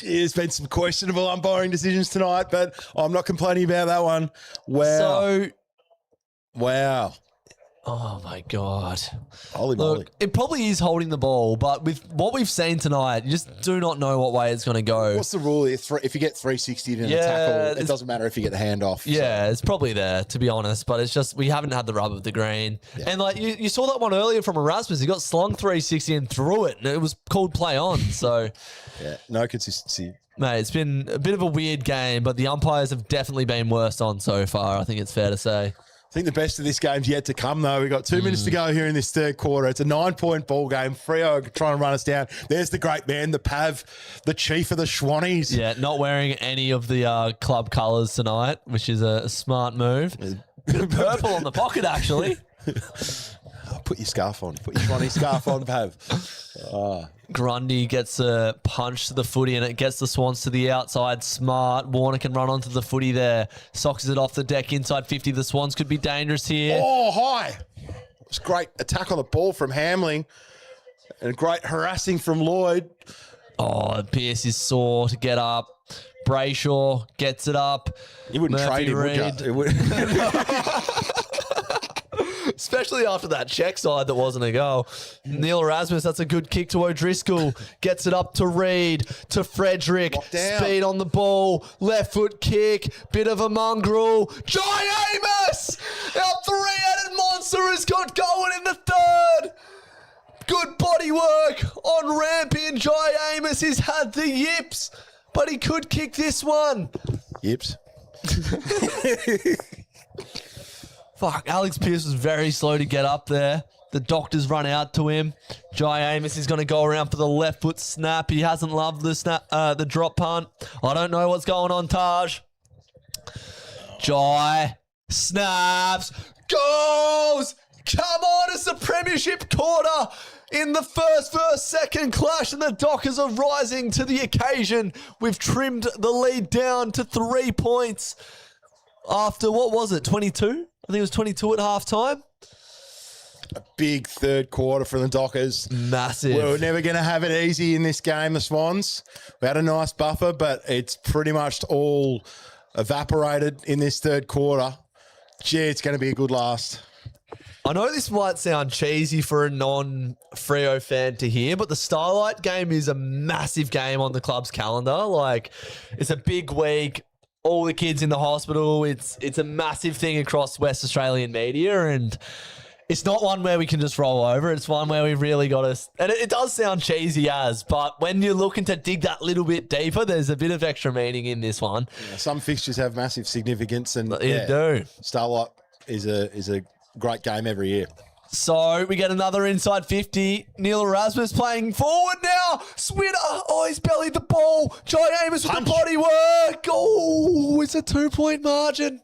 There's been some questionable umpiring decisions tonight, but I'm not complaining about that one. Wow. Wow. Oh, my God. Holy moly. Look, it probably is holding the ball, but with what we've seen tonight, you just do not know what way it's going to go. What's the rule? If you get 360 in a tackle, it doesn't matter if you get the hand off. Yeah, it's probably there, to be honest, but it's just we haven't had the rub of the green. Yeah. And like you saw that one earlier from Erasmus. He got slung 360 and threw it, and it was called play on. So, yeah, no consistency. Mate, it's been a bit of a weird game, but the umpires have definitely been worse on so far, I think it's fair to say. I think the best of this game's yet to come, though. We've got 2 minutes to go here in this third quarter. It's a 9-point ball game. Freo are trying to run us down. There's the great man, the Pav, the chief of the Swannies. Yeah, not wearing any of the club colours tonight, which is a smart move. Bit of purple on the pocket, actually. Put your scarf on. Put your Swanee scarf on, Pav. Grundy gets a punch to the footy and it gets the Swans to the outside. Smart. Warner can run onto the footy there. Socks it off the deck inside 50. The Swans could be dangerous here. Oh, high. It's great attack on the ball from Hamling and great harassing from Lloyd. Oh, Pierce is sore to get up. Brayshaw gets it up. You wouldn't trade him, would you? Especially after that check side that wasn't a goal. Neil Erasmus, that's a good kick to O'Driscoll. Gets it up to Reed, to Frederick. Speed on the ball. Left foot kick. Bit of a mongrel. Jai Amos! Our three-headed monster has got going in the third. Good body work on Rampy, and Jai Amos has had the yips, but he could kick this one. Yips. Fuck, Alex Pearce was very slow to get up there. The Doctors run out to him. Jai Amos is going to go around for the left foot snap. He hasn't loved the drop punt. I don't know what's going on, Taj. Jai snaps, goes. Come on, it's the premiership quarter. In the first second clash, and the Dockers are rising to the occasion. We've trimmed the lead down to 3 points after, what was it, 22? I think it was 22 at halftime. A big third quarter for the Dockers. Massive. We're never going to have it easy in this game, the Swans. We had a nice buffer, but it's pretty much all evaporated in this third quarter. Gee, it's going to be a good last. I know this might sound cheesy for a non-Freo fan to hear, but the Starlight game is a massive game on the club's calendar. Like, it's a big week. All the kids in the hospital. It's a massive thing across West Australian media, and it's not one where we can just roll over. It's one where we've really got to... And it does sound cheesy but when you're looking to dig that little bit deeper, there's a bit of extra meaning in this one. Yeah, some fixtures have massive significance, and they do. Starlight is a great game every year. So we get another inside 50. Neil Erasmus playing forward now. Switter. Oh, he's bellied the ball. Jai Amos with the body work. Oh, it's a 2-point margin.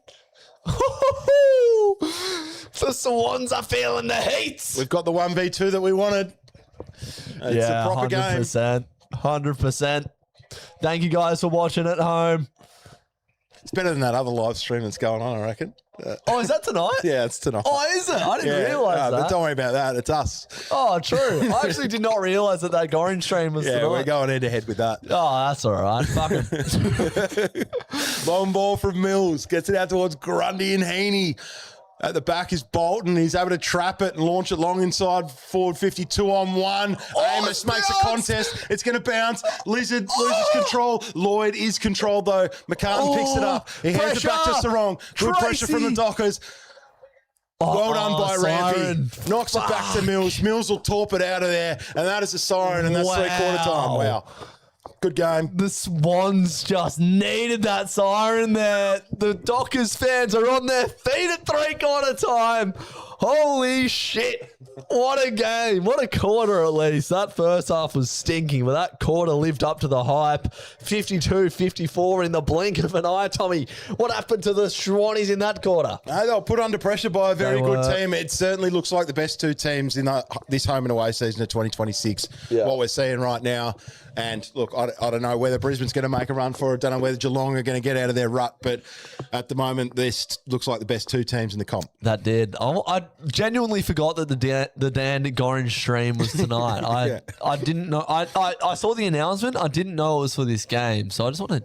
The Swans are feeling the heat. We've got the 1v2 that we wanted. It's a proper 100%, game. 100%. Thank you guys for watching at home. It's better than that other live stream that's going on, I reckon. Oh, is that tonight? Yeah, it's tonight. Oh, is it? I didn't realise that. But don't worry about that. It's us. Oh, true. I actually did not realise that orange stream was tonight. Yeah, we're going head-to-head with that. Oh, that's all right. Fuck him. Long ball from Mills. Gets it out towards Grundy and Heaney. At the back is Bolton. He's able to trap it and launch it long inside forward 52 on 1. Amos makes a contest. It's going to bounce. Lizard loses control. Lloyd is controlled though. McCartan picks it up. He hands it back to Sarong. Good pressure from the Dockers. Well done by Rampy. Knocks it back to Mills. Mills will torp it out of there. And that is a siren. And that's 3/4 time. Wow. Good game. The Swans just needed that siren there. The Dockers fans are on their feet at 3/4 time. Holy shit. What a game. What a quarter, at least. That first half was stinking, but that quarter lived up to the hype. 52-54 in the blink of an eye. Tommy, what happened to the Swannies in that quarter? No, they were put under pressure by a very good team. It certainly looks like the best two teams in this home and away season of 2026, what we're seeing right now. And look, I don't know whether Brisbane's going to make a run for it. Don't know whether Geelong are going to get out of their rut. But at the moment, this looks like the best two teams in the comp. That did. I genuinely forgot that the Dan Gorringe stream was tonight. I didn't know. I saw the announcement. I didn't know it was for this game. So I just want to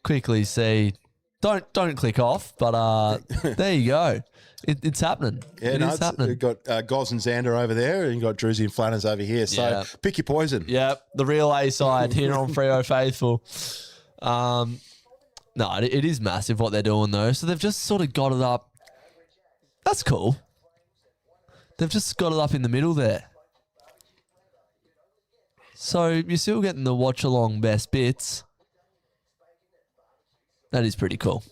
quickly see. Don't click off. But there you go. It's happening. Yeah, it's happening. You've got Goz and Xander over there, and you've got Drewzy and Flanners over here. So pick your poison. Yep, the real A side here on Freo Faithful. No, it is massive what they're doing though. So they've just sort of got it up. That's cool. They've just got it up in the middle there. So you're still getting the watch along best bits. That is pretty cool.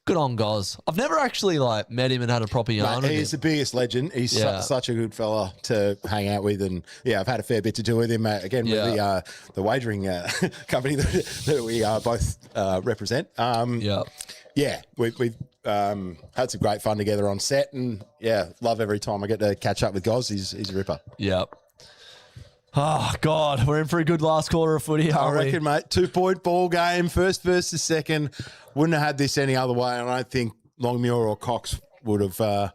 Good on Goz. I've never actually met him and had a proper yarn with him. He's the biggest legend. He's such a good fella to hang out with, and I've had a fair bit to do with him again with the wagering company that we both represent. We've had some great fun together on set, and love every time I get to catch up with Goz. He's a ripper. Yep. Oh, God, we're in for a good last quarter of footy, I reckon, mate. 2-point ball game, first versus second. Wouldn't have had this any other way, and I don't think Longmuir or Cox would have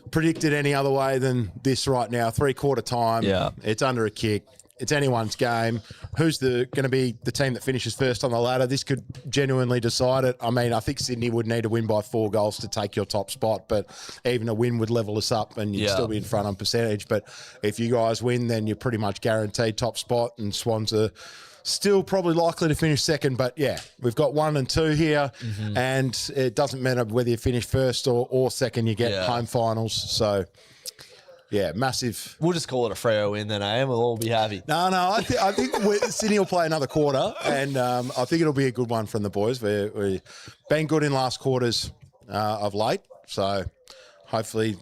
predicted any other way than this right now. 3-quarter time. Yeah. It's under a kick. It's anyone's game. Who's going to be the team that finishes first on the ladder? This could genuinely decide it. I mean, I think Sydney would need to win by 4 goals to take your top spot, but even a win would level us up and you'd still be in front on percentage. But if you guys win, then you're pretty much guaranteed top spot, and Swans are still probably likely to finish second. But, we've got 1 and 2 here, and it doesn't matter whether you finish first or second, you get home finals. So... massive. We'll just call it a Freo win then, and we'll all be happy. No, I think Sydney will play another quarter, and I think it'll be a good one from the boys. We've been good in last quarters of late, so hopefully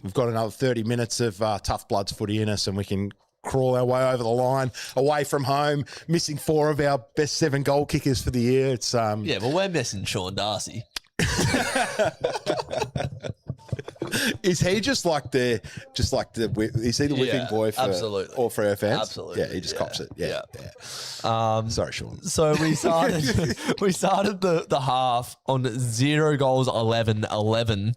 we've got another 30 minutes of tough bloods footy in us, and we can crawl our way over the line, away from home, missing 4 of our best 7 goal kickers for the year. It's but we're missing Sean Darcy. Is he is he the whipping boy for all Freo fans? Absolutely. Yeah, he just cops it. Yeah. Sorry, Sean. So we started the half on 0 goals, 11-11.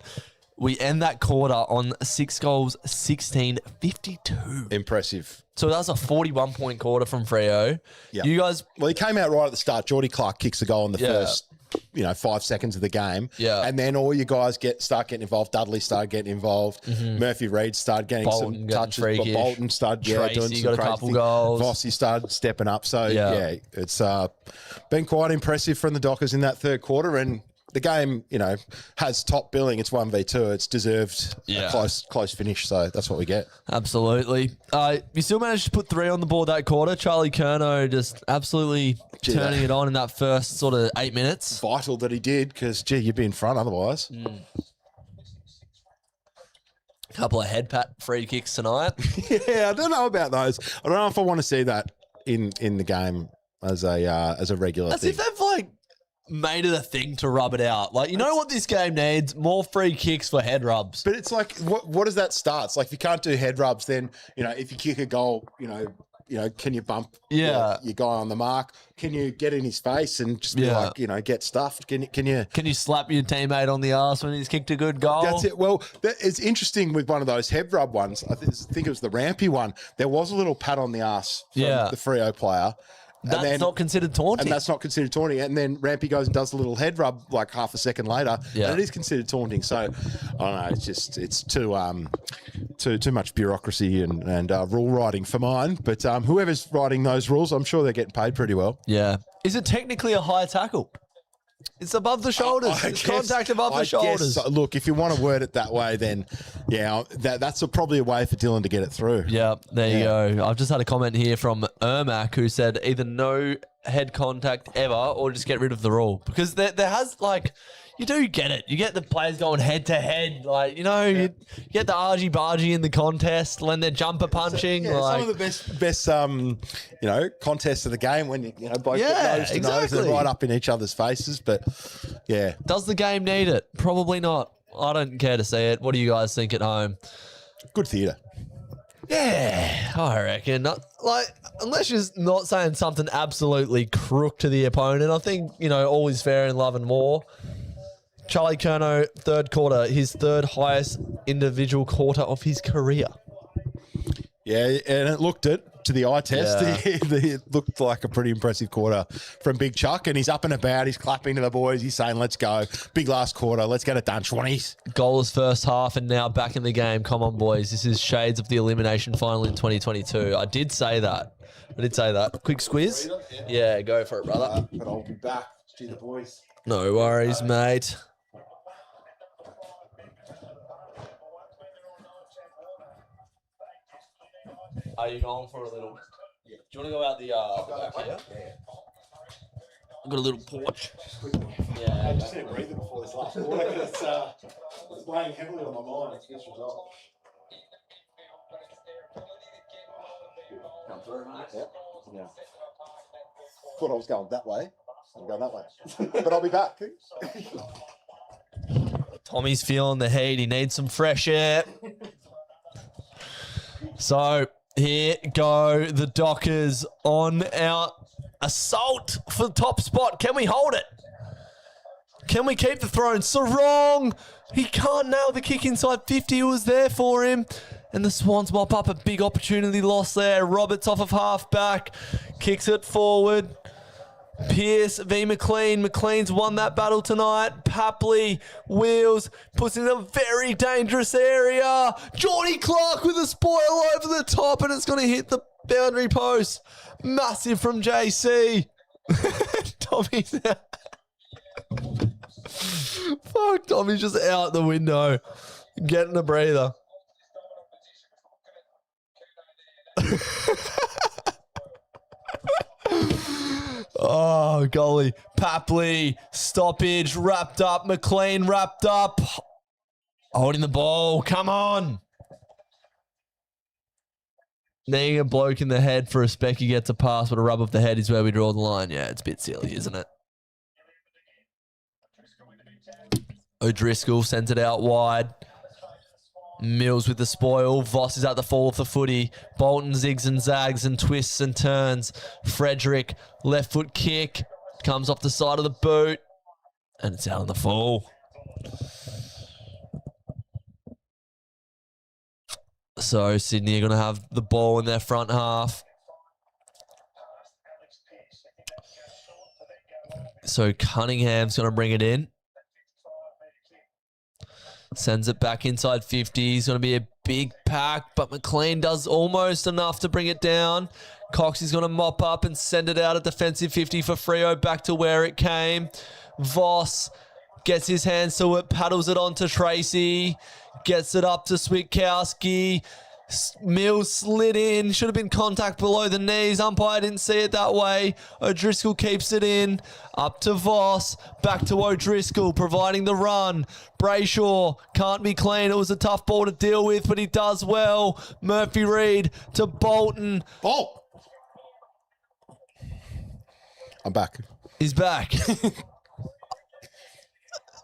We end that quarter on 6 goals, 16-52. Impressive. So that was a 41-point quarter from Freo. Yeah. You guys... Well, he came out right at the start. Geordie Clark kicks the goal in the first 5 seconds of the game. Yeah. And then all you guys start getting involved. Dudley started getting involved. Murphy Reid started getting some touches. But Bolton started doing some got a couple goals. Vossi started stepping up. So, it's been quite impressive from the Dockers in that third quarter. And the game, has top billing. It's 1v2. It's deserved a close finish. So that's what we get. Absolutely. You still managed to put 3 on the board that quarter. Charlie Curnow just absolutely turning it on in that first sort of 8 minutes. Vital that he did, because, you'd be in front otherwise. A couple of head pat free kicks tonight. I don't know about those. I don't know if I want to see that in the game as a regular thing. As if they've made it a thing to rub it out. You know what this game needs? More free kicks for head rubs. But it's what does that start? It's if you can't do head rubs, then, if you kick a goal, can you bump your guy on the mark? Can you get in his face and just be get stuffed? Can you slap your teammate on the arse when he's kicked a good goal? That's it. Well, it's interesting with one of those head rub ones. I think it was the Rampy one. There was a little pat on the arse from the Freo player. That's not considered taunting. And that's not considered taunting. And then Rampy goes and does a little head rub half a second later. Yeah. And it is considered taunting. So, I don't know. It's too much bureaucracy and rule writing for mine. But whoever's writing those rules, I'm sure they're getting paid pretty well. Yeah. Is it technically a high tackle? It's above the shoulders. It's contact above the shoulders. So. Look, if you want to word it that way, then that's probably a way for Dylan to get it through. Yeah, there you go. I've just had a comment here from Ermac who said either no head contact ever or just get rid of the rule. Because there has you do get it. You get the players going head to head. Like, you get the argy-bargy in the contest when they're jumper punching. Yeah, like, some of the best contests of the game when both get nose to nose and right up in each other's faces. But yeah, does the game need it? Probably not. I don't care to see it. What do you guys think at home? good theatre. Yeah, I reckon. Unless you're not saying something absolutely crook to the opponent, I think, all is fair in love and war. Charlie Curnow, third quarter, his third highest individual quarter of his career. Yeah, and it looked it to the eye test. Yeah. It looked like a pretty impressive quarter from Big Chuck, and he's up and about. He's clapping to the boys. He's saying, let's go. Big last quarter. Let's get it done, 20s. Goalless first half and now back in the game. Come on, boys. This is shades of the elimination final in 2022. I did say that. Quick squiz? Yeah, go for it, brother. But I'll be back to the boys. No worries, mate. Are you going for a little? Yeah. Do you want to go out the back here? Yeah. I've got a little porch. I just need a breather before this last quarter because it's weighing heavily on my mind. It's this result. Come through, mate. Yeah. Thought I was going that way. I'm going that way. But I'll be back. Tommy's feeling the heat. He needs some fresh air. So here go the Dockers on our assault for the top spot. Can we hold it? Can we keep the throne? Sarong, he can't nail the kick inside 50. It was there for him. And the Swans mop up a big opportunity loss there. Roberts off of half back. Kicks it forward. Pearce v. McLean. McLean's won that battle tonight. Papley wheels, puts in a very dangerous area. Geordie Clark with a spoil over the top, and it's going to hit the boundary post. Massive from JC. Tommy's out. Fuck, Tommy's just out the window. Getting a breather. Oh, golly. Papley, stoppage, wrapped up. McLean, wrapped up. Holding the ball. Come on. Kneeing a bloke in the head for a spec, he gets a pass, but a rub of the head is where we draw the line. Yeah, it's a bit silly, isn't it? O'Driscoll sends it out wide. Mills with the spoil. Voss is at the fall of the footy. Bolton zigs and zags and twists and turns. Frederick, left foot kick. Comes off the side of the boot. And it's out on the fall. So Sydney are going to have the ball in their front half. So Cunningham's going to bring it in. Sends it back inside 50. He's going to be a big pack, but McLean does almost enough to bring it down. Cox is going to mop up and send it out at defensive 50 for Freo, back to where it came. Voss gets his hands to it, paddles it on to Tracy, gets it up to Switkowski. Mills slid in, should have been contact below the knees. Umpire didn't see it that way. O'Driscoll keeps it in. Up to Voss. Back to O'Driscoll, providing the run. Brayshaw can't be clean. It was a tough ball to deal with, but he does well. Murphy Reid to Bolton. Bolt! I'm back. He's back.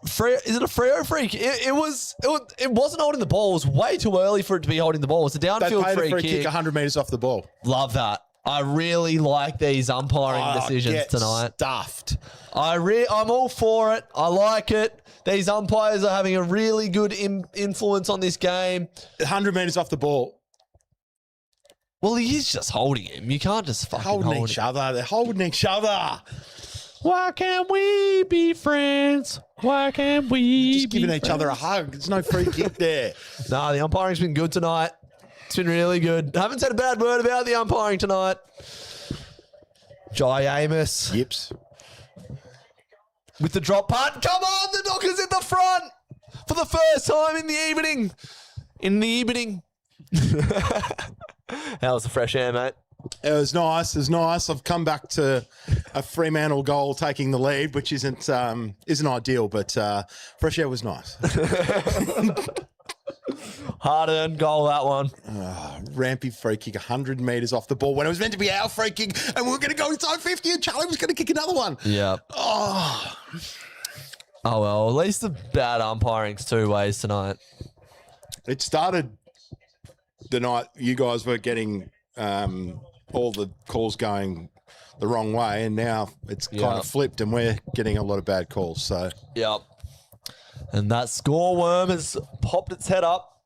Is it a Freo freak? It wasn't holding the ball. It was way too early for it to be holding the ball. It's a downfield free kick. 100 metres off the ball. Love that. I really like these umpiring decisions tonight. Stuffed. I'm all for it. I like it. These umpires are having a really good influence on this game. 100 metres off the ball. Well, he is just holding him. You can't just fucking hold each other. They're holding each other. Why can't we be friends? Why can't we just giving each other a hug? There's no free kick there. Nah, the umpiring's been good tonight. It's been really good. I haven't said a bad word about the umpiring tonight. Jai Amos. Yips. With the drop punt. Come on, the Dockers in the front for the first time in the evening. How was the fresh air, mate? It was nice. I've come back to a Fremantle goal taking the lead, which isn't ideal, but fresh air was nice. Hard-earned goal, that one. Rampy free kick, 100 metres off the ball when it was meant to be our free kick, and we were going to go inside 50, and Charlie was going to kick another one. Yeah. Oh, well, at least the bad umpiring's two ways tonight. it started the night you guys were getting all the calls going the wrong way, and now it's kind of flipped, and we're getting a lot of bad calls. So, Yep. And that score worm has popped its head up.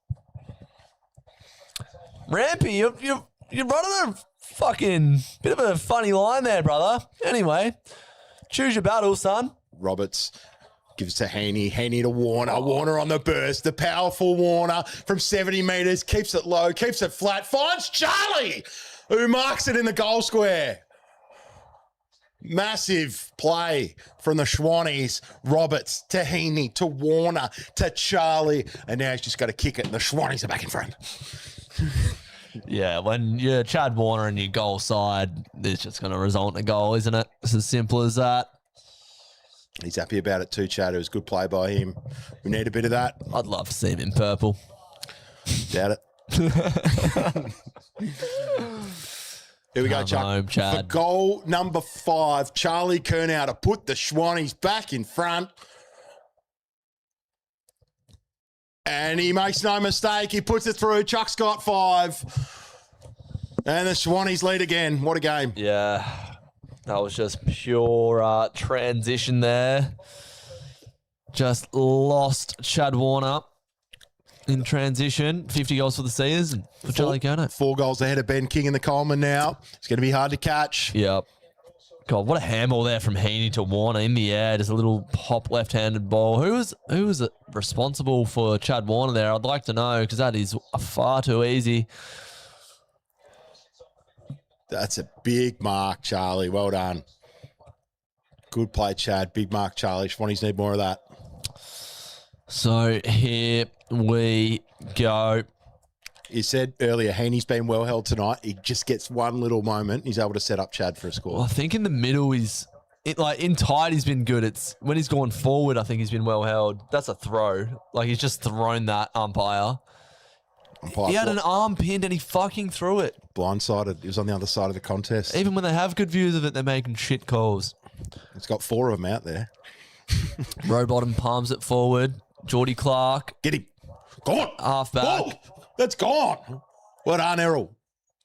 Rampy, you're running a fucking bit of a funny line there, brother. Anyway, choose your battle, son. Roberts gives to Haney. Haney to Warner. Warner on the burst. The powerful Warner from 70 metres. Keeps it low. Keeps it flat. Finds Charlie, who marks it in the goal square. Massive play from the Swannies. Roberts to Haney to Warner to Charlie. And now he's just got to kick it, and the Swannies are back in front. Yeah, when you're Chad Warner and your goal side, it's just going to result in a goal, isn't it? It's as simple as that. He's happy about it too, Chad. It was a good play by him. We need a bit of that. I'd love to see him in purple. Doubt it. Here we go, Come Chuck. home, Chad. For goal number 5, Charlie Curnow to put the Swannies back in front. And he makes no mistake. He puts it through. Chuck's got 5. And the Swannies lead again. What a game. Yeah, that was just pure transition there. Just lost Chad Warner in transition. 50 goals for the season for Charlie Curnow. 4 goals ahead of Ben King in the Coleman now. It's going to be hard to catch. Yep. God, what a handball there from Heaney to Warner in the air. Just a little pop left-handed ball. Who was responsible for Chad Warner there? I'd like to know, because that is far too easy. That's a big mark, Charlie. Well done. Good play, Chad. Big mark, Charlie. Swannies need more of that. So here we go. You said earlier, Haney's been well held tonight. He just gets one little moment. He's able to set up Chad for a score. Well, I think in the middle in tight he's been good. It's when he's gone forward, I think he's been well held. That's a throw. Like he's just thrown that umpire. He had an arm pinned and he fucking threw it. Blindsided. He was on the other side of the contest. Even when they have good views of it, they're making shit calls. It's got 4 of them out there. Rowbottom palms it forward. Geordie Clark. Get him. Gone. Half back. Oh, that's gone. Well done, Errol.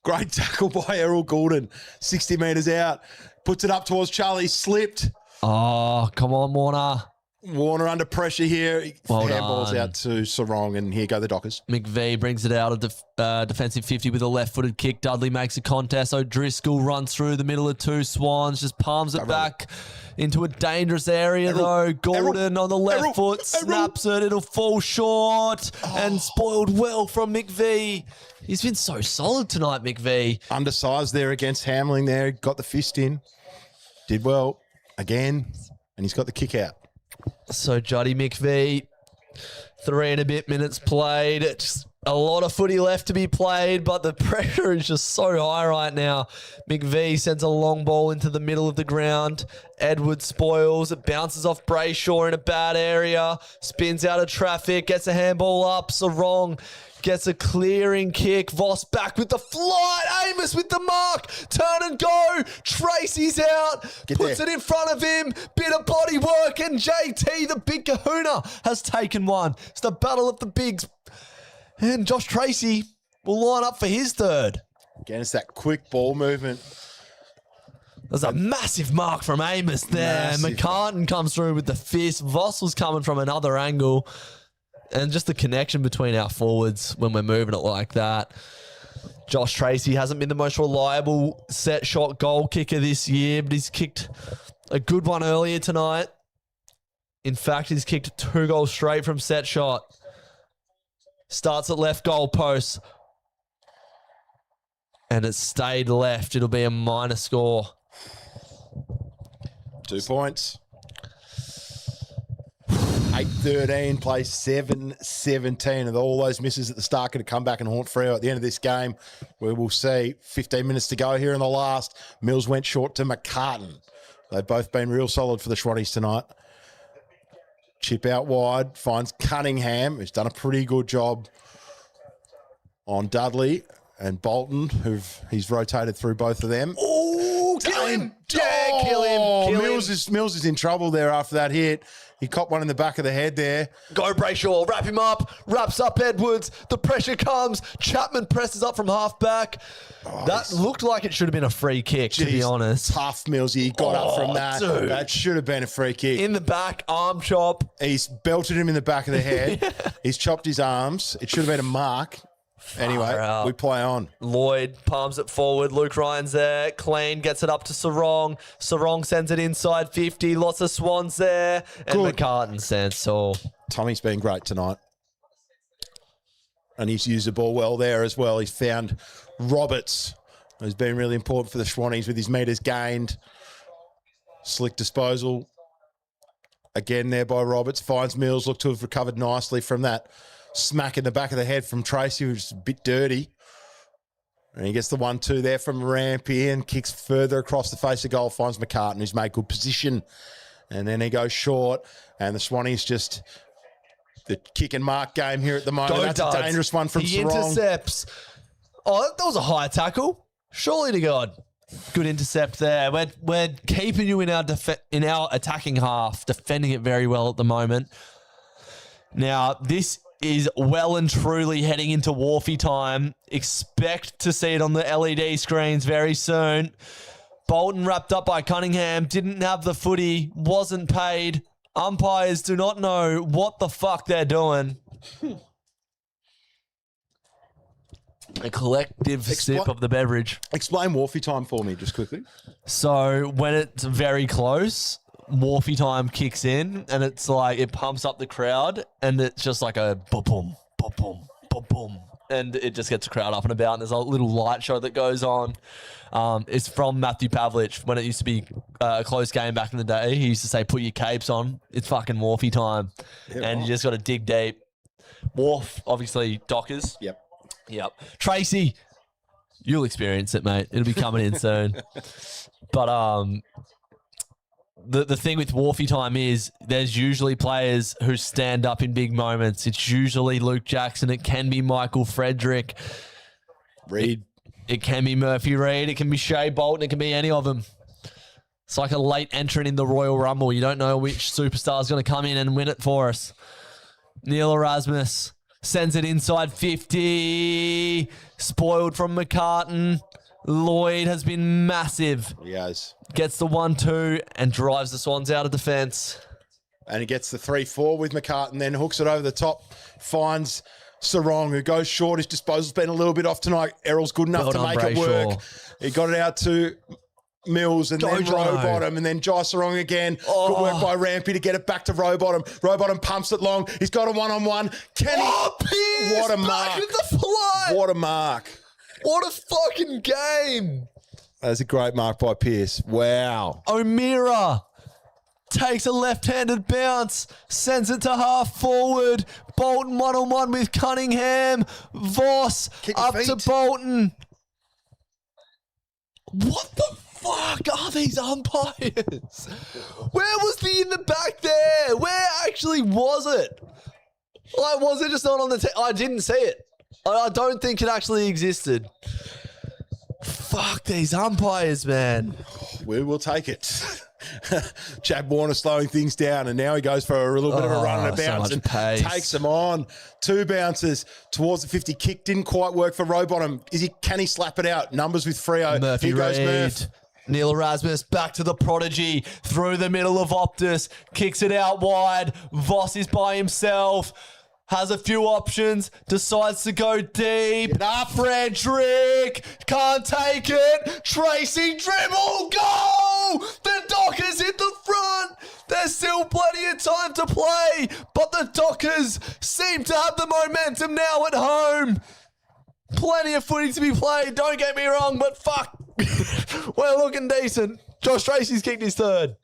Great tackle by Errol Goulden. 60 metres out. Puts it up towards Charlie. Slipped. Oh, come on, Warner. Warner under pressure here. Well Handball's done. out to Sarong, and here go the Dockers. McVee brings it out of defensive 50 with a left-footed kick. Dudley makes a contest. O'Driscoll runs through the middle of 2 Swans, just palms it back into a dangerous area, though. Golden on the left foot, snaps it. It'll fall short and spoiled well from McVee. He's been so solid tonight, McVee. Undersized there against Hamling there. Got the fist in. Did well again, and he's got the kick out. So Juddy McVee, 3 and a bit minutes played. Just a lot of footy left to be played, but the pressure is just so high right now. McVee sends a long ball into the middle of the ground. Edwards spoils. It bounces off Brayshaw in a bad area. Spins out of traffic. Gets a handball up. Sarong gets a clearing kick. Voss back with the flight. Amos with the mark. Turn and go. Tracy's out. Puts it in front of him. Bit of body work. And JT, the big kahuna, has taken one. It's the battle of the bigs. And Josh Tracy will line up for his third. Again, it's that quick ball movement. There's a massive mark from Amos there. Massive. McCartan comes through with the fist. Voss was coming from another angle. And just the connection between our forwards when we're moving it like that. Josh Tracy hasn't been the most reliable set shot goal kicker this year, but he's kicked a good one earlier tonight. In fact, he's kicked 2 goals straight from set shot. Starts at left goal post. And it stayed left. It'll be a minor score. 2 points. 8-13, play 7-17. And all those misses at the start going to come back and haunt Freo at the end of this game. We will see 15 minutes to go here in the last. Mills went short to McCartan. They've both been real solid for the Swannies tonight. Chip out wide, finds Cunningham, who's done a pretty good job on Dudley and Bolton, he's rotated through both of them. Oh, kill him! Yeah, kill him! Mills is in trouble there after that hit. He copped one in the back of the head there. Go Brayshaw, wrap him up, wraps up Edwards. The pressure comes. Chapman presses up from half back. That looked like it should have been a free kick, to be honest. Tough, Millsy. He got up from that. Dude. That should have been a free kick. In the back, arm chop. He's belted him in the back of the head. He's chopped his arms. It should have been a mark. Anyway, we play on. Lloyd palms it forward. Luke Ryan's there. Clean gets it up to Sarong. Sarong sends it inside 50. Lots of Swans there. And Good. McCartan stands tall. Tommy's been great tonight. And he's used the ball well there as well. He's found Roberts, who's been really important for the Swannies with his metres gained. Slick disposal. Again there by Roberts. Finds Mills. Looked to have recovered nicely from that smack in the back of the head from Tracy, which is a bit dirty. And he gets the 1-2 there from Rampy and kicks further across the face of goal. Finds McCartan, who's made good position. And then he goes short. And the Swannies just... the kick and mark game here at the moment. That's a dangerous one from He Sarong. intercepts. Oh, that was a high tackle. Surely to God. Good intercept there. We're keeping you in our attacking half, defending it very well at the moment. Now, this is well and truly heading into Wharfie time. Expect to see it on the LED screens very soon. Bolton wrapped up by Cunningham. Didn't have the footy. Wasn't paid. Umpires do not know what the fuck they're doing. A collective sip of the beverage. Explain Wharfie time for me, just quickly. So when it's very close, Wharfie time kicks in, and it's like it pumps up the crowd, and it's just like a boom, boom, boom, boom, boom, and it just gets the crowd up and about. And there's a little light show that goes on. It's from Matthew Pavlich when it used to be a close game back in the day. He used to say, "Put your capes on. It's fucking Wharfie time," and you just got to dig deep. Wharf, obviously, Dockers. Yep. Tracy, you'll experience it, mate. It'll be coming in soon. But the thing with Wharfie time is there's usually players who stand up in big moments. It's usually Luke Jackson. It can be Michael Frederick. Reed. It can be Murphy Reed. It can be Shea Bolton. It can be any of them. It's like a late entrant in the Royal Rumble. You don't know which superstar is going to come in and win it for us. Neil Erasmus sends it inside 50. Spoiled from McCartan. Lloyd has been massive. He has. Gets the 1-2 and drives the Swans out of defence. And he gets the 3-4 with McCartan, then hooks it over the top, finds Sarong, who goes short. His disposal's been a little bit off tonight. Errol's good enough to make it work. He got it out to Mills and then Rowbottom and then Jai Sarong again. Good work by Rampy to get it back to Rowbottom. Rowbottom pumps it long. He's got a one-on-one. Kenny. Pierce, what a mark. Back in the flight. What a mark. What a fucking game. That's a great mark by Pierce. Wow. O'Meara takes a left-handed bounce, sends it to half forward. Bolton one-on-one with Cunningham. Voss up to Bolton. What the fuck are these umpires? Where was the in the back there? Where actually was it? Like, was it just not on the I didn't see it. I don't think it actually existed. Fuck these umpires, man. We will take it. Chad Warner slowing things down, and now he goes for a little bit of a run and a bounce and takes them on. 2 bounces towards the 50. Kick didn't quite work for Rowbottom. Can he slap it out? Numbers with Freo. Murphy Here goes Reed. Murph. Neil Erasmus back to the prodigy through the middle of Optus. Kicks it out wide. Voss is by himself. Has a few options, decides to go deep. Frederick can't take it. Tracy dribble, goal! The Dockers hit the front. There's still plenty of time to play, but the Dockers seem to have the momentum now at home. Plenty of footy to be played, don't get me wrong, but fuck, we're looking decent. Josh Tracy's kicked his third.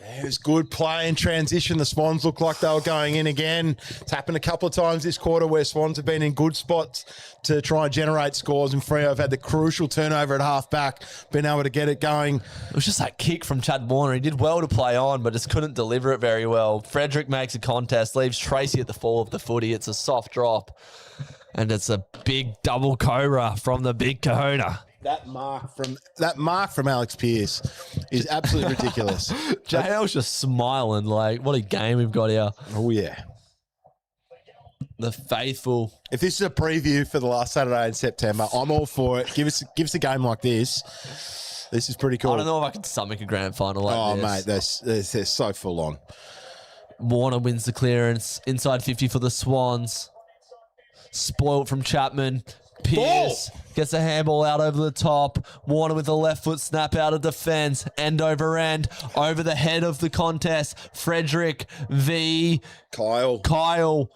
It was good play in transition. The Swans looked like they were going in again. It's happened a couple of times this quarter where Swans have been in good spots to try and generate scores, and Freo have had the crucial turnover at half-back, been able to get it going. It was just that kick from Chad Warner. He did well to play on, but just couldn't deliver it very well. Frederick makes a contest, leaves Tracy at the fall of the footy. It's a soft drop, and it's a big double cobra from the big kahuna. That mark from Alex Pearce is absolutely ridiculous. JL's just smiling like, what a game we've got here. Oh, yeah. The Faithful. If this is a preview for the last Saturday in September, I'm all for it. Give us a game like this. This is pretty cool. I don't know if I can stomach a grand final like this. Mate, they're so full on. Warner wins the clearance. Inside 50 for the Swans. Spoiled from Chapman. Pearce gets a handball out over the top. Warner with a left foot snap out of defense. End over end. Over the head of the contest. Frederick v. Kyle.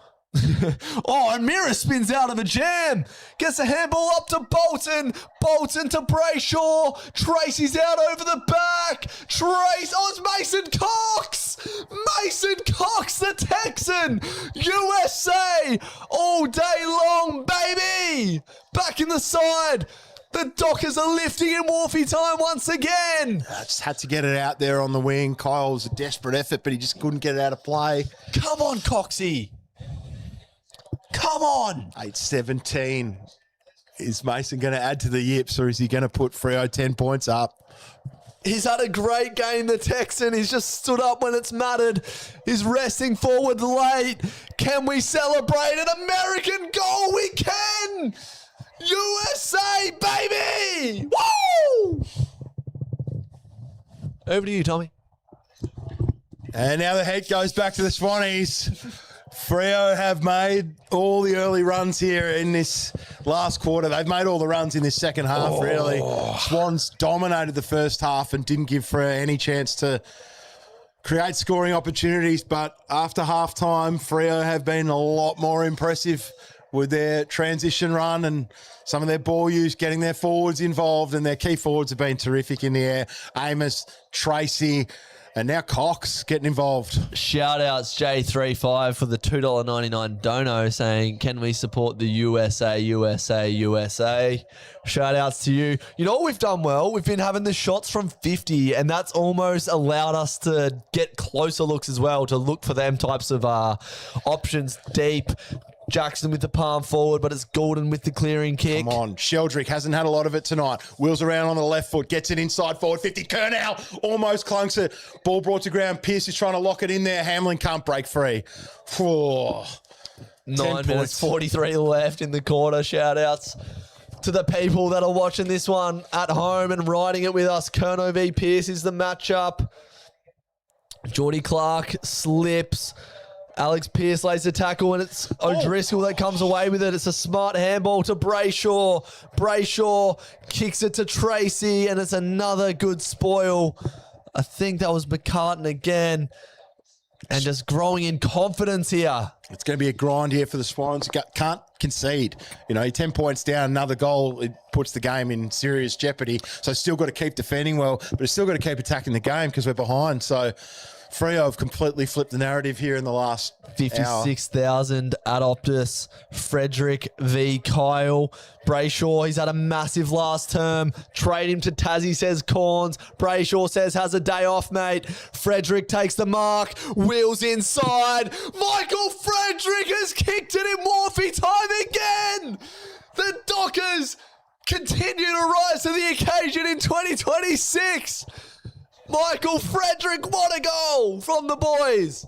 And Mira spins out of a jam. Gets a handball up to Bolton. Bolton to Brayshaw. Tracy's out over the back. It's Mason Cox. Mason Cox, the Texan. USA all day long, baby. Back in the side. The Dockers are lifting in Wharfie time once again. Just had to get it out there on the wing. Kyle's a desperate effort, but he just couldn't get it out of play. Come on, Coxie. Come on. 8-17. Is Mason going to add to the yips, or is he going to put Freo 10 points up? He's had a great game, the Texan. He's just stood up when it's mattered. He's resting forward late. Can we celebrate an American goal? We can. USA, baby. Woo! Over to you, Tommy. And now the head goes back to the Swannies. Freo have made all the early runs here in this last quarter. They've made all the runs in this second half, really. Swans dominated the first half and didn't give Freo any chance to create scoring opportunities. But after halftime, Freo have been a lot more impressive with their transition run and some of their ball use, getting their forwards involved, and their key forwards have been terrific in the air. Amos, Tracy, and now Cox getting involved. Shout outs J35 for the $2.99 dono saying, can we support the USA? Shout outs to you. You know what we've done well? We've been having the shots from 50, and that's almost allowed us to get closer looks as well, to look for them types of options deep. Jackson with the palm forward, but it's Gordon with the clearing kick. Come on. Sheldrick hasn't had a lot of it tonight. Wheels around on the left foot, gets it inside forward 50. Kernow almost clunks it. Ball brought to ground. Pearce is trying to lock it in there. Hamlin can't break free. 9 minutes 43 left in the quarter. Shout outs to the people that are watching this one at home and riding it with us. Kerno v Pearce is the matchup. Geordie Clark slips. Alex Pearce lays the tackle, and it's O'Driscoll that comes away with it. It's a smart handball to Brayshaw. Brayshaw kicks it to Tracy, and it's another good spoil. I think that was McCartan again. And just growing in confidence here. It's going to be a grind here for the Swans. Can't concede. You know, 10 points down, another goal, it puts the game in serious jeopardy. So still got to keep defending well, but it's still got to keep attacking the game because we're behind. So Freo have completely flipped the narrative here in the last 56,000 at Optus. Frederick v. Kyle. Brayshaw, he's had a massive last term. Trade him to Tassie, says Corns. Brayshaw says, has a day off, mate. Frederick takes the mark. Wheels inside. Michael Frederick has kicked it in Wharfie time again. The Dockers continue to rise to the occasion in 2026. Michael Frederick, what a goal from the boys.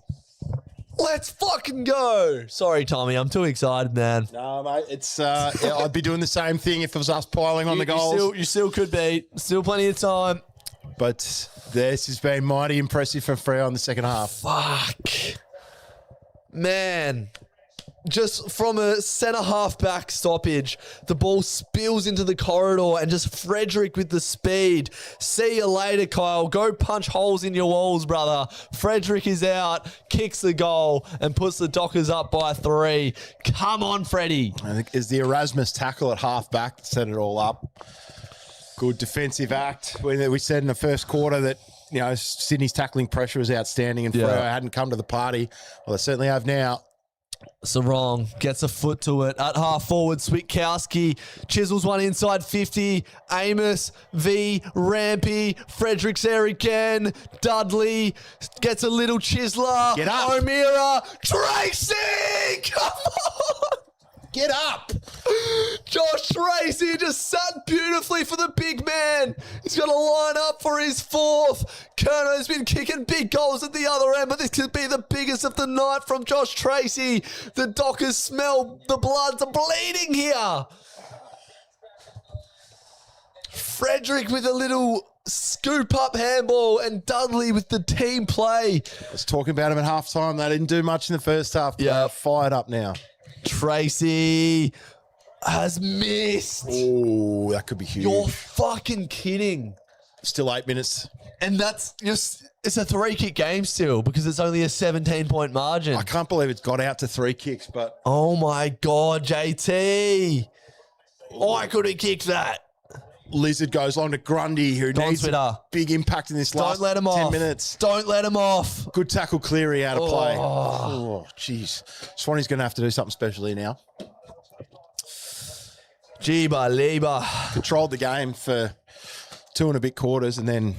Let's fucking go. Sorry, Tommy, I'm too excited, man. No, mate, it's I'd be doing the same thing if it was us piling on the goals. You still could be. Still plenty of time. But this has been mighty impressive for Freo in the second half. Fuck. Man. Just from a centre half back stoppage, the ball spills into the corridor and just Frederick with the speed. See you later, Kyle. Go punch holes in your walls, brother. Frederick is out, kicks the goal and puts the Dockers up by 3. Come on, Freddie. I think is the Erasmus tackle at half back to set it all up. Good defensive act. We said in the first quarter that Sydney's tackling pressure was outstanding and Yeah. Freo hadn't come to the party. Well, they certainly have now. Sarong gets a foot to it at half forward. Switkowski chisels one inside 50. Amos, V, Rampy, Fredericks there again. Dudley gets a little chiseler. Get up. O'Meara, Tracy! Come on! Get up! Josh Tracy just sat beautifully for the big man. He's got to line up for his fourth. Kerno's been kicking big goals at the other end, but this could be the biggest of the night from Josh Tracy. The Dockers smell the bloods are bleeding here. Frederick with a little scoop up handball and Dudley with the team play. I was talking about him at halftime. They didn't do much in the first half. Yeah. They're fired up now. Tracy has missed. Oh, that could be huge. You're fucking kidding. Still 8 minutes. And that's just, it's a 3-kick game still because it's only a 17-point margin. I can't believe it's got out to 3 kicks, but Oh my God, JT. I could have kicked that. Lizard goes on to Grundy, who Don needs Switter. a big impact in this Don't last let him 10 off. minutes. Don't let him off. Good tackle, Cleary out of play. Oh, jeez. Swanee's going to have to do something special here now. Jeeba Liba. Controlled the game for 2 and a bit quarters, and then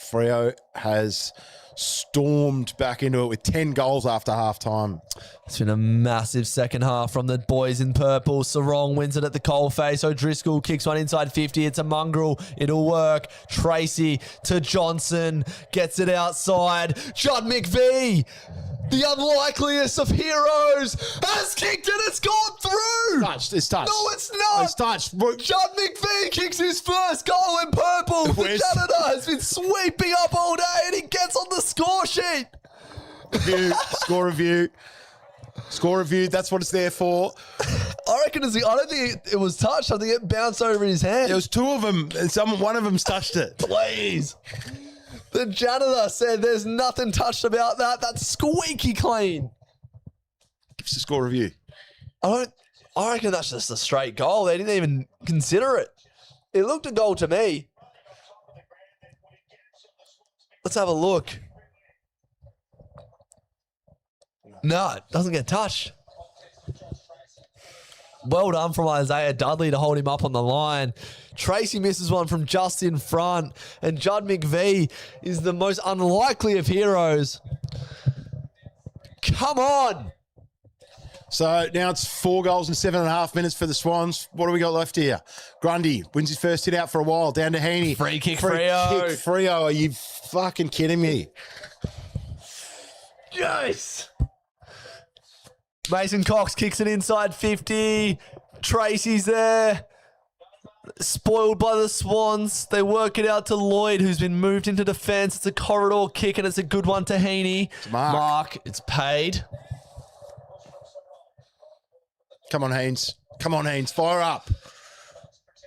Freo has stormed back into it with 10 goals after half-time. It's been a massive second half from the boys in purple. Sarong wins it at the coalface. O'Driscoll kicks one inside 50. It's a mongrel. It'll work. Tracy to Johnson. Gets it outside. Judd McVie, the unlikeliest of heroes, has kicked it. It's gone through. It's touched. No, it's not. It's touched. Judd McVie kicks his first goal in purple. The Where's- Canada has been sweeping up all day and he gets on the score sheet. Review, score review. Score review, that's what it's there for. I reckon I don't think it was touched. I think it bounced over his hand. There was 2 of them, and one of them's touched it. Please. The janitor said there's nothing touched about that. That's squeaky clean. Give us a score review. I reckon that's just a straight goal. They didn't even consider it. It looked a goal to me. Let's have a look. No, it doesn't get touched. Well done from Isaiah Dudley to hold him up on the line. Tracy misses one from just in front. And Judd McVie is the most unlikely of heroes. Come on. So now it's 4 goals in 7.5 minutes for the Swans. What do we got left here? Grundy wins his first hit out for a while. Down to Heaney. Free kick, Freo. Kick, Freo. Are you fucking kidding me? Yes. Mason Cox kicks it inside 50. Tracy's there. Spoiled by the Swans. They work it out to Lloyd, who's been moved into defence. It's a corridor kick, and it's a good one to Heaney. Mark. It's paid. Come on, Haynes. Come on, Haynes. Fire up.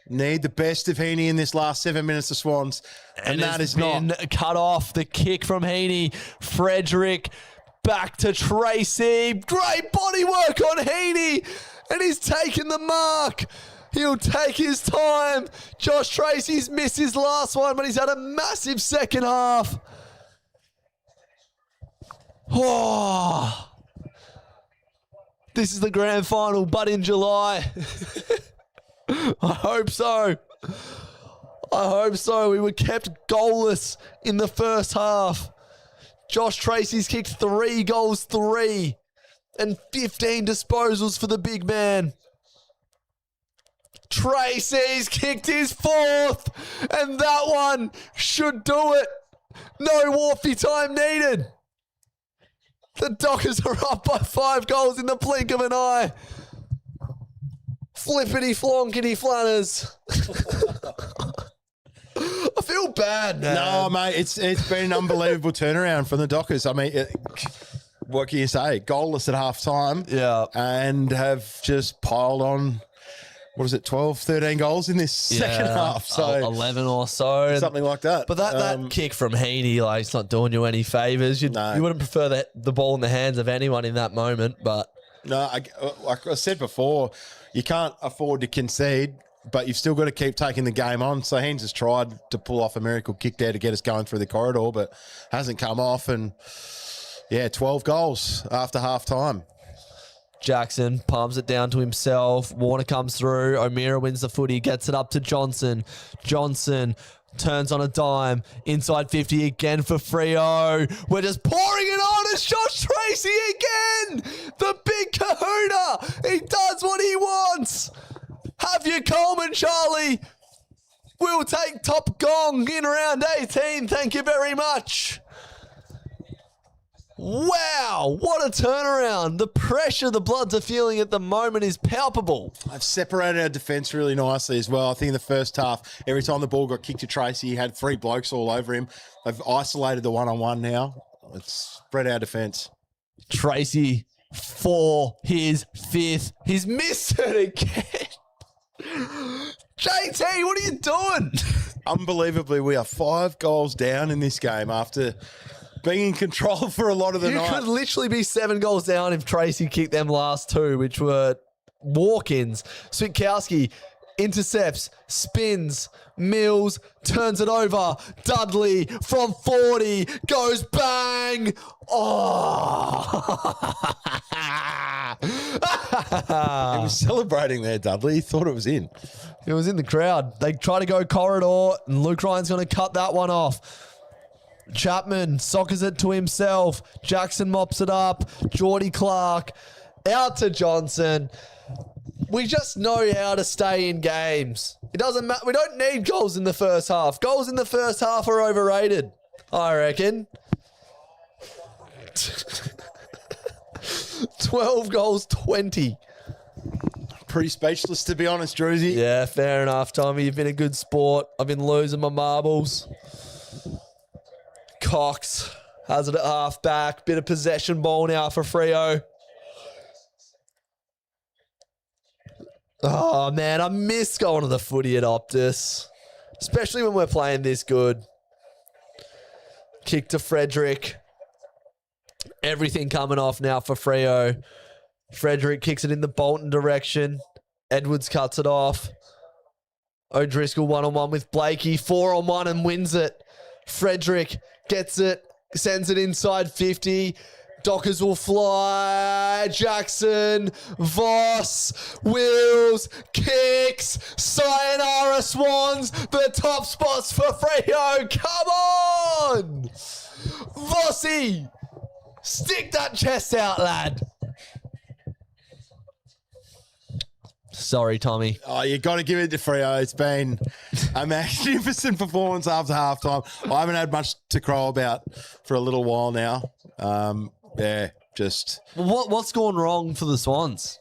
Need the best of Heaney in this last 7 minutes of Swans. And that it's is not. been cut off. The kick from Heaney. Frederick back to Tracy. Great body work on Heaney. And he's taken the mark. He'll take his time. Josh Tracy's missed his last one, but he's had a massive second half. Oh. This is the grand final, but in July. I hope so. I hope so. We were kept goalless in the first half. Josh Tracy's kicked 3 goals, 3, and 15 disposals for the big man. Tracy's kicked his 4th, and that one should do it. No Wharfie time needed. The Dockers are up by 5 goals in the blink of an eye. Flippity flonkity flanners. I feel bad, man. No, mate, it's been an unbelievable turnaround from the Dockers. I mean, what can you say? Goalless at half time. Yeah. And have just piled on, what is it, 12, 13 goals in this second half. So 11 or so. something like that. But that kick from Heaney, like, it's not doing you any favours. You wouldn't prefer the ball in the hands of anyone in that moment, but... No, like I said before, you can't afford to concede but you've still got to keep taking the game on. So Haynes has tried to pull off a miracle kick there to get us going through the corridor, but hasn't come off. And, 12 goals after half-time. Jackson palms it down to himself. Warner comes through. O'Meara wins the footy, gets it up to Johnson. Johnson turns on a dime. Inside 50 again for Freo. We're just pouring it on. It's Josh Tracy again. The big kahuna. He does what he wants. Have your Coleman, Charlie. We'll take top gong in round 18. Thank you very much. Wow, what a turnaround. The pressure the Bloods are feeling at the moment is palpable. I've separated our defence really nicely as well. I think in the first half, every time the ball got kicked to Tracy, he had 3 blokes all over him. They've isolated the one-on-one now. Let's spread our defence. Tracy for his 5th. He's missed it again. JT, what are you doing? Unbelievably, we are 5 goals down in this game after being in control for a lot of the night. You could literally be 7 goals down if Tracy kicked them last 2, which were walk-ins. Switkowski intercepts, spins, Mills turns it over. Dudley from 40 goes bang. Oh! He was celebrating there, Dudley. He thought it was in. It was in the crowd. They try to go corridor, and Luke Ryan's going to cut that one off. Chapman soccers it to himself. Jackson mops it up. Geordie Clark out to Johnson. We just know how to stay in games. It doesn't matter. We don't need goals in the first half. Goals in the first half are overrated, I reckon. 12 goals, 20. Pretty speechless, to be honest, Drewzy. Yeah, fair enough, Tommy. You've been a good sport. I've been losing my marbles. Cox has it at half back. Bit of possession ball now for Freo. Oh, man, I miss going to the footy at Optus, especially when we're playing this good. Kick to Frederick. Everything coming off now for Freo. Frederick kicks it in the Bolton direction. Edwards cuts it off. O'Driscoll one-on-one with Blakey. 4-on-1 and wins it. Frederick gets it, sends it inside 50. Dockers will fly. Jackson, Voss, Wills, kicks. Sayonara Swans, the top spots for Freo. Come on! Vossy, stick that chest out, lad. Sorry, Tommy. Oh, you got to give it to Freo. It's been a magnificent performance after halftime. I haven't had much to crow about for a little while now. Just What's gone wrong for the Swans?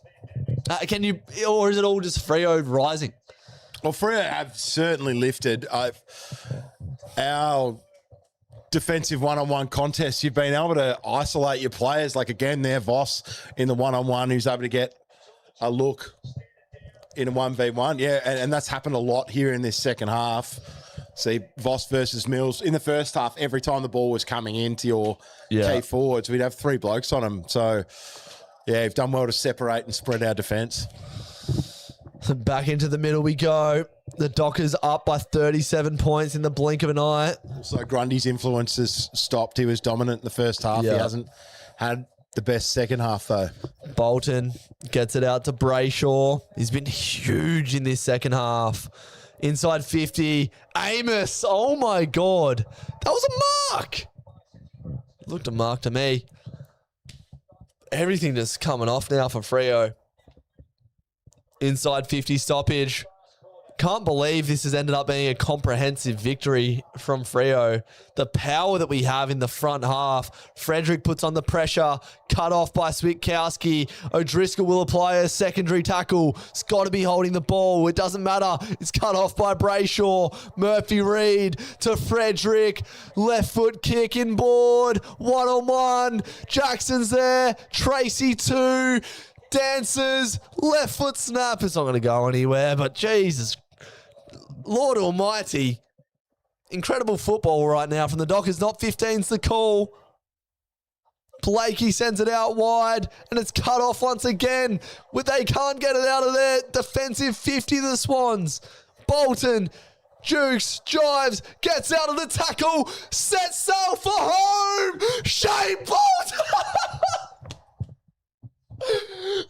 Or is it all just Freo rising? Well, Freo have certainly lifted. Our defensive one-on-one contests, you've been able to isolate your players. Like, again, there, Voss in the one-on-one who's able to get a look in a 1v1. Yeah, and that's happened a lot here in this second half. See, Voss versus Mills. In the first half, every time the ball was coming into your key forwards, we'd have 3 blokes on them. So, yeah, you've done well to separate and spread our defence. Back into the middle we go. The Dockers up by 37 points in the blink of an eye. So Grundy's influence has stopped. He was dominant in the first half. Yeah. He hasn't had the best second half, though. Bolton gets it out to Brayshaw. He's been huge in this second half. Inside 50. Amos. Oh, my God. That was a mark. Looked a mark to me. Everything just coming off now for Freo. Inside 50 stoppage. Can't believe this has ended up being a comprehensive victory from Freo. The power that we have in the front half. Frederick puts on the pressure. Cut off by Switkowski. O'Driscoll will apply a secondary tackle. It's got to be holding the ball. It doesn't matter. It's cut off by Brayshaw. Murphy Reed to Frederick. Left foot kick inboard. 1-on-1. Jackson's there. Tracy 2. Dances. Left foot snap. It's not going to go anywhere, but Jesus Lord almighty. Incredible football right now from the Dockers. Not 15's the call. Blakey sends it out wide, and it's cut off once again. They can't get it out of there. Defensive 50, the Swans. Bolton, Jukes, drives, gets out of the tackle, sets sail for home. Shane Bolton!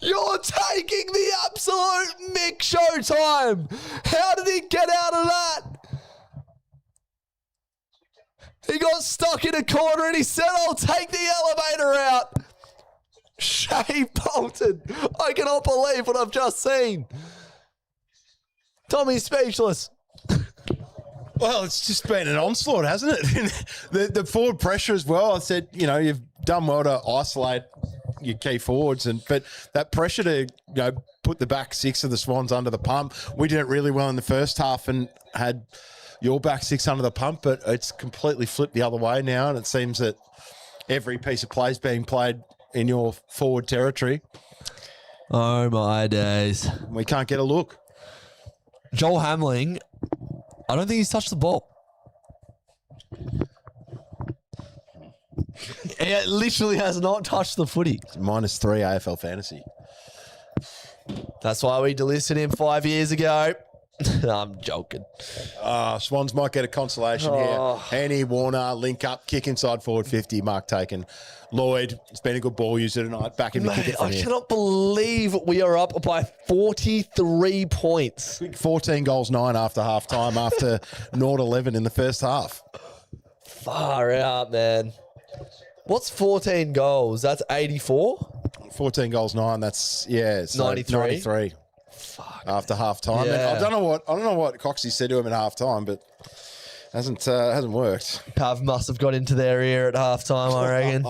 You're taking the absolute Mick Showtime. How did he get out of that? He got stuck in a corner and he said, I'll take the elevator out. Shane Bolton. I cannot believe what I've just seen. Tommy's speechless. Well, it's just been an onslaught, hasn't it? the forward pressure as well. I said, you've done well to isolate your key forwards, but that pressure to put the back six of the Swans under the pump. We did it really well in the first half and had your back six under the pump, but it's completely flipped the other way now, and it seems that every piece of play is being played in your forward territory. Oh my days! We can't get a look. Joel Hamling, I don't think he's touched the ball. He literally has not touched the footy. It's -3 AFL fantasy. That's why we delisted him 5 years ago. I'm joking. Swans might get a consolation here. Annie, Warner, link up, kick inside forward 50, mark taken. Lloyd, it's been a good ball user tonight. Back in the kick it from here. Cannot believe we are up by 43 points. 14 goals, 9 after half time, after 0-11 in the first half. Far out, man. What's 14 goals? That's 84? 14 goals, 9. That's, so 93. Fuck. After half time. Yeah. And I don't know what Coxie said to him at half time, but hasn't worked. Pav must have got into their ear at half time, I reckon.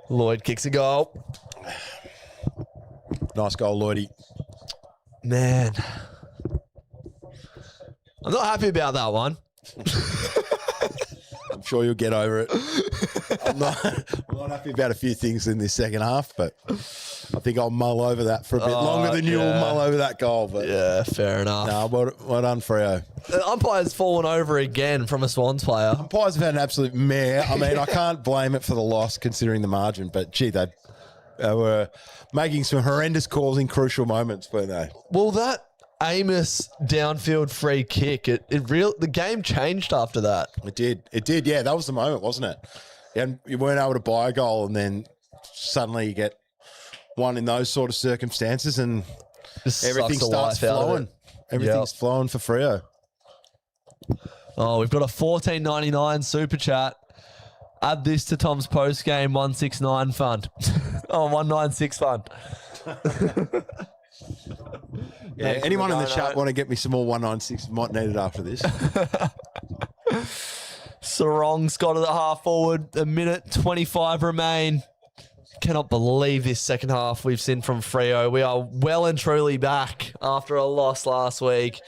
Lloyd kicks a goal. Nice goal, Lloydie. Man. I'm not happy about that one. I'm sure you'll get over it. I'm not happy about a few things in this second half, but I think I'll mull over that for a bit longer than you'll mull over that goal. But yeah, fair enough. No, well done, Freo. The umpire's fallen over again from a Swans player. Umpires have had an absolute mare. I mean, I can't blame it for the loss considering the margin, but gee, they were making some horrendous calls in crucial moments, weren't they? Well, that Amos downfield free kick, the game changed after that. It did. Yeah, that was the moment, wasn't it? And you weren't able to buy a goal, and then suddenly you get one in those sort of circumstances, and Just everything starts flowing. Everything's flowing for Freo. Oh, we've got a $14.99 super chat. Add this to Tom's post game 169 fund. 196 fund. Yeah, anyone in the chat want to get me some more 196? Might need it after this. Sarong's got it at half forward. A minute 25 remain. Cannot believe this second half we've seen from Freo. We are well and truly back after a loss last week.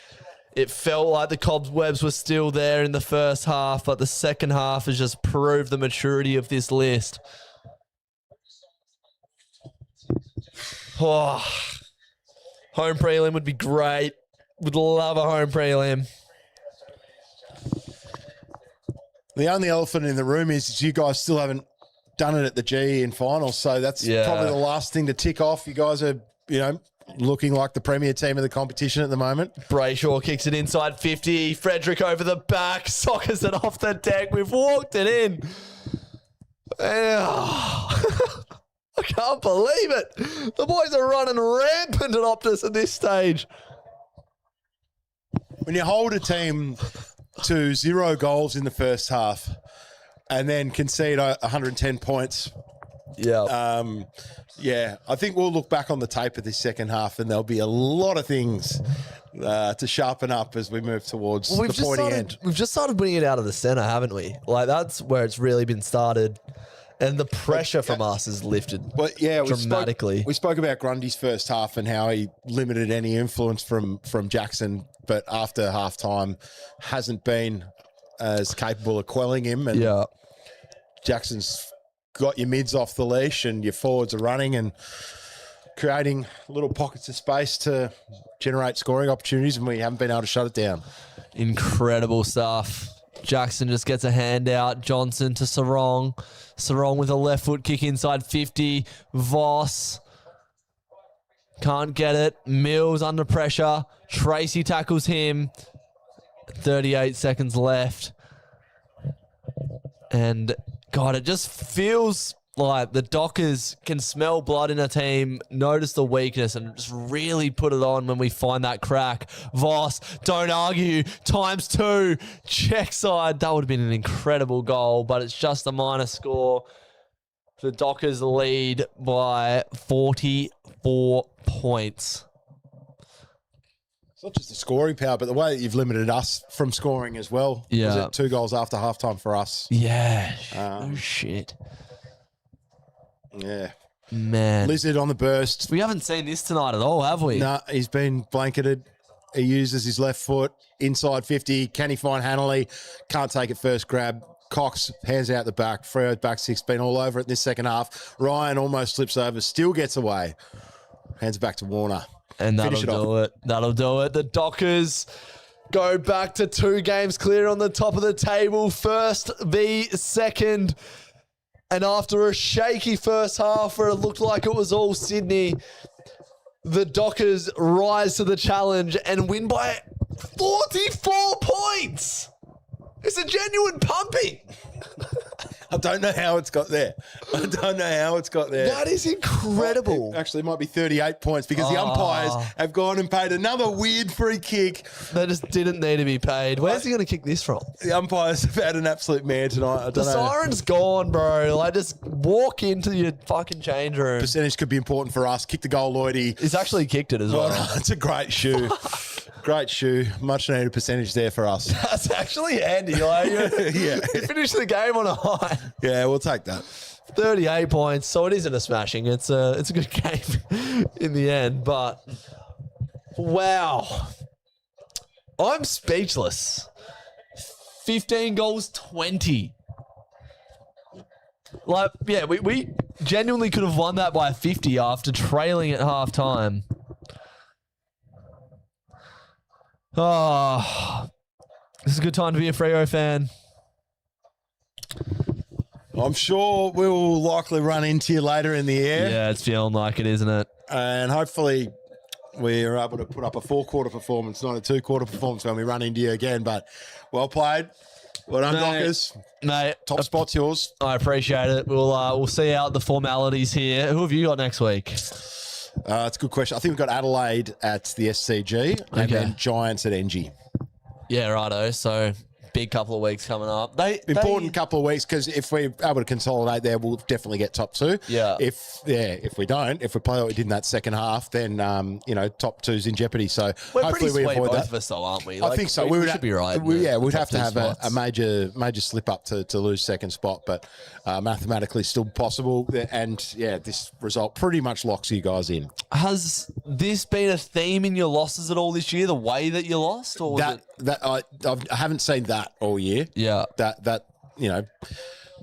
It felt like the cobwebs were still there in the first half, but the second half has just proved the maturity of this list. Oh, home prelim would be great. Would love a home prelim. The only elephant in the room is you guys still haven't done it at the GE in finals, so that's probably the last thing to tick off. You guys are, looking like the premier team of the competition at the moment. Brayshaw kicks it inside 50. Frederick over the back. Sockers it off the deck. We've walked it in. I can't believe it. The boys are running rampant at Optus at this stage. When you hold a team to 0 goals in the first half and then concede 110 points, I think we'll look back on the tape of this second half and there'll be a lot of things to sharpen up as we move towards the pointy end. We've just started putting it out of the centre, haven't we? Like, that's where it's really been started. And the pressure from us is lifted dramatically. We spoke about Grundy's first half and how he limited any influence from Jackson, but after half time hasn't been as capable of quelling him. And Jackson's got your mids off the leash and your forwards are running and creating little pockets of space to generate scoring opportunities, and we haven't been able to shut it down. Incredible stuff. Jackson just gets a hand out. Johnson to Sarong. Sarong with a left foot kick inside 50. Voss can't get it. Mills under pressure. Tracy tackles him. 38 seconds left. And, God, it just feels like the Dockers can smell blood in a team, notice the weakness, and just really put it on when we find that crack. Voss, don't argue, ×2, check side. That would have been an incredible goal, but it's just a minor score. The Dockers lead by 44 points. It's not just the scoring power, but the way that you've limited us from scoring as well. Yeah. Was it 2 goals after halftime for us? Yeah. Oh, shit. Yeah. Man. Lizard on the burst. We haven't seen this tonight at all, have we? No, he's been blanketed. He uses his left foot inside 50. Can he find Hanley? Can't take it first grab. Cox, hands out the back. Freo's back six, been all over it in this second half. Ryan almost slips over, still gets away. Hands back to Warner. And that'll do it. That'll do it. The Dockers go back to 2 games clear on the top of the table. First v second. And after a shaky first half where it looked like it was all Sydney, the Dockers rise to the challenge and win by 44 points. It's a genuine pumping. I don't know how it's got there. That is incredible. Actually, it might be 38 points because the umpires have gone and paid another weird free kick. They just didn't need to be paid. Where's he going to kick this from? The umpires have had an absolute man tonight. I don't The know. siren's gone, bro. Like, just walk into your fucking change room. Percentage could be important for us. Kick the goal, Lloydie. He's actually kicked it as well. Oh, it's a great shoe. Great shoe. Much needed percentage there for us. That's actually handy. Like, you finish the game on a high. Yeah, we'll take that. 38 points, so it isn't a smashing. It's a good game in the end, but wow. I'm speechless. 15 goals, 20. Like, yeah, we genuinely could have won that by 50 after trailing at halftime. Oh, this is a good time to be a Freo fan. I'm sure we'll likely run into you later in the year. Yeah, it's feeling like it, isn't it? And hopefully we're able to put up a 4-quarter performance, not a 2-quarter performance when we run into you again. But well played. Well done, Dockers. Mate, Top spot's yours. I appreciate it. We'll see out the formalities here. Who have you got next week? It's a good question. I think we've got Adelaide at the SCG and then Giants at NG. Yeah, righto. So big couple of weeks coming up. Important couple of weeks because if we're able to consolidate there, we'll definitely get top 2. Yeah. If we don't, if we play what we did in that second half, then top 2's in jeopardy. So We're hopefully pretty we sweet, avoid both that. of us, though, aren't we? I think so. We should be right. We'd have to top have 2 a spots. major slip up to lose second spot, but mathematically still possible. And yeah, this result pretty much locks you guys in. Has this been a theme in your losses at all this year? The way that you lost, or was I haven't seen that all year. Yeah. That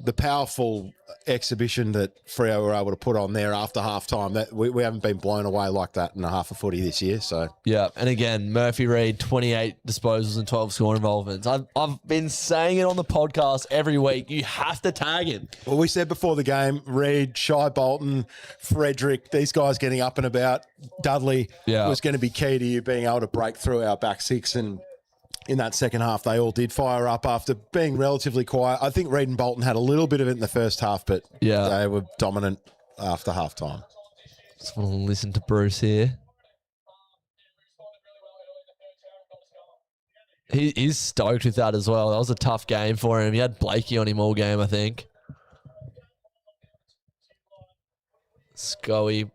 the powerful exhibition that Freo were able to put on there after halftime, that we haven't been blown away like that in a half a footy this year. So yeah, and again, Murphy Reid, 28 disposals and 12 score involvements. I've been saying it on the podcast every week. You have to tag him. Well, we said before the game, Reid, Shai Bolton, Frederick, these guys getting up and about. Dudley was going to be key to you being able to break through our back six, and in that second half, they all did fire up after being relatively quiet. I think Reid and Bolton had a little bit of it in the first half, but they were dominant after halftime. Just want to listen to Bruce here. He's stoked with that as well. That was a tough game for him. He had Blakey on him all game, I think. Scully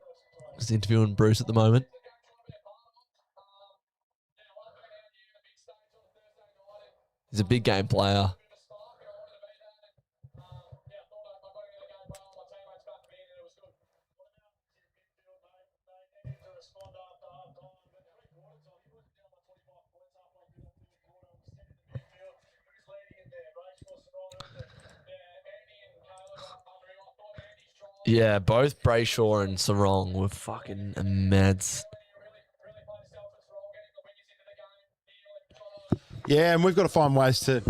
is interviewing Bruce at the moment. He's a big game player. Yeah, both Brayshaw and Sarong were fucking mads. Yeah, and we've got to find ways to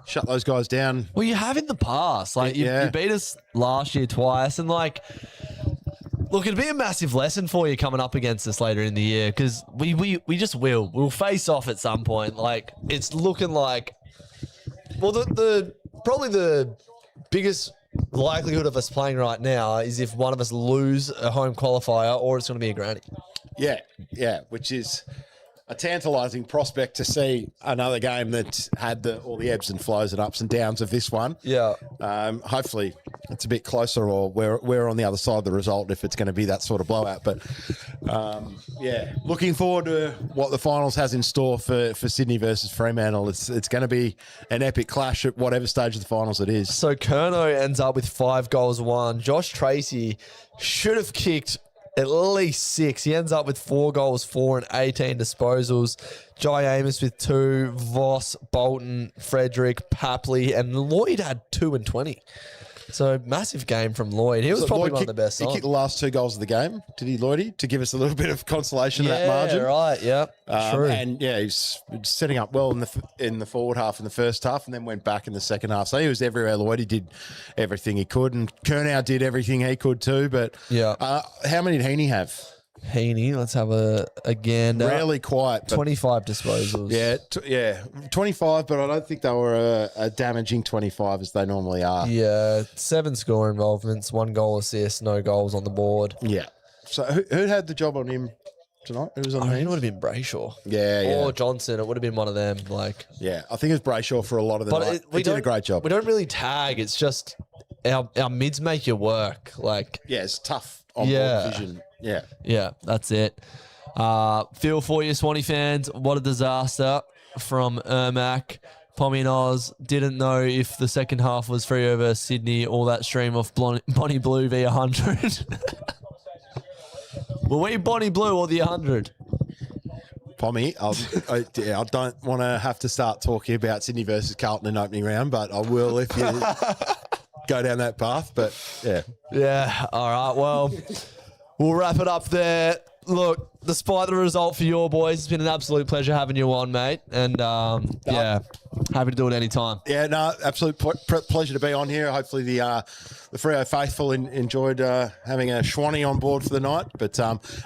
shut those guys down. Well, you have in the past. Like, you beat us last year twice. And, like, look, it'd be a massive lesson for you coming up against us later in the year because we just will. We'll face off at some point. Like, it's looking like, well, probably the biggest likelihood of us playing right now is if one of us lose a home qualifier or it's going to be a granny. Yeah, which is a tantalising prospect to see another game that had all the ebbs and flows and ups and downs of this one. Yeah. Hopefully it's a bit closer or we're on the other side of the result if it's going to be that sort of blowout. But, looking forward to what the finals has in store for Sydney versus Fremantle. It's going to be an epic clash at whatever stage of the finals it is. So Curnow ends up with 5 goals won. Josh Tracy should have kicked at least 6. He ends up with 4 goals, 4 and 18 disposals. Jai Amos with 2. Voss, Bolton, Frederick, Papley, and Lloyd had 2 and 20. So massive game from Lloyd. He was probably one of the best. He kicked the last 2 goals of the game, did he, Lloydie? To give us a little bit of consolation in that margin. Yeah, right. Yeah, true. And he's setting up well in the forward half in the first half, and then went back in the second half. So he was everywhere. Lloydie did everything he could, and Curnow did everything he could too. But how many did Heaney have? Heaney, let's have a gander. Rarely quiet. 25 disposals. Yeah, 25, but I don't think they were a damaging 25 as they normally are. Yeah, 7 score involvements, 1 goal assist, no goals on the board. Yeah. So who had the job on him tonight? Who was on the it would have been Brayshaw. Yeah. Or Johnson. It would have been one of them. Yeah, I think it was Brayshaw for a lot of the night. He did a great job. We don't really tag. It's just our mids make you work. It's tough on board vision. Yeah, that's it. Feel for you, Swanee fans. What a disaster from Ermac. Pommy and Oz didn't know if the second half was Freo versus Sydney or that stream of Bonnie Blue v 100. Were we Bonnie Blue or the 100? Pommy, I don't want to have to start talking about Sydney versus Carlton in opening round, but I will if you go down that path. But Yeah, all right, well, we'll wrap it up there. Look, despite the result for your boys, it's been an absolute pleasure having you on, mate. And, happy to do it anytime. Yeah, no, absolute pleasure to be on here. Hopefully the Freo Faithful enjoyed having a Swanee on board for the night, but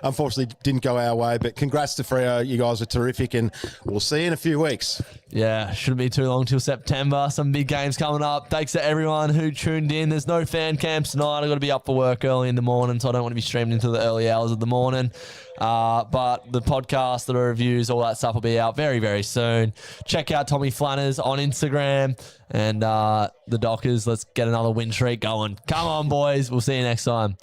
unfortunately didn't go our way. But congrats to Freo. You guys are terrific, and we'll see you in a few weeks. Yeah, shouldn't be too long till September. Some big games coming up. Thanks to everyone who tuned in. There's no fan camps tonight. I've got to be up for work early in the morning, so I don't want to be streaming into the early hours of the morning. But the podcast, the reviews, all that stuff will be out very, very soon. Check out Tommy Flanners on Instagram and the Dockers. Let's get another win streak going. Come on, boys. We'll see you next time.